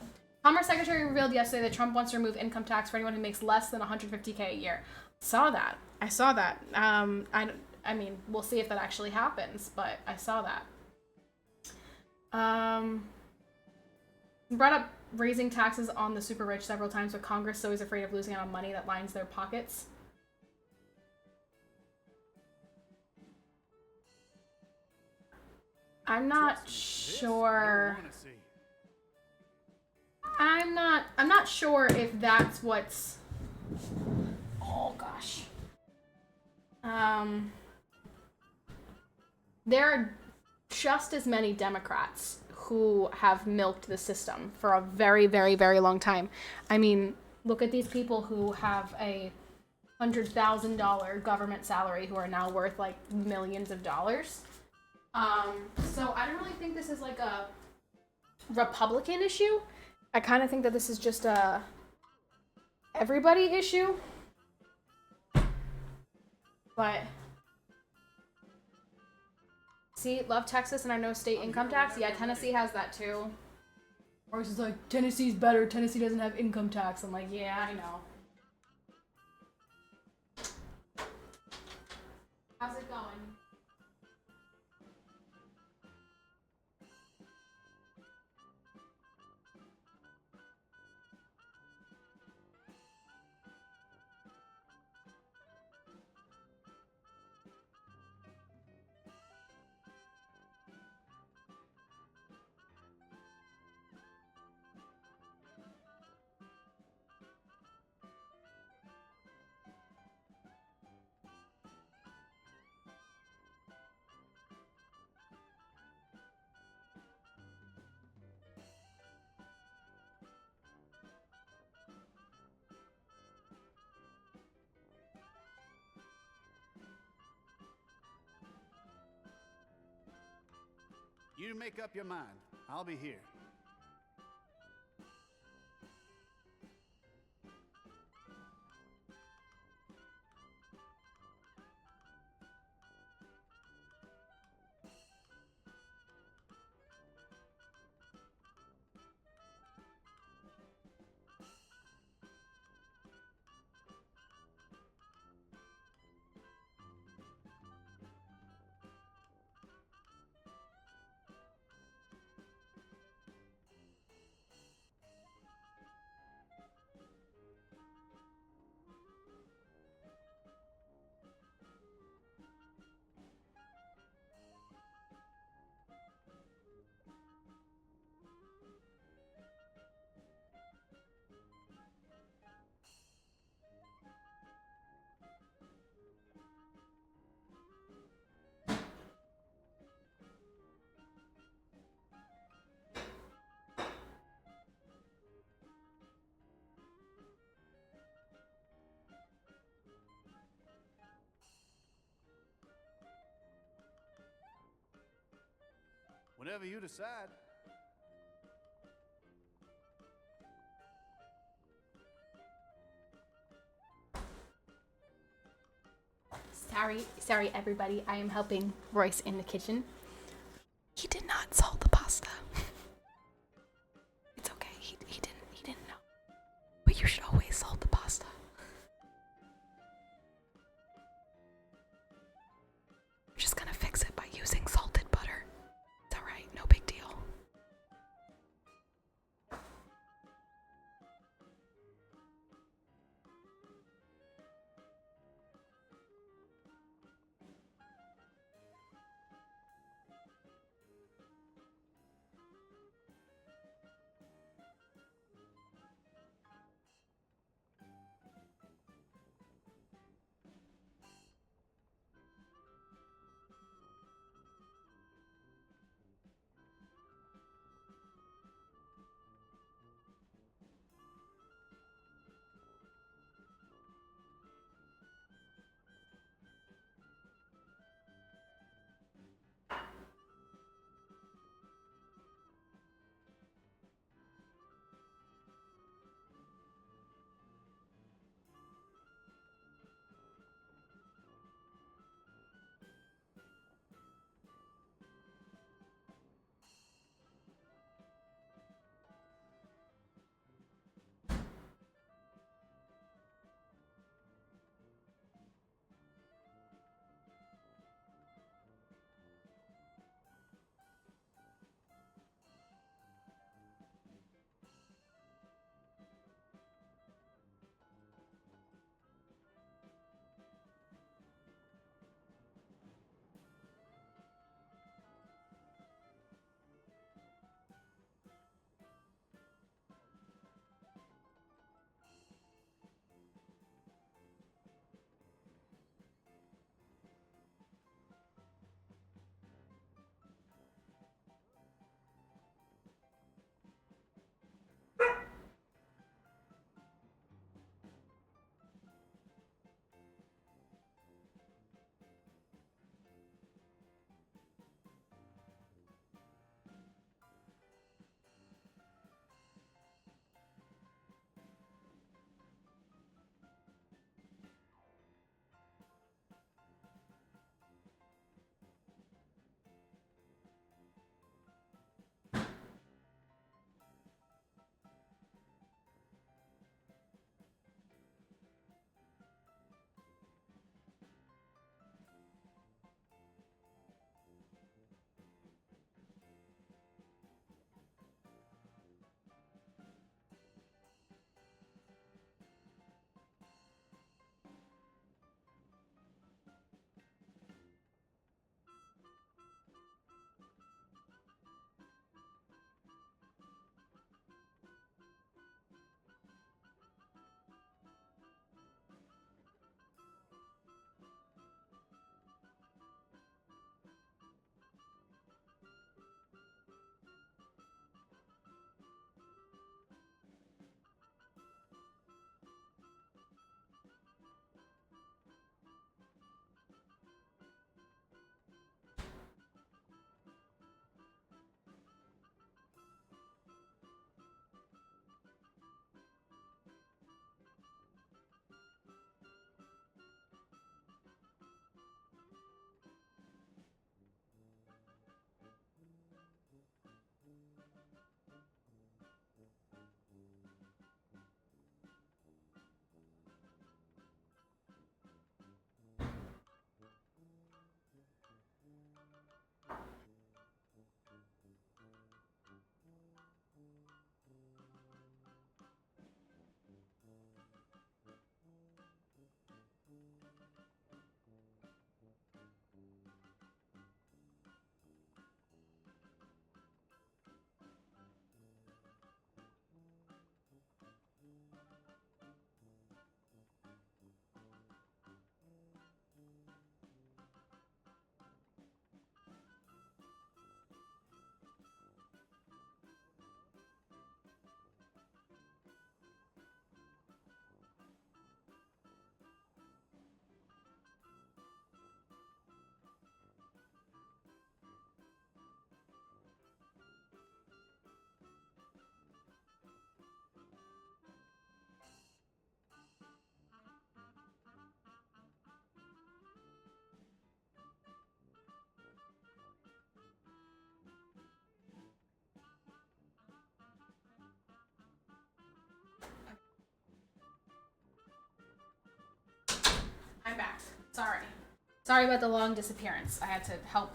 Commerce Secretary revealed yesterday that Trump wants to remove income tax for anyone who makes less than $150K a year. I saw that. I mean, we'll see if that actually happens, but I saw that. Brought up raising taxes on the super rich several times, but Congress is always afraid of losing out on money that lines their pockets. I'm not sure. I'm not sure if that's what's. Oh gosh. There are just as many Democrats who have milked the system for a very, very, very long time. I mean, look at these people who have a $100,000 government salary who are now worth like millions of dollars. So I don't really think this is like a Republican issue. I kind of think that this is just a everybody issue. But see, love Texas and our no state income tax. Yeah, Tennessee has that too. Or it's just like, Tennessee's better. Tennessee doesn't have income tax. I'm like, yeah, I know. How's it going? You make up your mind. I'll be here. Whatever you decide. Sorry, everybody. I am helping Royce in the kitchen. He did not salt the pasta. It's okay. He didn't know. But you should always salt the pasta. I'm just gonna fix it by using salted butter. It's alright, no big deal. Sorry about the long disappearance. I had to help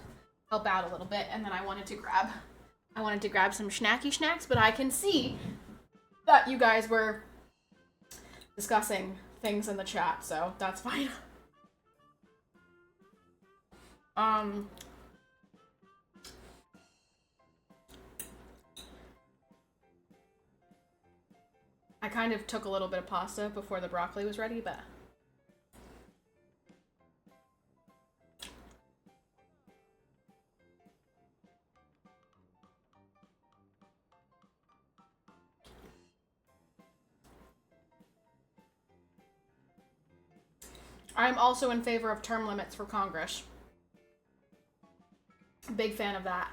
out a little bit, and then I wanted to grab some snacky snacks, but I can see that you guys were discussing things in the chat, so that's fine. I kind of took a little bit of pasta before the broccoli was ready, but I'm also in favor of term limits for Congress. Big fan of that.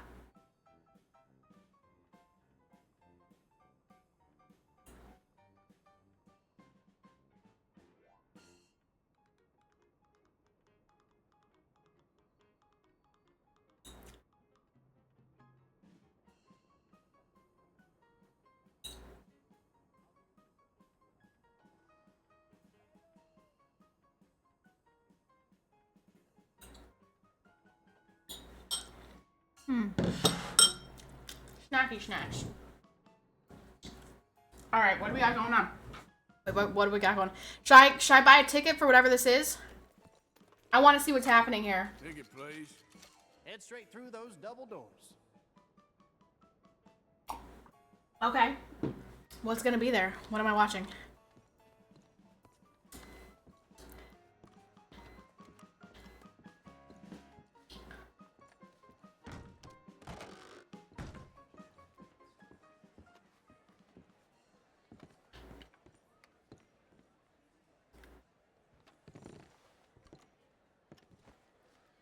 Snacky snacks. Alright, what do we got going on? Wait, what do we got going? Should I buy a ticket for whatever this is? I want to see what's happening here. Ticket, please. Head straight through those double doors. Okay. What's gonna be there? What am I watching?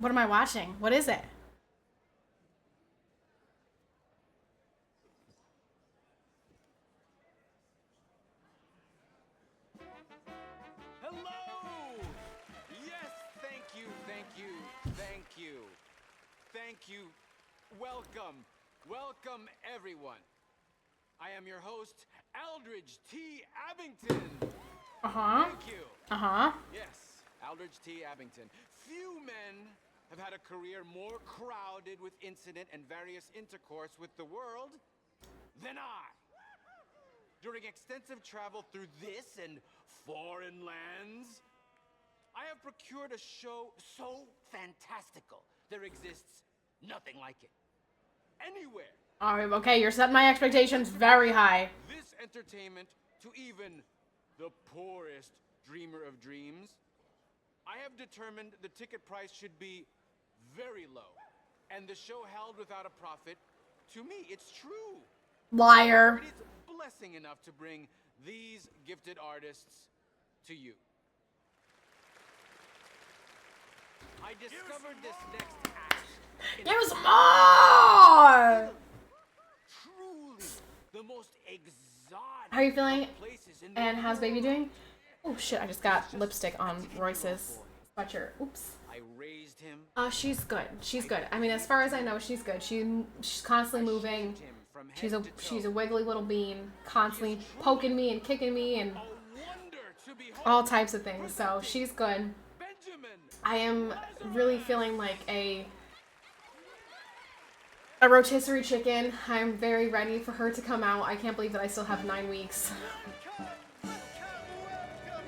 What am I watching? What is it? Hello! Yes, thank you. Welcome, everyone. I am your host, Aldridge T. Abington. Thank you. Yes, Aldridge T. Abington. Few men have had a career more crowded with incident and various intercourse with the world than I. During extensive travel through this and foreign lands, I have procured a show so fantastical, there exists nothing like it. Anywhere. Alright, okay, you're setting my expectations very high. This entertainment to even the poorest dreamer of dreams, I have determined the ticket price should be very low, and the show held without a profit. To me, it's true. Liar. It is blessing enough to bring these gifted artists to you. I discovered this next act. Give us more! Truly, the most exotic. How are you feeling? And how's baby doing? Oh shit, I just got lipstick on Royce's sweatshirt. Oops. I raised him. She's good. She's good. I mean, as far as I know, she's good. She's constantly moving. She's a wiggly little bean, constantly poking me and kicking me and all types of things. So she's good. I am really feeling like a rotisserie chicken. I'm very ready for her to come out. I can't believe that I still have 9 weeks. Welcome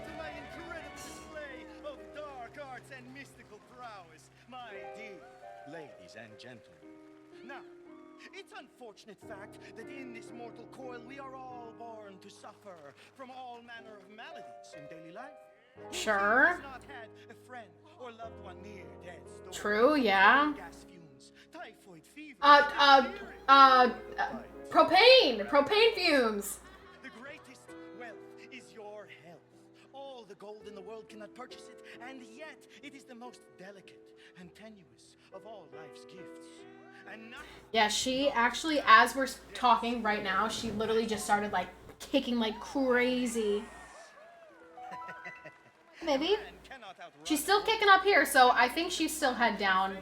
to my incredible display of dark arts and mystical prowess, my dear ladies and gentlemen. Now, it's unfortunate fact that in this mortal coil we are all born to suffer from all manner of maladies in daily life. Sure. Who has not had a friend or loved one near death's door? True, yeah. Gas fumes, typhoid fever. Propane fumes. The greatest wealth is your health. All the gold in the world cannot purchase it, and yet it is the most delicate and tenuous of all life's gifts. And yeah, she actually, as we're talking right now, she literally just started like kicking like crazy. Maybe. She's still kicking up here, so I think she's still head down.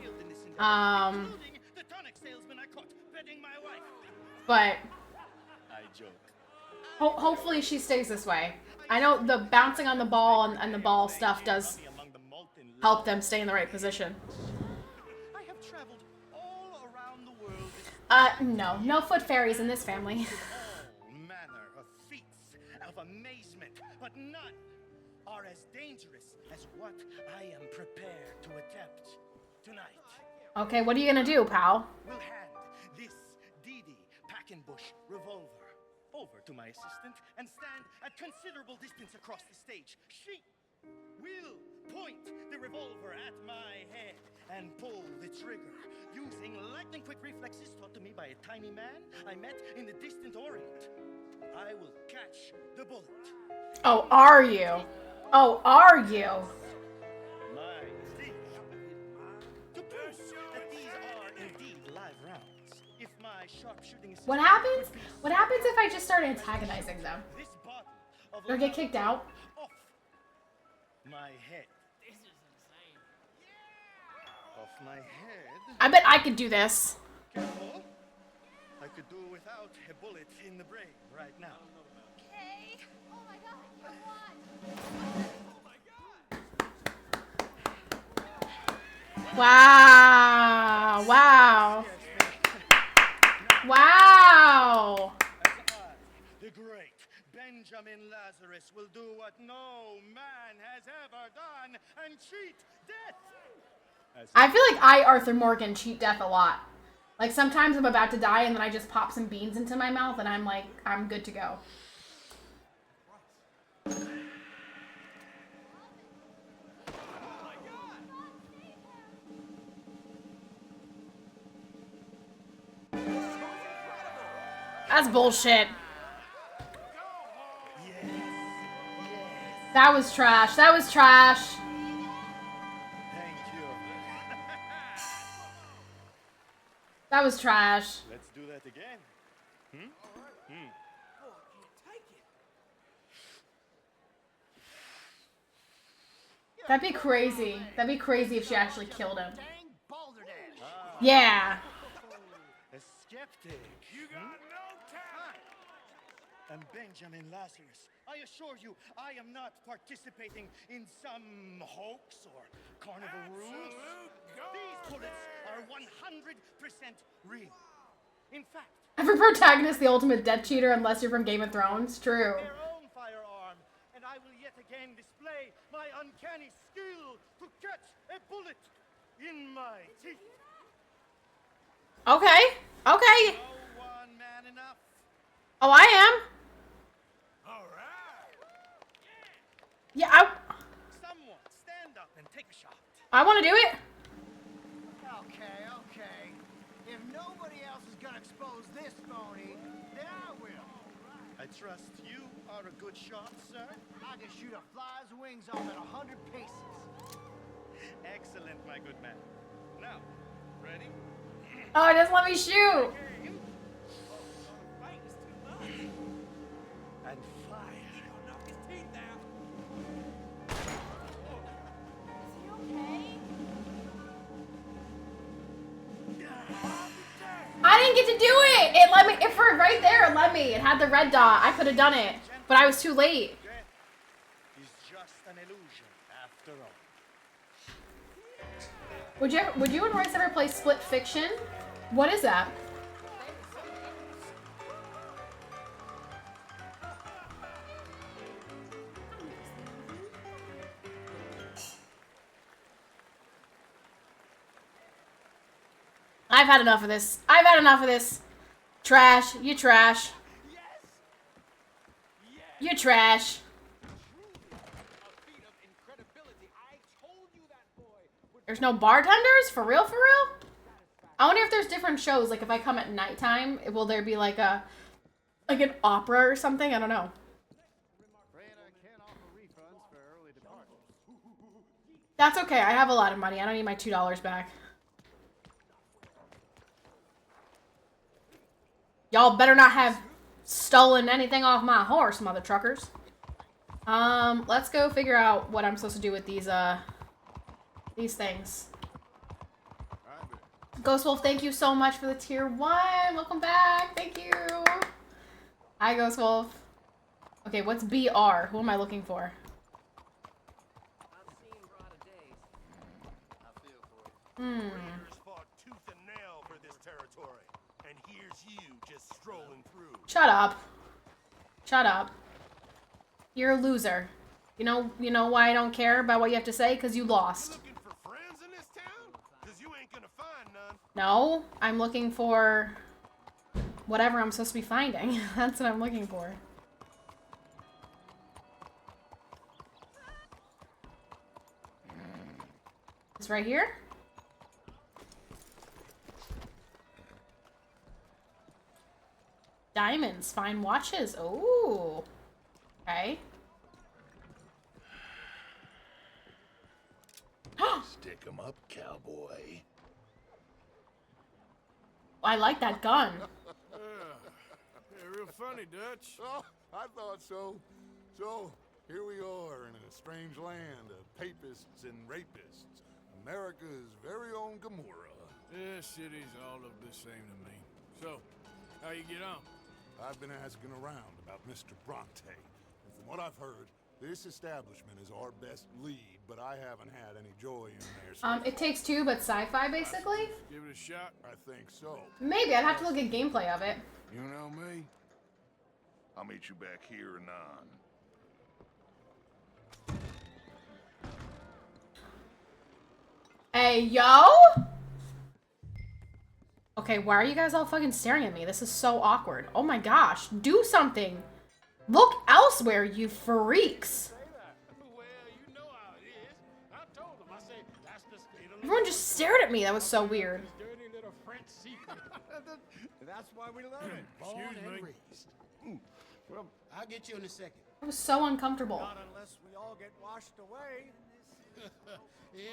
But hopefully she stays this way. I know the bouncing on the ball and the ball stuff does help them stay in the right position. I have traveled all around the world. No foot fairies in this family. All manner of feats of amazement, but none are as dangerous as what I am prepared to attempt tonight. Okay, what are you gonna do, pal? We'll hand this Didi Packenbush revolver over to my assistant and stand at considerable distance across the stage. She will point the revolver at my head and pull the trigger using lightning-quick reflexes taught to me by a tiny man I met in the distant Orient. I will catch the bullet. Oh, are you? Oh, are you? My thief. To prove that these are indeed live rounds, if my sharpshooting is... What happens? What happens if I just start antagonizing them? This bottle of Or get kicked out? off my head. This is insane. Off my head. I bet I could do this. Careful. I could do without a bullet in the brain right now. Okay. Oh my god, you won. Wow. Wow. Wow. The great Benjamin Lazarus will do what no man has ever done and cheat death. I feel like I, Arthur Morgan, cheat death a lot. Like, sometimes I'm about to die and then I just pop some beans into my mouth and I'm like, I'm good to go. That's bullshit. That was trash. That was trash. Thank you. That was trash. Let's do that again. That'd be crazy. That'd be crazy if she actually killed him. Yeah. A skeptic. You got no talent. I'm Benjamin Lazarus. I assure you, I am not participating in some hoax or carnival rules. These bullets are 100% real. In fact, Every protagonist, the ultimate death cheater, unless you're from Game of Thrones. True. their own firearm, and I will yet again display my uncanny skill to catch a bullet in my teeth. Okay. Okay. No one man enough. Oh, I am. All right. Yeah, Someone stand up and take a shot. I want to do it. Okay. If nobody else is gonna expose this phony, then I will. I trust you are a good shot, sir. I can shoot a fly's wings off at 100 paces. Excellent, my good man. Now, ready? Oh, it doesn't let me shoot. And fire. I didn't get to do it. It let me. If for right there, it let me. It had the red dot. I could have done it, but I was too late. Death is just an illusion after all. Would you and Royce ever play Split Fiction? What is that? I've had enough of this. I've had enough of this. Trash. You trash. You trash. There's no bartenders? For real, for real? I wonder if there's different shows. Like, if I come at nighttime, will there be like a... like an opera or something? I don't know. That's okay. I have a lot of money. I don't need my $2 back. Y'all better not have stolen anything off my horse, mother truckers. Let's go figure out what I'm supposed to do with these things. Ghost Wolf, thank you so much for the tier 1. Welcome back. Thank you. Hi, Ghost Wolf. Okay, what's BR? Who am I looking for? Raiders fought tooth and nail for this territory, and here's you just strolling through. Shut up. Shut up. You're a loser. You know why I don't care about what you have to say? Because you lost. You looking for friends in this town? Because you ain't gonna find none. No, I'm looking for whatever I'm supposed to be finding. That's what I'm looking for. It's right here? Diamonds, fine watches. Ooh. Okay. Stick 'em up, cowboy. I like that gun. Yeah, real funny, Dutch. Oh, I thought so. So, here we are in a strange land of papists and rapists. America's very own Gomorrah. Yeah, cities all look the same to me. So, how you get on? I've been asking around about Mr. Bronte, and from what I've heard, this establishment is our best lead, but I haven't had any joy in there. So It Takes Two, but sci-fi, basically? Give it a shot. I think so. Maybe. I'd have to look at gameplay of it. You know me? I'll meet you back here anon. Hey, yo! Okay, why are you guys all fucking staring at me? This is so awkward. Oh my gosh, do something! Look elsewhere, you freaks! Everyone just stared at me. That was so weird. That's why we love it. Excuse me. Well, I'll get you in a second. It was so uncomfortable. Not unless we all get washed away.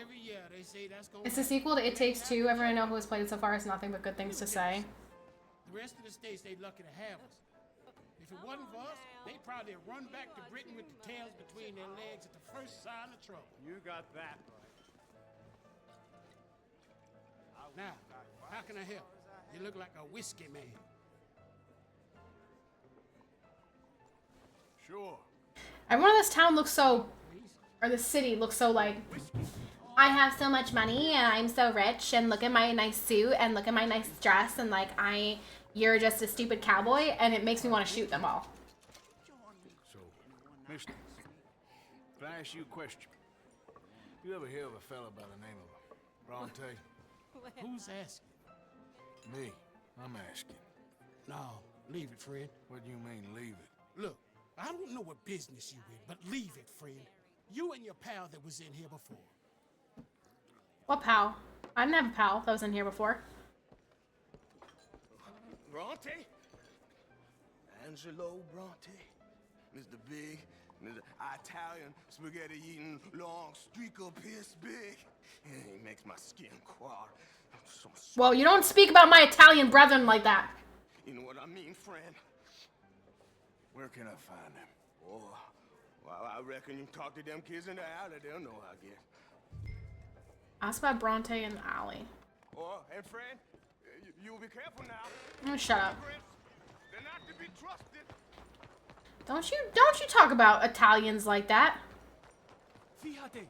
Every year they say that's going. It's a sequel to It Takes Two. Everyone I know who has played it so far has nothing but good things to say. The rest of the states, they lucky to have us. If it wasn't for us, they'd probably run back to Britain with the tails between their legs at the first sign of trouble. You got that right. Now, how can I help? You look like a whiskey man. Sure. Everyone in this town looks so, or the city looks so like, I have so much money and I'm so rich and look at my nice suit and look at my nice dress and like you're just a stupid cowboy, and it makes me want to shoot them all. So, mister, can I ask you a question? You ever hear of a fella by the name of Bronte? Who's asking? Me. I'm asking. No, leave it, friend. What do you mean, leave it? Look, I don't know what business you in, but leave it, friend. You and your pal that was in here before. What pal? I didn't have a pal that was in here before. Bronte? Angelo Bronte? Mr. Big, Mr. Italian, spaghetti-eating, long streaker piss big. He makes my skin crawl. So Well, you don't speak about my Italian brethren like that. you know what I mean, friend? Where can I find him? Oh, well, I reckon you talk to them kids in the alley, they'll know, I guess. Ask about Bronte in the alley. Oh, and friend, you'll be careful now. Oh, shut up. They're not to be trusted. Don't you talk about Italians like that. Fíjate.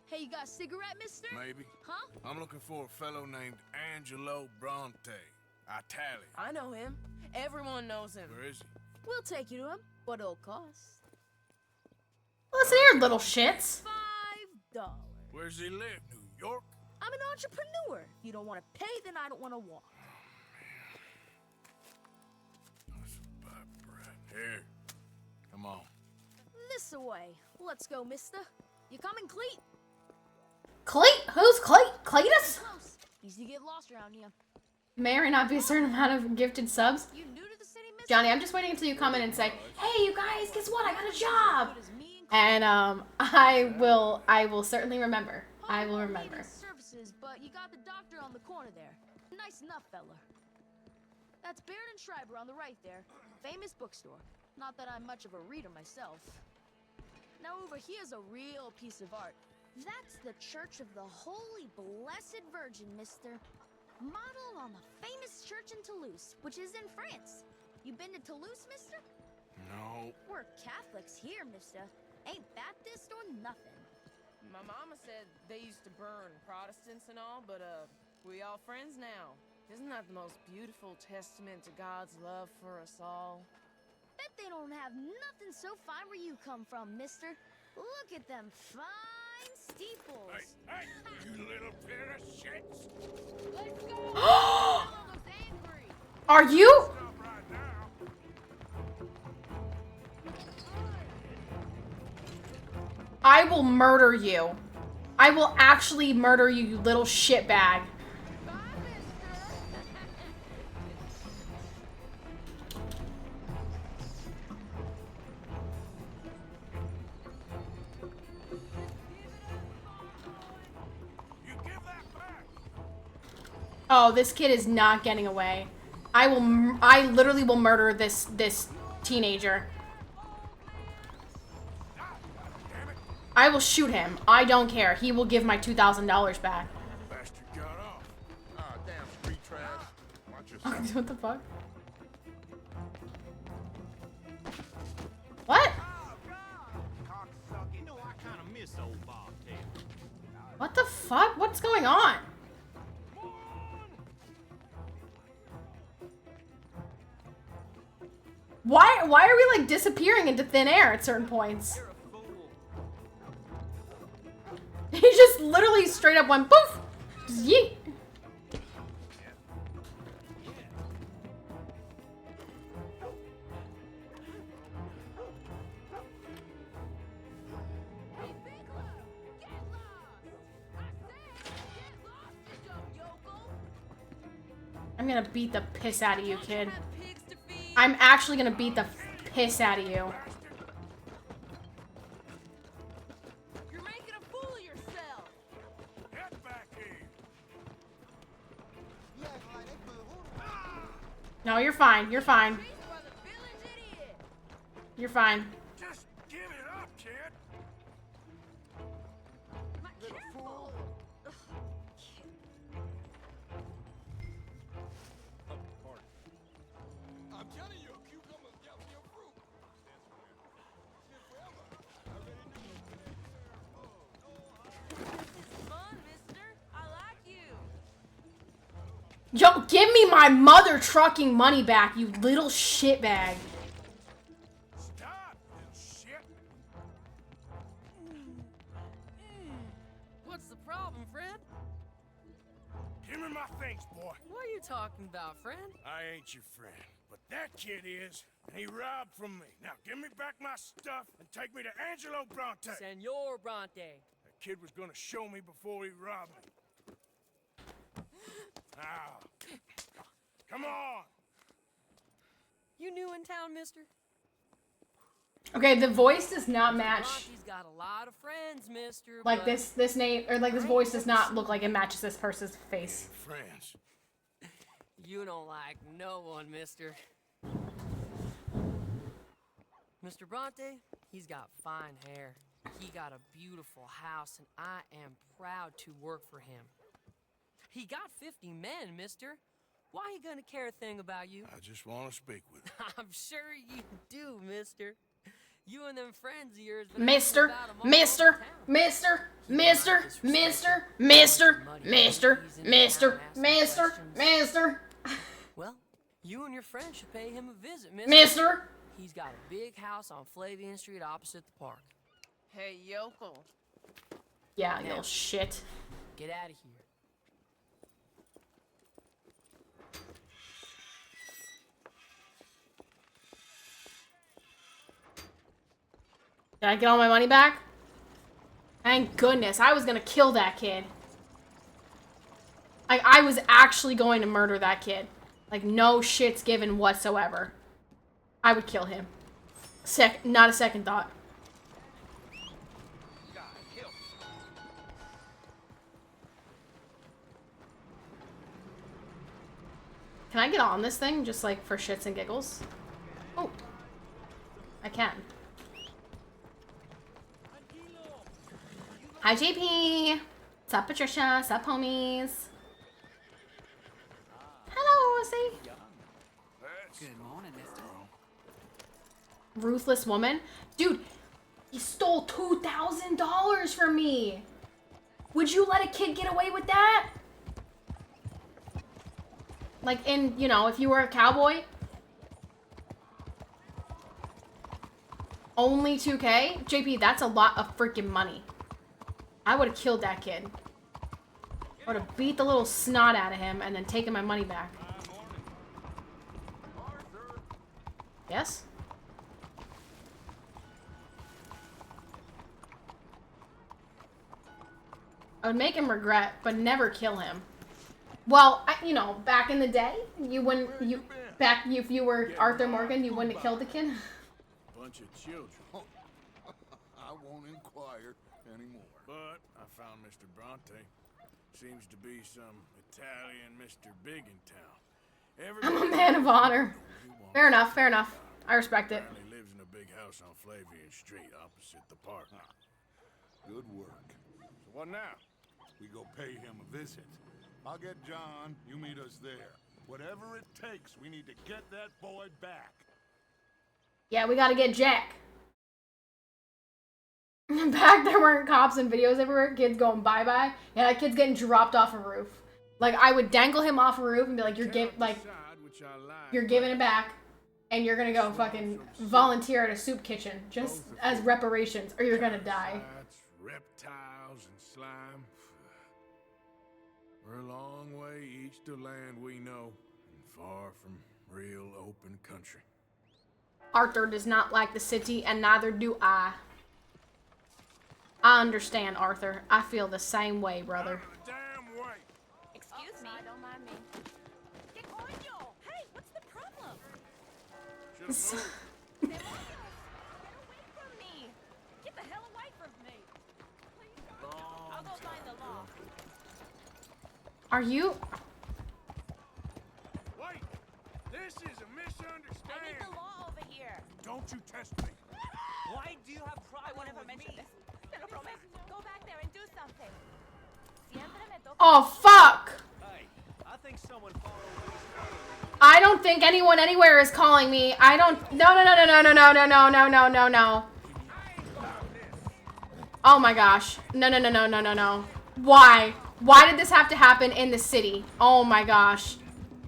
Hey, you got a cigarette, mister? Maybe. Huh? I'm looking for a fellow named Angelo Bronte. Italian. I know him. Everyone knows him. Where is he? We'll take you to him. What it'll cost? Listen here, little shits. $5. Where's he live? New York? I'm an entrepreneur. If you don't want to pay, then I don't want to walk. Here. Come on. This away. Let's go, mister. You coming, Cleet? Cleet? Who's Cleet? Cletus? Close. Easy to get lost around here. May or not be a certain amount of gifted subs. You new to the city, mister? Johnny, I'm just waiting until you come in and say, hey, you guys, guess what? I got a job. And I will certainly remember. I will remember. Services, but you got the doctor on the corner there. Nice enough, fella. That's Baird and Schreiber on the right there. Famous bookstore. Not that I'm much of a reader myself. Now over here's a real piece of art. That's the Church of the Holy Blessed Virgin, mister. Modeled on the famous church in Toulouse, which is in France. You been to Toulouse, mister? No. We're Catholics here, mister. Ain't Baptist or nothing. My mama said they used to burn Protestants and all, but we all friends now. Isn't that the most beautiful testament to God's love for us all? Bet they don't have nothing so fine where you come from, mister. Look at them fine steeples. Hey, you little pair of shits. Let's go. Are you? Stop right now. I will murder you. I will actually murder you, you little shitbag. Oh, this kid is not getting away. I literally will murder this teenager. I will shoot him. I don't care. He will give my $2,000 back. Bastard got off. Ah, damn street trash. Watch yourself. What the fuck? What? You know, I kind of miss old Bobtail. What the fuck? What's going on? Why are we like disappearing into thin air at certain points? He just literally straight up went poof! Just yeet. I'm gonna beat the piss out of you, kid. I'm actually gonna beat the piss out of you. You're making a fool of yourself. Get back here. No, you're fine. You're fine. You're fine. Just give it up, kid. I'm telling you, cucumbers got me a fruit. Fun, mister. I like you. Yo, give me my mother trucking money back, you little shitbag. Stop, little shit. What's the problem, friend? Give me my things, boy. What are you talking about, friend? I ain't your friend, but that kid is, and he robbed from me. Now give me back my stuff and take me to Angelo Bronte. Senor Bronte. That kid was gonna show me before he robbed me. Now, come on. You new in town, mister? Okay, the voice does not match. Bronte's got a lot of friends, mister. Like but this name, or like this voice does not look like it matches this person's face. Friends. You don't like no one, mister. Mr. Bronte, he's got fine hair. He got a beautiful house, and I am proud to work for him. He got 50 men, mister. Why he gonna care a thing about you? I just want to speak with him. I'm sure you do, mister. You and them friends of yours... Mister, Mister, Mister, Mister, Mister, Mister, Mister, Mister, Mister, Mister. Well, you and your friend should pay him a visit, mister. Mister. He's got a big house on Flavian Street opposite the park. Hey, yokel. Yeah, you little shit. Get out of here. Did I get all my money back? Thank goodness. I was gonna kill that kid. Like, I was actually going to murder that kid. Like, no shits given whatsoever. I would kill him. Not a second thought. Can I get on this thing just like for shits and giggles? Oh, I can. Hi, JP. What's up, Patricia? What's up, homies? Hello, Rosie. Good morning, mister. Ruthless woman. Dude, he stole $2,000 from me. Would you let a kid get away with that? Like in, you know, if you were a cowboy? Only 2K? JP, that's a lot of freaking money. I would have killed that kid. I would have beat the little snot out of him and then taken my money back. Yes? I would make him regret, but never kill him. Well, you know, back in the day, you wouldn't, if you were Arthur Morgan, you wouldn't have killed the kid. Bunch of children. I won't inquire anymore. But I found Mr. Bronte. Seems to be some Italian Mr. Big in town. I'm a man of honor. Fair enough, fair enough. I respect it. He lives in a big house on Flavian Street opposite the park. Good work. So what now? We go pay him a visit. I'll get John, you meet us there. Whatever it takes, we need to get that boy back. Yeah, we gotta get Jack. Back there weren't cops and videos everywhere, kids going bye-bye. Yeah, that kid's getting dropped off a roof. Like, I would dangle him off a roof and be like, you're giving it back. And you're gonna go fucking volunteer at a soup kitchen just as reparations, or you're gonna die. Reptiles and slime. We're a long way east of land we know, and far from real open country. Arthur does not like the city, and neither do I. I understand, Arthur. I feel the same way, brother. Damn way. Excuse me. Don't mind me. ¿Qué coño? Hey, what's the problem? Get away from me. Get the hell away from me. Please. I'll go find the law. Are you? Wait! This is a misunderstanding! I need the law over here. Don't you test me! Why do you have pride with me? Te lo prometo. Go back there and do something. Siempre me toca. Oh, fuck! Hey, I think someone followed me. I don't think anyone anywhere is calling me. I don't. No. Oh my gosh. No. Why? Why did this have to happen in the city? Oh my gosh.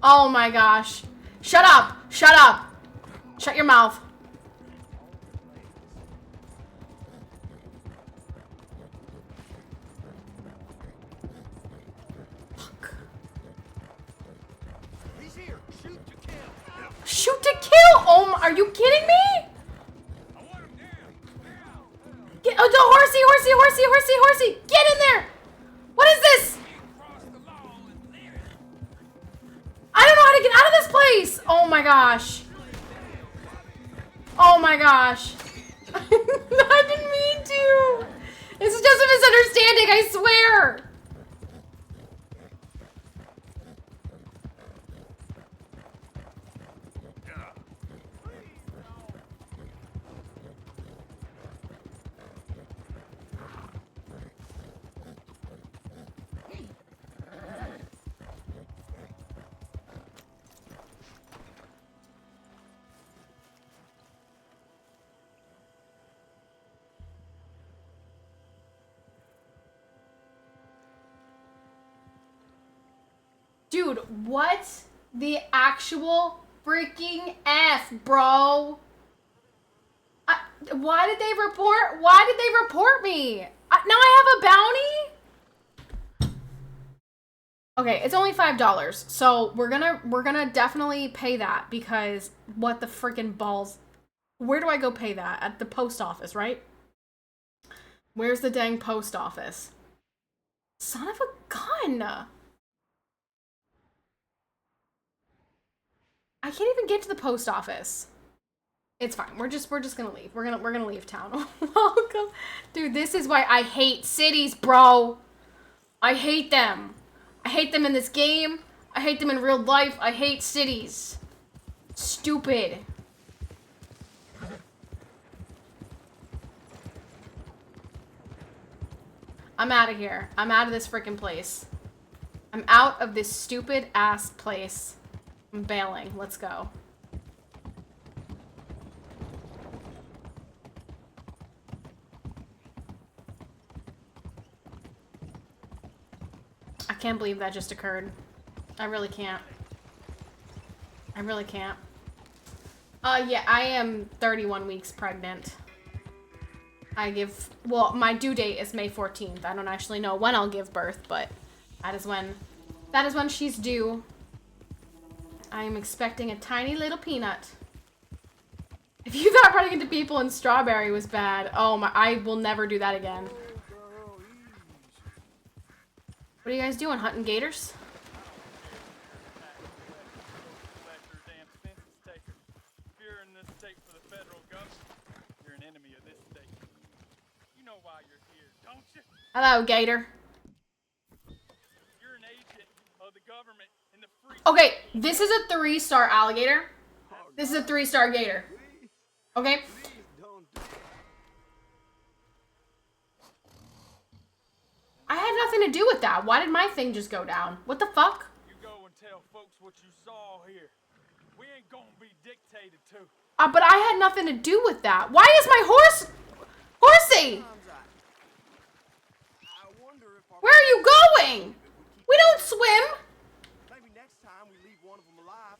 Oh my gosh. Shut up. Shut up. Shut your mouth. He's here. Shoot to kill. Shoot to kill? Oh my, are you kidding me? Get, oh, the horsey. Get in there. What is this? I don't know how to get out of this place. Oh my gosh. Oh my gosh. I didn't mean to. This is just a misunderstanding, I swear. Dude, what the actual freaking F, bro? Why did they report me? Now I have a bounty? Okay, it's only $5, so we're gonna definitely pay that because what the freaking balls? Where do I go pay that? At the post office, right? Where's the dang post office? Son of a gun! I can't even get to the post office. It's fine. We're just gonna leave. We're gonna leave town. Welcome, dude. This is why I hate cities, bro. I hate them. I hate them in this game. I hate them in real life. I hate cities. Stupid. I'm out of here. I'm out of this freaking place. I'm out of this stupid ass place. I'm bailing. Let's go. I can't believe that just occurred. I really can't. I really can't. Yeah, I am 31 weeks pregnant. Well, my due date is May 14th. I don't actually know when I'll give birth, but that is when she's due. I am expecting a tiny little peanut. If you thought running into people in Strawberry was bad, oh my, I will never do that again. What are you guys doing, hunting gators? Hello, gator. Okay, this is a 3-star alligator. This is a 3-star gator. Okay? I had nothing to do with that. Why did my thing just go down? What the fuck? You go and tell folks what you saw here. We ain't gonna be dictated to. But I had nothing to do with that. Why is my horse... Horsey! Where are you going? We don't swim. Maybe next time we leave one of them alive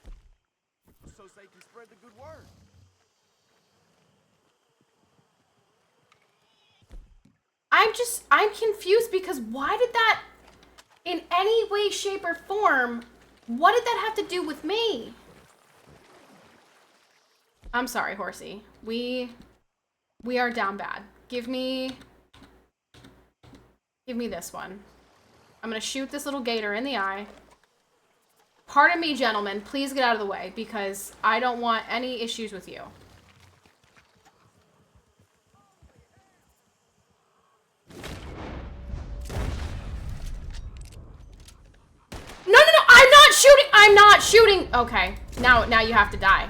so they can spread the good word. I'm confused because why did that, in any way, shape, or form, what did that have to do with me? I'm sorry, Horsey. We are down bad. Give me this one. I'm gonna shoot this little gator in the eye. Pardon me, gentlemen. Please get out of the way because I don't want any issues with you. No, I'm not shooting. I'm not shooting. Okay, now you have to die.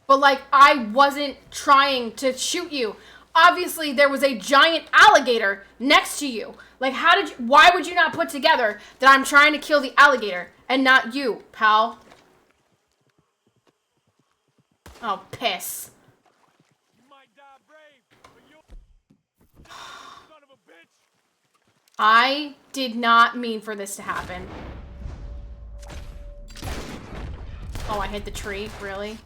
But like, I wasn't trying to shoot you. Obviously, there was a giant alligator next to you. Like, why would you not put together that I'm trying to kill the alligator and not you, pal? Oh, piss. You might die brave, but you son of a bitch. I did not mean for this to happen. Oh, I hit the tree, really?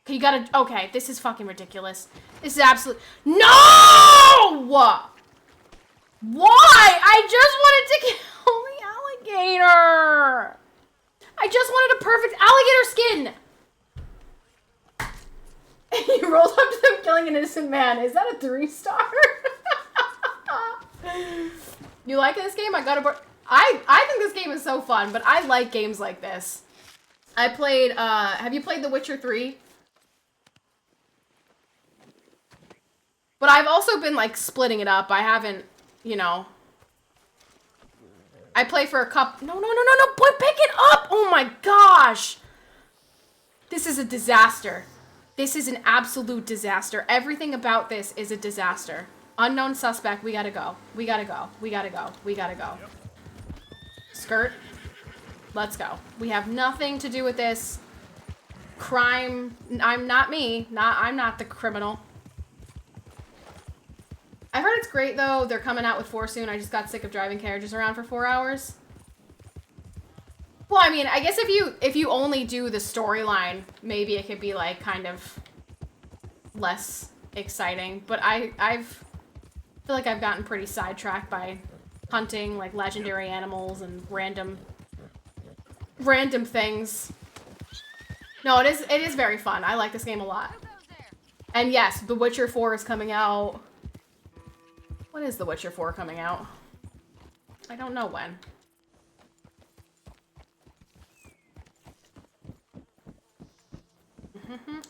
You gotta, okay, this is fucking ridiculous. This is absolute, no! Why? I just wanted to kill the alligator. I just wanted a perfect alligator skin. You rolled up to them killing an innocent man. Is that a 3-star? You like this game? I think this game is so fun, but I like games like this. I played, have you played The Witcher 3? But I've also been, like, splitting it up. I haven't, you know. I play for a couple... No, boy, pick it up! Oh my gosh! This is a disaster. This is an absolute disaster. Everything about this is a disaster. Unknown suspect, we gotta go. We gotta go. Skirt. Let's go. We have nothing to do with this. Crime... I'm not me. I'm not the criminal. I heard it's great, though. They're coming out with 4 soon. I just got sick of driving carriages around for 4 hours. Well, I mean, I guess if you only do the storyline, maybe it could be, like, kind of less exciting. But I feel like I've gotten pretty sidetracked by hunting, like, legendary animals and random things. No, it is very fun. I like this game a lot. And yes, The Witcher 4 is coming out... When is The Witcher 4 coming out? I don't know when.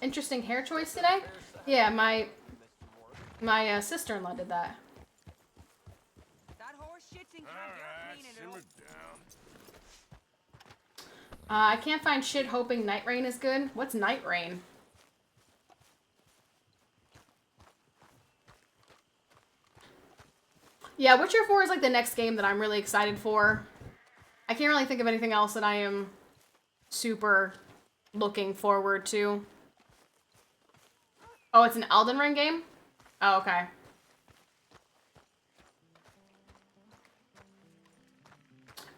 Interesting hair choice today? Yeah, my sister-in-law did that. Simmer down. I can't find shit hoping Night Rain is good. What's Night Rain? Yeah, Witcher 4 is like the next game that I'm really excited for. I can't really think of anything else that I am super looking forward to. Oh, it's an Elden Ring game? Oh, okay.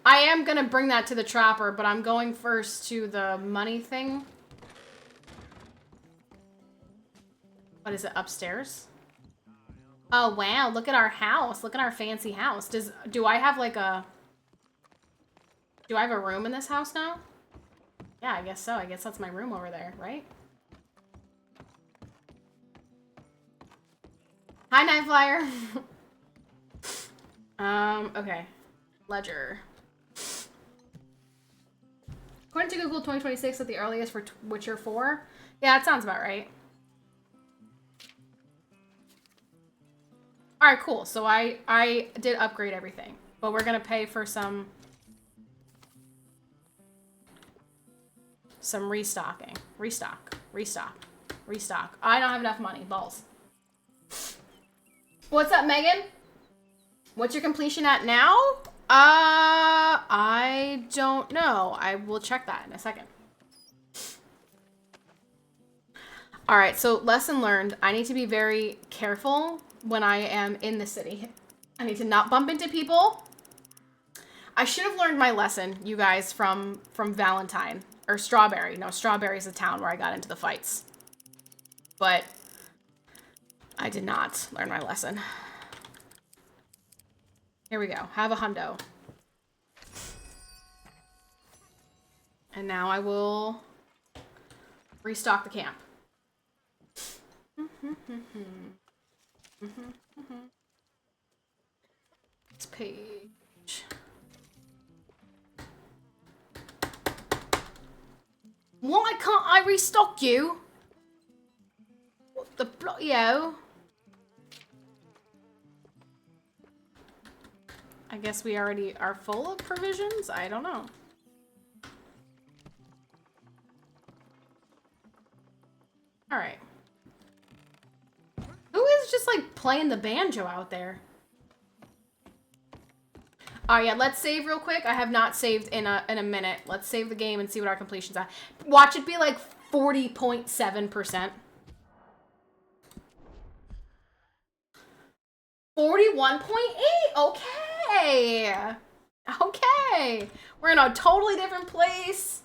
I am gonna bring that to the Trapper, but I'm going first to the money thing. What is it, upstairs? Oh, wow, look at our house. Look at our fancy house. Do I have like a... Do I have a room in this house now? Yeah, I guess so. I guess that's my room over there, right? Hi, Night Flyer. Okay. Ledger. According to Google, 2026 at the earliest for Witcher 4. Yeah, that sounds about right. Alright, cool. So I did upgrade everything. But we're gonna pay for some restocking. Restock. I don't have enough money. Balls. What's up, Megan? What's your completion at now? I don't know. I will check that in a second. Alright, so lesson learned. I need to be very careful when I am in the city. I need to not bump into people. I should have learned my lesson, you guys, from Valentine. Or Strawberry. No, Strawberry's the town where I got into the fights. But I did not learn my lesson. Here we go. Have a hundo. And now I will restock the camp. It's page. Why can't I restock you? What the bloody-o? I guess we already are full of provisions? I don't know. Alright. Who is just like playing the banjo out there? Alright, yeah, let's save real quick. I have not saved in a minute. Let's save the game and see what our completions are. Watch it be like 40.7%. 41.8. Okay. Okay. We're in a totally different place.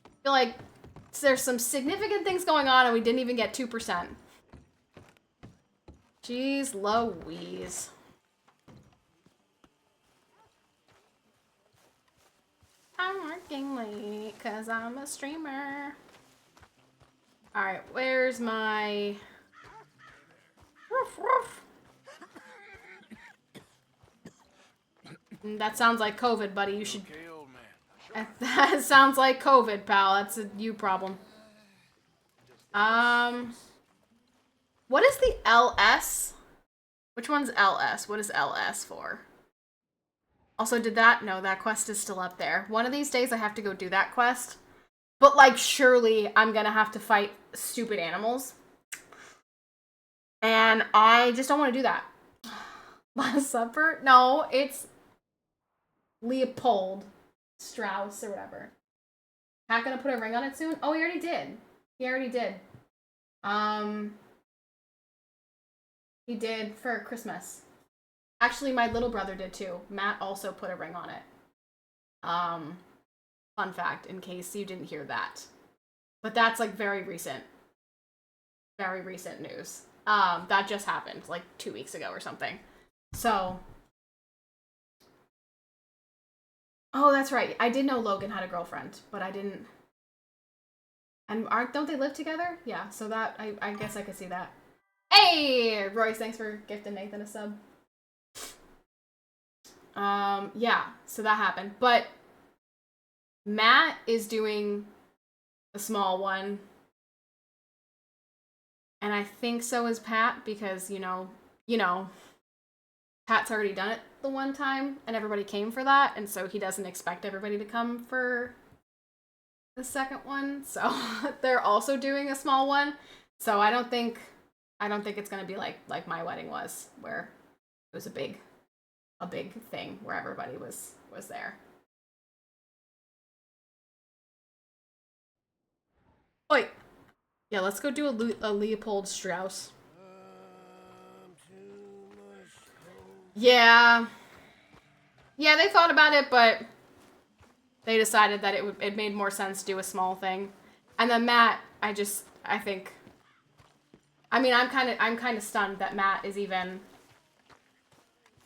I feel like there's some significant things going on and we didn't even get 2%. Jeez Louise. I'm working late because I'm a streamer. Alright, where's my... Ruff, ruff. That sounds like COVID, buddy. You should... Okay, old man. That sounds like COVID, pal. That's a you problem. What is the LS? Which one's LS? What is LS for? Also, did that... No, that quest is still up there. One of these days I have to go do that quest. But, like, surely I'm gonna have to fight stupid animals. And I just don't want to do that. Last Supper? No, it's Leopold Strauss or whatever. Not gonna put a ring on it soon? Oh, he already did. He already did. He did for Christmas. Actually, my little brother did too. Matt also put a ring on it. Fun fact, in case you didn't hear that. But that's like very recent. Very recent news. That just happened like 2 weeks ago or something. So. Oh, that's right. I did know Logan had a girlfriend, but I didn't. And don't they live together? Yeah, so that, I guess I could see that. Hey, Royce, thanks for gifting Nathan a sub. Yeah, so that happened. But Matt is doing a small one. And I think so is Pat, because, you know, Pat's already done it the one time, and everybody came for that, and so he doesn't expect everybody to come for the second one. So they're also doing a small one. So I don't think it's gonna be like my wedding was, where it was a big thing where everybody was there. Oi, yeah, let's go do a Leopold Strauss. Yeah, they thought about it, but they decided that it made more sense to do a small thing. And then Matt, I think. I mean, I'm kind of stunned that Matt is even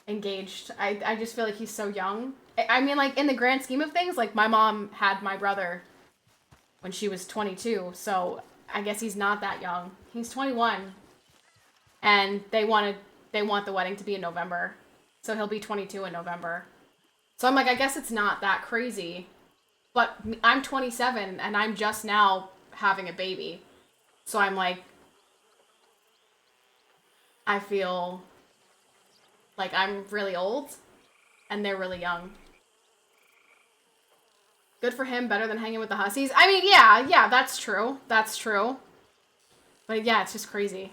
engaged. I just feel like he's so young. I mean, like, in the grand scheme of things, like, my mom had my brother when she was 22, so I guess he's not that young. He's 21, and they want the wedding to be in November, so he'll be 22 in November. So I'm like, I guess it's not that crazy, but I'm 27, and I'm just now having a baby, so I'm like, I feel like I'm really old, and they're really young. Good for him, better than hanging with the hussies. I mean, yeah, that's true. That's true. But yeah, it's just crazy.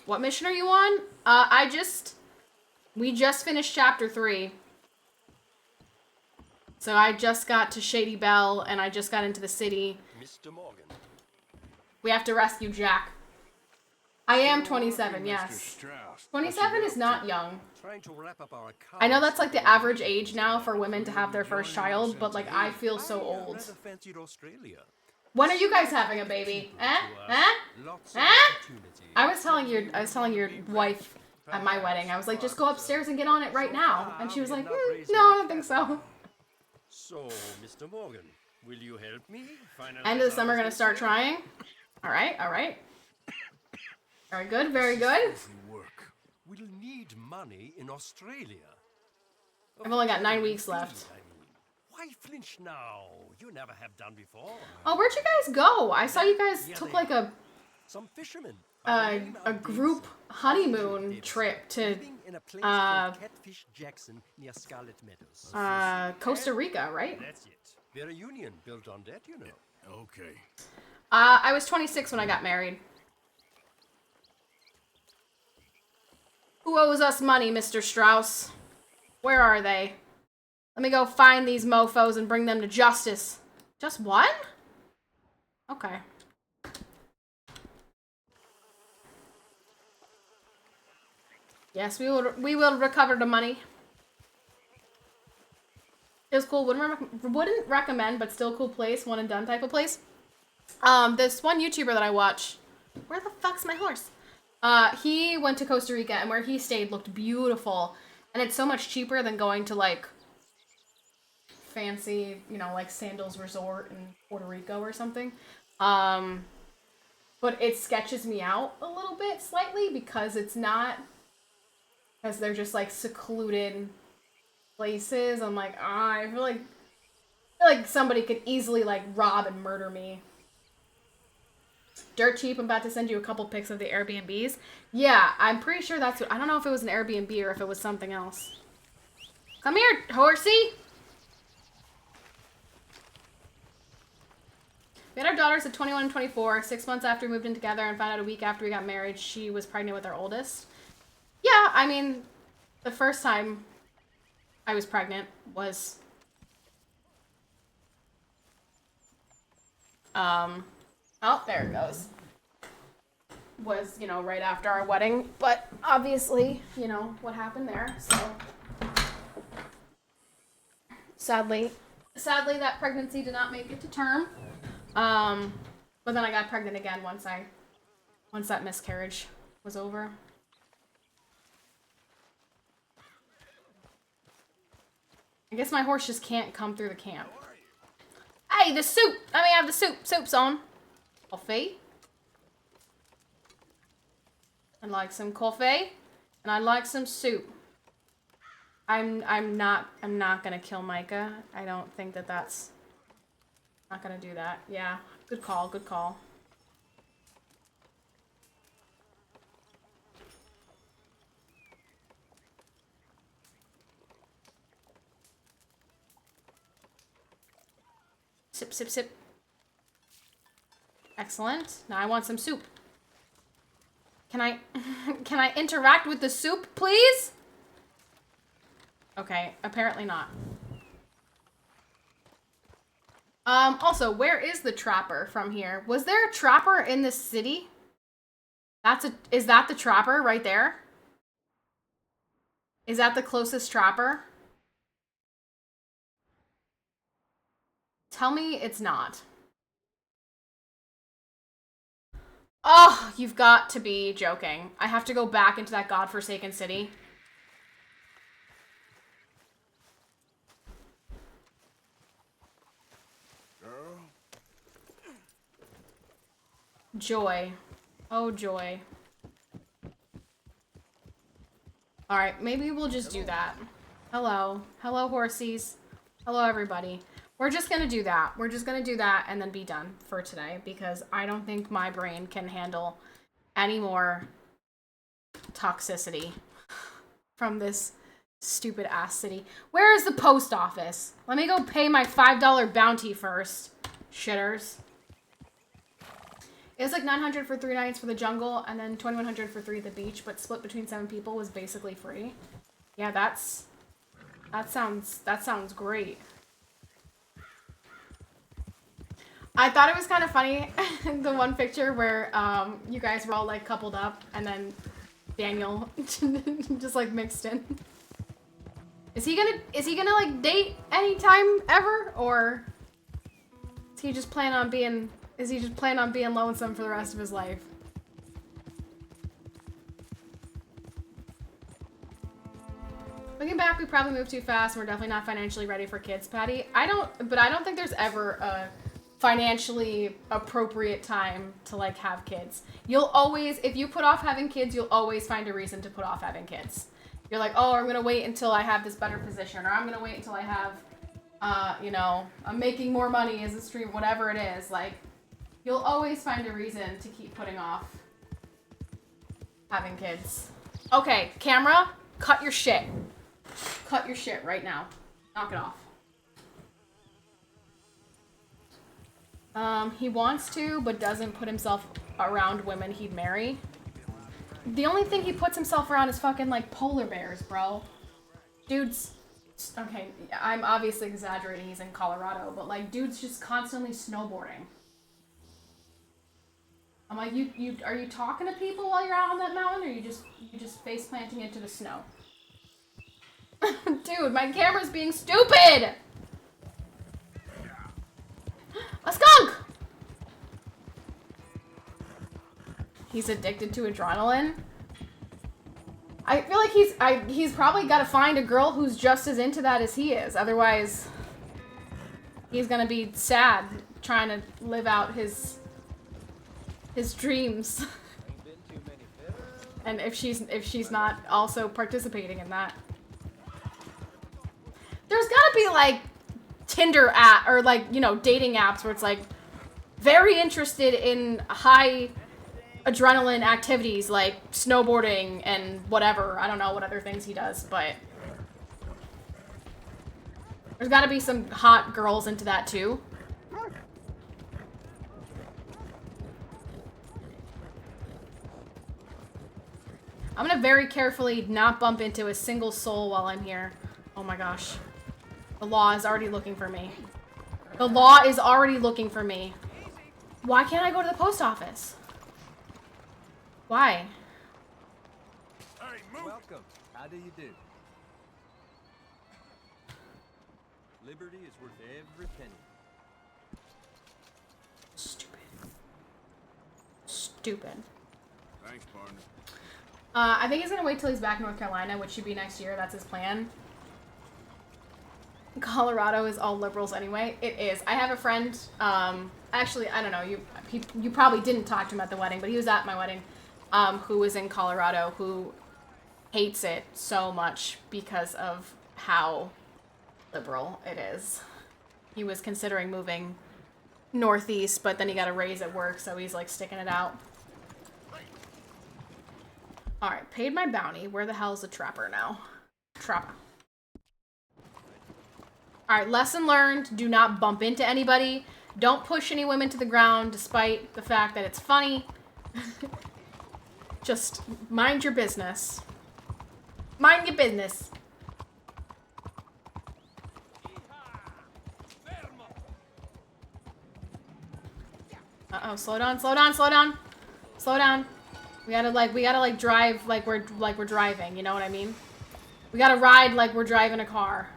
What mission are you on? We just finished chapter 3. So I just got to Shady Belle, and I just got into the city. Mr. Morgan. We have to rescue Jack. I am 27, yes. 27 is not young. I know that's like the average age now for women to have their first child, but like I feel so old. When are you guys having a baby? I was telling your wife at my wedding, I was like, just go upstairs and get on it right now. And she was like, no, I don't think so. So, Mr. Morgan, will you help me? End of the summer, gonna start trying. All right. Very good, very good. We'll need money in Australia. I've only got 9 weeks left. Why flinch now? You never have done before. Oh, where'd you guys go? I saw you guys took like some fishermen. A group honeymoon trip to Catfish Jackson near Scarlet Meadows. Costa Rica, right? That's it. We're a union built on that, you know. Okay. I was 26 when I got married. Who owes us money, Mr. Strauss? Where are they? Let me go find these mofos and bring them to justice. Just one? Okay. Yes, we will recover the money. It was cool. Wouldn't recommend, but still cool place. One and done type of place. This one YouTuber that I watch. Where the fuck's my horse? He went to Costa Rica, and where he stayed looked beautiful. And it's so much cheaper than going to, like, fancy, you know, like Sandals Resort in Puerto Rico or something. But it sketches me out a little bit, slightly, because it's not... Because they're just, like, secluded places. I'm like, I feel like somebody could easily, like, rob and murder me. Dirt cheap. I'm about to send you a couple pics of the Airbnbs. Yeah, I'm pretty sure that's what... I don't know if it was an Airbnb or if it was something else. Come here, horsey! We had our daughters at 21 and 24. 6 months after we moved in together and found out a week after we got married she was pregnant with our oldest. Yeah, I mean, the first time I was pregnant was... Oh, there it goes. Was, you know, right after our wedding. But obviously, you know, what happened there, so... Sadly, that pregnancy did not make it to term. But then I got pregnant again once that miscarriage was over. I guess my horse just can't come through the camp. Hey, the soup! Let me have the soup. Soup's on. Coffee. I'd like some coffee. And I'd like some soup. I'm not gonna kill Micah. I don't think that's... Not gonna do that. Yeah. Good call, good call. Sip, sip, sip. Excellent. Now I want some soup. Can I can I interact with the soup, please? Okay, apparently not. Also, where is the trapper from here? Was there a trapper in this city? Is that the trapper right there? Is that the closest trapper? Tell me it's not. Oh, you've got to be joking. I have to go back into that godforsaken city. Girl. Joy. Oh, joy. Alright, maybe we'll just do that. Hello. Hello, horsies. Hello, everybody. We're just gonna do that. We're just gonna do that and then be done for today because I don't think my brain can handle any more toxicity from this stupid ass city. Where is the post office? Let me go pay my $5 bounty first. Shitters. It was like $900 for 3 nights for the jungle and then $2,100 for 3 at the beach, but split between 7 people was basically free. Yeah, that sounds great. I thought it was kind of funny, the one picture where you guys were all like coupled up and then Daniel just like mixed in. Is he gonna like date anytime ever, or is he just plan on being lonesome for the rest of his life? Looking back, we probably moved too fast and we're definitely not financially ready for kids, Patty. I don't think there's ever a financially appropriate time to like have kids. You'll always, if you put off having kids, you'll always find a reason to put off having kids. You're like, oh, I'm gonna wait until I have this better position, or I'm gonna wait until I have, you know, I'm making more money as a streamer, whatever it is. Like, you'll always find a reason to keep putting off having kids. Okay, camera, cut your shit. Cut your shit right now. Knock it off. He wants to, but doesn't put himself around women he'd marry. The only thing he puts himself around is fucking, like, polar bears, bro. Dude's... Okay, I'm obviously exaggerating, he's in Colorado, but, like, dude's just constantly snowboarding. I'm like, are you talking to people while you're out on that mountain, or you just face planting into the snow? Dude, my camera's being stupid! A skunk! He's addicted to adrenaline. I feel like he's probably got to find a girl who's just as into that as he is. Otherwise, he's gonna be sad trying to live out his dreams. And if she's not also participating in that. There's gotta be like Tinder app or like, you know, dating apps where it's like very interested in high adrenaline activities like snowboarding and whatever. I don't know what other things he does, but there's gotta be some hot girls into that too. I'm gonna very carefully not bump into a single soul while I'm here. Oh my gosh. The law is already looking for me. The law is already looking for me. Why can't I go to the post office? Why? Hey, move. Welcome. How do you do? Liberty is worth every penny. Stupid. Stupid. Thanks, partner. I think he's gonna wait till he's back in North Carolina, which should be next year. That's his plan. Colorado is all liberals anyway. It is. I have a friend, actually, I don't know, you probably didn't talk to him at the wedding, but he was at my wedding, who was in Colorado, who hates it so much because of how liberal it is. He was considering moving northeast, but then he got a raise at work, so he's like sticking it out. Alright, paid my bounty. Where the hell is the trapper now? Trapper. All right, lesson learned. Do not bump into anybody. Don't push any women to the ground despite the fact that it's funny. Just mind your business. Mind your business. Uh-oh, slow down, slow down, slow down. Slow down. We gotta drive like we're driving, you know what I mean? We gotta ride like we're driving a car.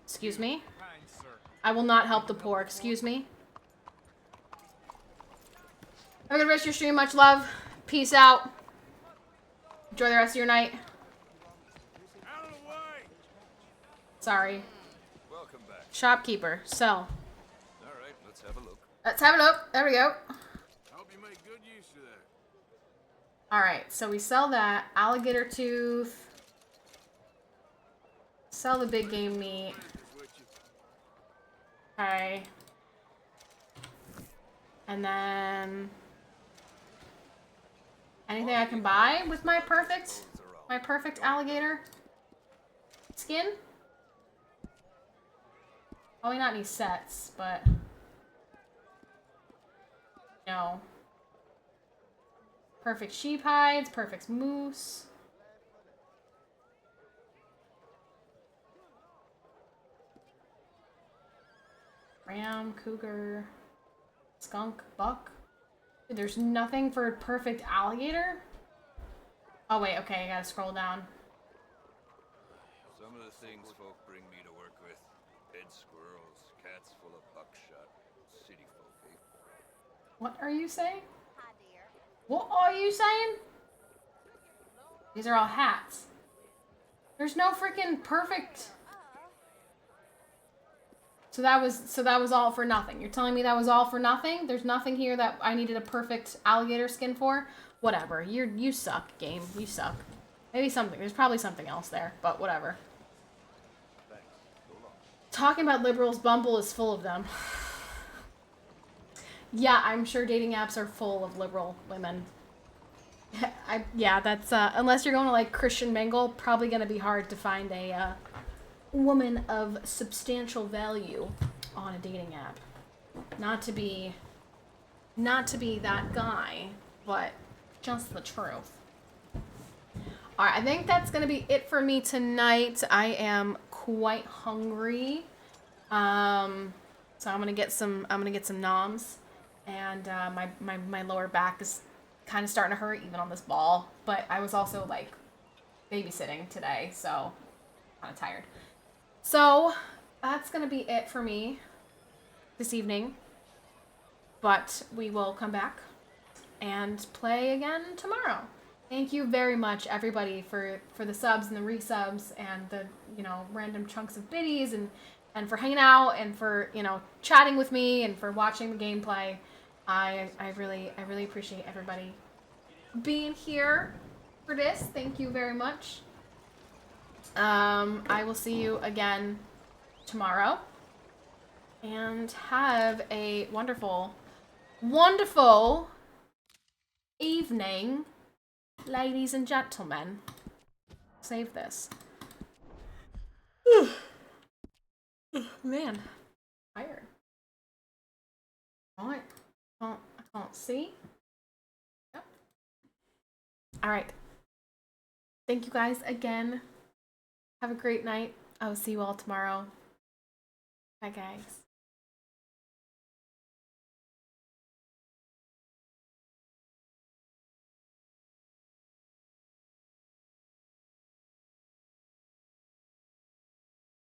Excuse me? I will not help the poor, excuse me. Have a good rest of your stream, much love. Peace out. Enjoy the rest of your night. Out of the way. Sorry. Welcome back. Shopkeeper, sell. All right, let's have a look. Let's have a look. There we go. Hope you make good use of that. Alright, so we sell that. Alligator tooth. Sell the big game meat. Okay. And then... anything I can buy with my perfect alligator skin? Probably not any sets, but... no. Perfect sheep hides, perfect moose. Ram, cougar, skunk, buck. Dude, there's nothing for perfect alligator? Oh wait, okay, I gotta scroll down. Some of the things folk bring me to work with. Dead squirrels, cats full of buckshot, city folk, eh? What are you saying? What are you saying? These are all hats. There's no freaking perfect... So that was all for nothing. You're telling me that was all for nothing? There's nothing here that I needed a perfect alligator skin for? Whatever. You suck, game. You suck. Maybe something. There's probably something else there, but whatever. Talking about liberals, Bumble is full of them. Yeah, I'm sure dating apps are full of liberal women. Yeah, that's unless you're going to like Christian Mingle, probably gonna be hard to find a woman of substantial value on a dating app. Not to be that guy, but just the truth. Alright, I think that's gonna be it for me tonight. I am quite hungry. So I'm gonna get some noms. And my lower back is kind of starting to hurt even on this ball. But I was also like babysitting today, so kind of tired. So that's gonna be it for me this evening. But we will come back and play again tomorrow. Thank you very much, everybody, for the subs and the resubs and the random chunks of biddies and for hanging out and for chatting with me and for watching the gameplay. I really appreciate everybody being here for this. Thank you very much. I will see you again tomorrow. And have a wonderful, wonderful evening, ladies and gentlemen. Save this. Man, tired. Alright. I can't see. Yep. Alright. Thank you guys again. Have a great night. I will see you all tomorrow. Bye, guys.